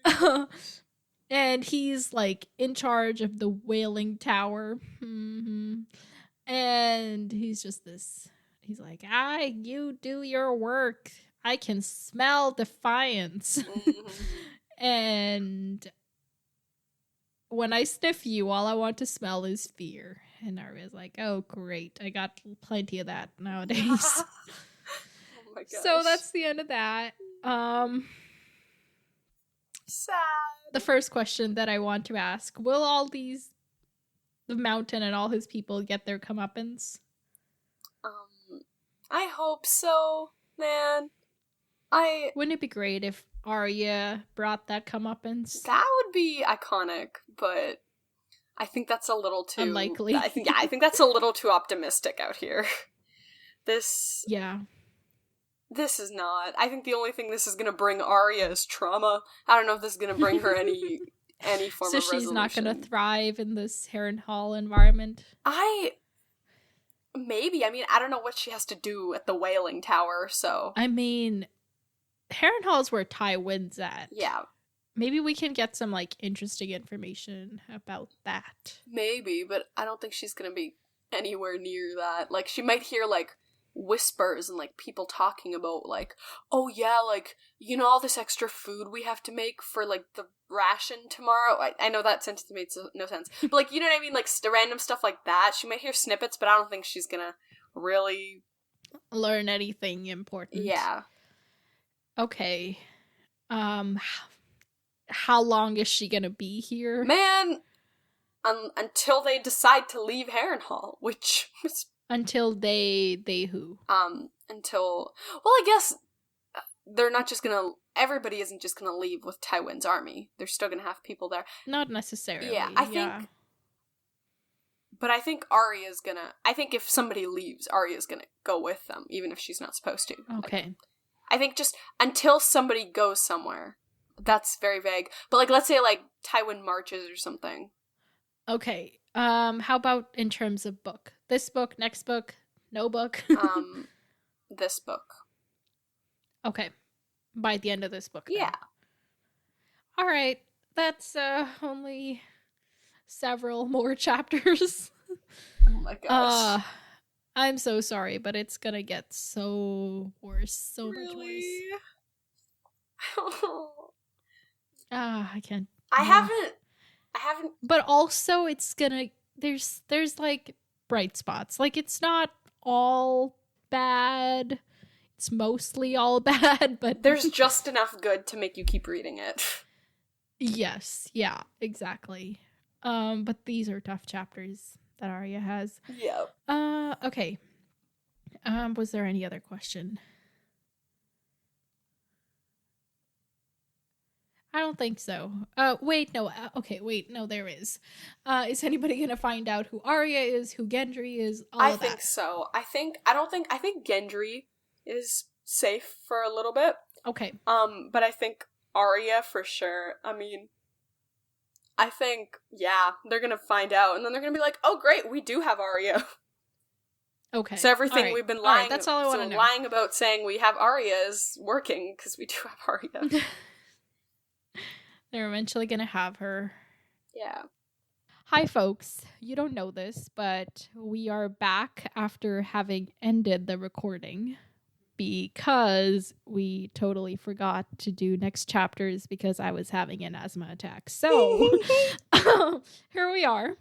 God. And he's like in charge of the Wailing Tower. Mm-hmm. And he's just this. He's like, you do your work. I can smell defiance. And when I sniff you, all I want to smell is fear. And Arya's like, oh, great. I got plenty of that nowadays. Oh my gosh. So that's the end of that. Sad. The first question that I want to ask, will all the Mountain and all his people get their comeuppance? I hope so, man. Wouldn't it be great if Arya brought that comeuppance? That would be iconic, but I think that's a little too unlikely. I think that's a little too optimistic out here. This is not. I think the only thing this is going to bring Arya is trauma. I don't know if this is going to bring her any form of resolution. So she's not going to thrive in this Harrenhal environment? Maybe. I mean, I don't know what she has to do at the Wailing Tower, so... I mean, Harrenhal's where Tywin's at. Yeah. Maybe we can get some, like, interesting information about that. Maybe, but I don't think she's going to be anywhere near that. Like, she might hear, like, whispers and, like, people talking about, like, oh yeah, like, you know all this extra food we have to make for, like, the ration tomorrow? I know that sentence made no sense. But, like, you know what I mean? Like, random stuff like that. She might hear snippets, but I don't think she's gonna really... learn anything important. Yeah. Okay. How long is she gonna be here? Man, until they decide to leave Harrenhal, which is... Until they who? Until... Well, I guess they're not just gonna... Everybody isn't just gonna leave with Tywin's army. They're still gonna have people there. Not necessarily. Yeah, I think... But I think Arya's gonna... I think if somebody leaves, Arya's gonna go with them, even if she's not supposed to. Okay. Like, I think just until somebody goes somewhere. That's very vague. But, like, let's say, like, Tywin marches or something. Okay. How about in terms of book? This book, next book, no book? This book. Okay. By the end of this book. Then. Yeah. All right. That's only several more chapters. Oh my gosh. I'm so sorry, but it's gonna get so worse. So really? much worse. I can't. I haven't. But also, it's gonna. There's like bright spots. Like, it's not all bad. It's mostly all bad, but there's just enough good to make you keep reading it. Yes. Yeah. Exactly. But these are tough chapters that Arya has. Yeah. Okay. Was there any other question? I don't think so. Wait, no. Okay, wait, no, there is. Is anybody gonna find out who Arya is, who Gendry is? I think so. I think Gendry is safe for a little bit. Okay. But I think Arya for sure. I mean, I think, yeah, they're gonna find out, and then they're gonna be like, oh great, we do have Arya. Okay. So everything we've been lying, that's all I want to know. Lying about saying we have Arya is working, because we do have Arya. They're eventually gonna have her. Yeah. Hi folks, you don't know this, but we are back after having ended the recording because we totally forgot to do next chapters because I was having an asthma attack. So here we are.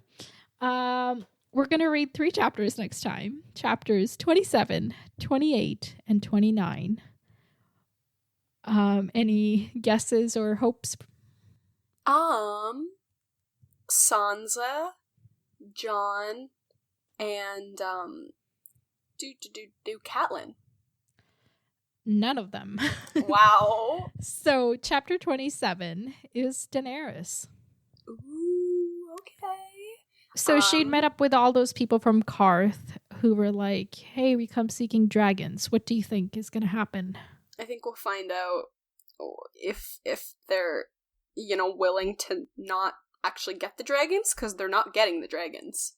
We're going to read 3 chapters next time. Chapters 27, 28, and 29. Any guesses or hopes? Sansa, Jon, and Catelyn. None of them. Wow. So chapter 27 is Daenerys. Ooh, okay. So she'd met up with all those people from Karth who were like, hey, we come seeking dragons. What do you think is going to happen? I think we'll find out if they're, willing to not actually get the dragons, because they're not getting the dragons.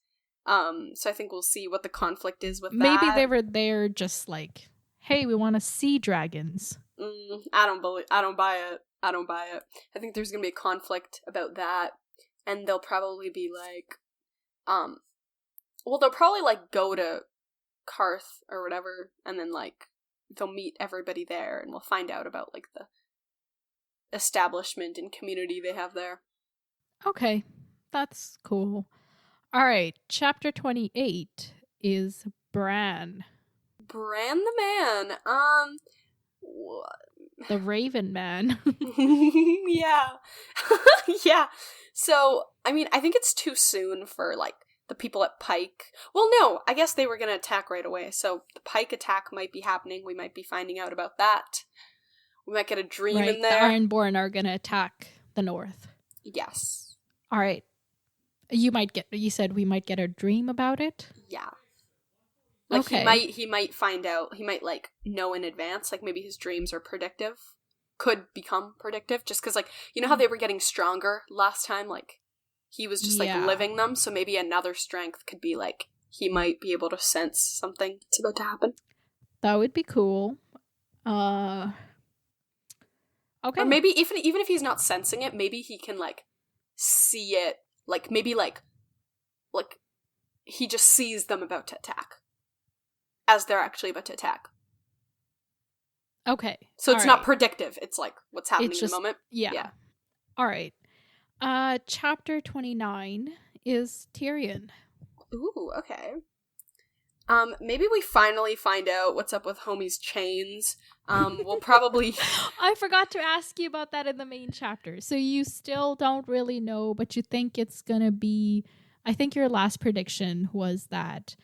So I think we'll see what the conflict is with that. Maybe they were there just like, hey, we want to see dragons. I don't buy it. I think there's gonna be a conflict about that, and they'll probably be like, they'll probably like go to Karth or whatever, and then like they'll meet everybody there, and we'll find out about like the establishment and community they have there. Okay, that's cool. All right, chapter 28 is Bran. Bran the man. The Raven Man. Yeah. Yeah. So, I mean, I think it's too soon for, like, the people at Pike. Well, no, I guess they were going to attack right away. So, the Pike attack might be happening. We might be finding out about that. We might get a dream in there. The Ironborn are going to attack the north. Yes. All right. You said we might get a dream about it? Yeah. Like, okay. He might find out, he might, like, know in advance, like, maybe his dreams are predictive. Could become predictive, just because, like, you know how they were getting stronger last time? Like, he was just, like, living them, so maybe another strength could be, like, he might be able to sense something that's about to happen. That would be cool. Okay. Or maybe, even if he's not sensing it, maybe he can, like, see it, like, maybe, like, he just sees them about to attack. As they're actually about to attack. Okay. So it's not predictive. It's like what's happening in the moment. Yeah. All right. Chapter 29 is Tyrion. Ooh, okay. Maybe we finally find out what's up with Homie's chains. We'll probably... I forgot to ask you about that in the main chapter. So you still don't really know, but you think it's gonna be... I think your last prediction was that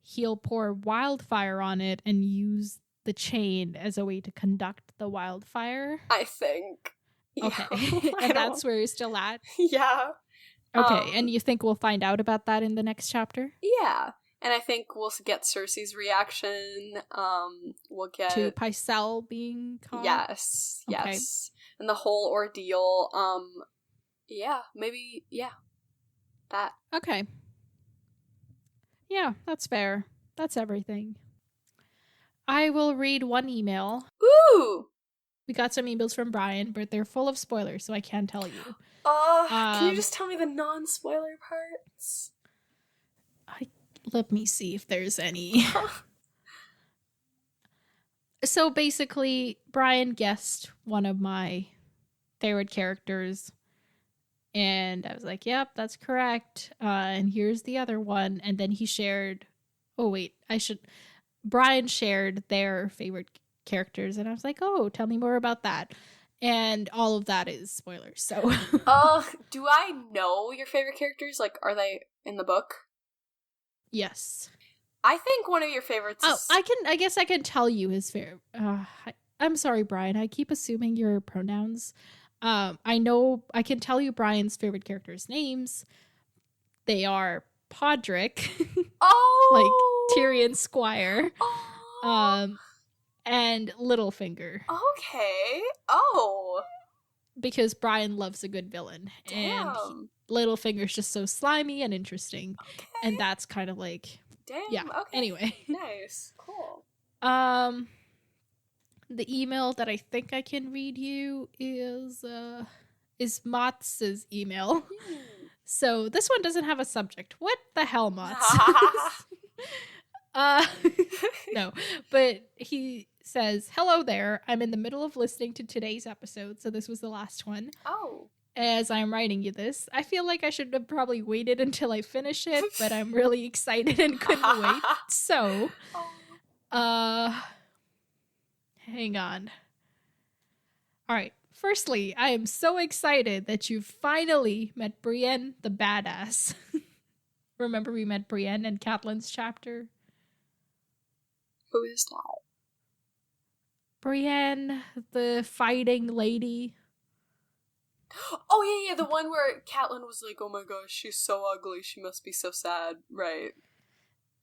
he'll pour wildfire on it and use the chain as a way to conduct the wildfire. I think. Okay. And that's where you're still at? Yeah. Okay, and you think we'll find out about that in the next chapter? Yeah. And I think we'll get Cersei's reaction. We'll get... To Pycelle being caught? Yes. Okay. Yes. And the whole ordeal. Yeah. Maybe, yeah. That. Okay. Yeah, that's fair. That's everything. I will read one email. Ooh! We got some emails from Brian, but they're full of spoilers, so I can't tell you. Can you just tell me the non-spoiler parts? Let me see if there's any. So basically, Brian guessed one of my favorite characters. And I was like, yep, that's correct. And here's the other one. And then he shared... Oh, wait. Brian shared their favorite characters. And I was like, oh, tell me more about that. And all of that is spoilers, so... Do I know your favorite characters? Like, are they in the book? Yes. I think one of your favorites is... I guess I can tell you his favorite... I'm sorry, Brian. I keep assuming your pronouns. I can tell you Brian's favorite characters' names. They are Podrick. Oh! Like Tyrion Squire. Oh! And Littlefinger. Okay. Oh! Because Brian loves a good villain. Damn. And Littlefinger's just so slimy and interesting. Okay. And that's kind of like... Damn. Yeah. Okay. Anyway. Nice. Cool. The email that I think I can read you is Motz's email. So this one doesn't have a subject. What the hell, Motz? No, but he says, hello there. I'm in the middle of listening to today's episode. So this was the last one. Oh. As I'm writing you this, I feel like I should have probably waited until I finish it, but I'm really excited and couldn't wait. So, hang on. All right. Firstly, I am so excited that you've finally met Brienne the badass. remember we met Brienne in Catelyn's chapter? Who is that? Brienne, the fighting lady. Oh, yeah, the one where Catelyn was like, oh my gosh, she's so ugly, she must be so sad, right?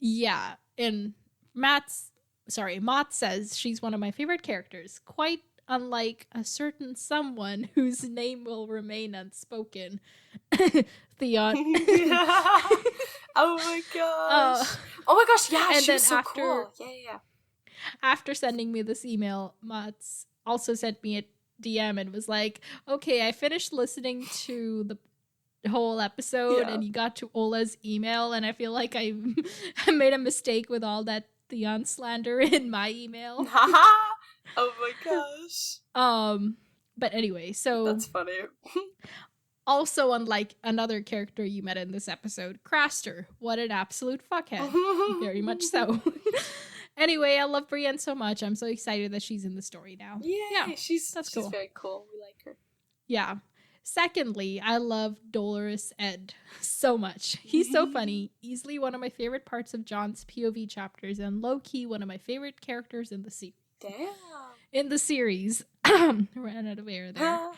Yeah, and Mott says she's one of my favorite characters, quite unlike a certain someone whose name will remain unspoken. Theon. Oh my gosh. Oh my gosh, yeah, she was so cool. Yeah. After sending me this email, Mats also sent me a DM and was like, okay, I finished listening to the whole episode and you got to Ola's email, and I feel like I made a mistake with all that Theon slander in my email. Oh my gosh. But anyway, so that's funny. Also, unlike another character you met in this episode, Craster. What an absolute fuckhead. Very much so. Anyway, I love Brienne so much. I'm so excited that she's in the story now. Yeah, she's cool. very cool. We like her. Yeah. Secondly, I love Dolorous Ed so much. He's so funny. Easily one of my favorite parts of Jon's POV chapters, and low-key one of my favorite characters in the series. Damn. In the series. Ran out of air there.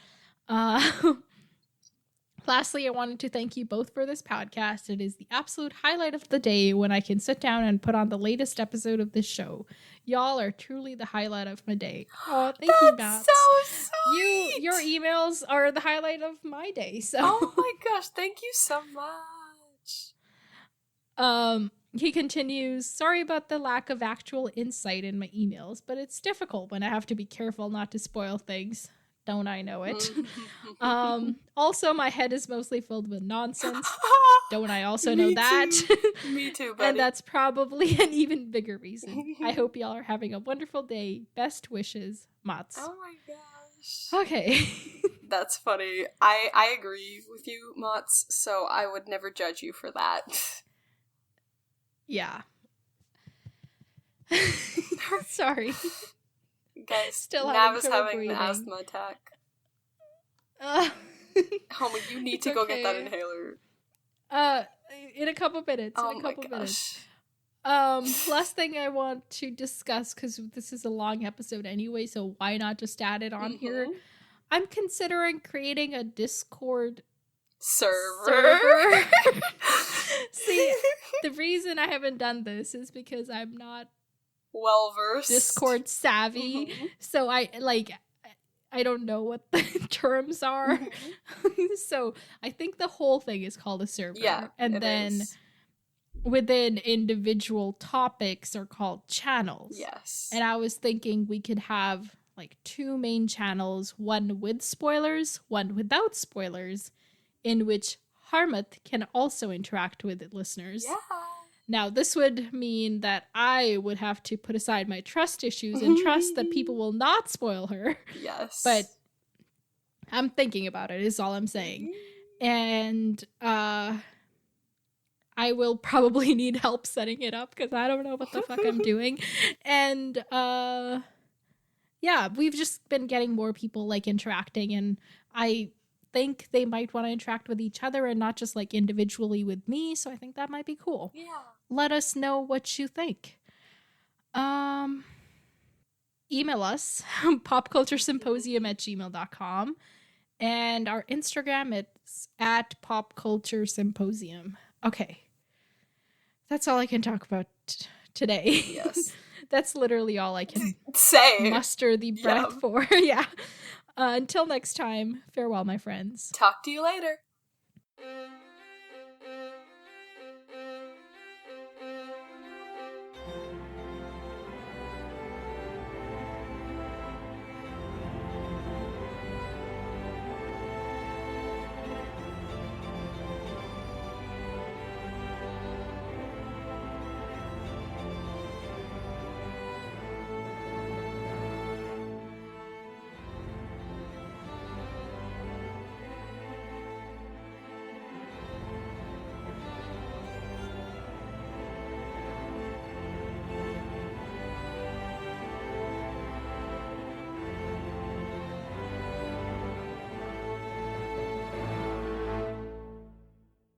Lastly, I wanted to thank you both for this podcast. It is the absolute highlight of the day when I can sit down and put on the latest episode of this show. Y'all are truly the highlight of my day. Oh, thank you, Matt. That's so sweet. Your emails are the highlight of my day. So. Oh my gosh, thank you so much. He continues, sorry about the lack of actual insight in my emails, but it's difficult when I have to be careful not to spoil things. Don't I know it? Also, my head is mostly filled with nonsense. Don't I also know that? Me too, buddy. And that's probably an even bigger reason. I hope y'all are having a wonderful day. Best wishes, Mats. Oh my gosh. Okay. That's funny. I agree with you, Mats, so I would never judge you for that. Yeah. Sorry. Guys, still Nav is having breathing. an asthma attack. Homie, you need to go get that inhaler. In a couple minutes. Oh in a couple my minutes. Last thing I want to discuss, because this is a long episode anyway, so why not just add it on here? I'm considering creating a Discord server. See, the reason I haven't done this is because I'm not well-versed Discord savvy, so I don't know what the terms are. So I think the whole thing is called a server. Yeah, and then within individual topics are called channels. Yes. And I was thinking we could have like 2 main channels, one with spoilers, one without spoilers, in which Harmuth can also interact with listeners. Yeah. Now, this would mean that I would have to put aside my trust issues and trust that people will not spoil her. Yes. But I'm thinking about it, is all I'm saying. And I will probably need help setting it up because I don't know what the fuck I'm doing. And yeah, we've just been getting more people like interacting, and I think they might want to interact with each other and not just like individually with me, so I think that might be cool. Yeah. Let us know what you think. Email us popculturesymposium@gmail.com, and our Instagram it's @popculturesymposium. Okay, that's all I can talk about today. Yes. That's literally all I can say. Muster the breath for. Yeah. Until next time, farewell, my friends. Talk to you later.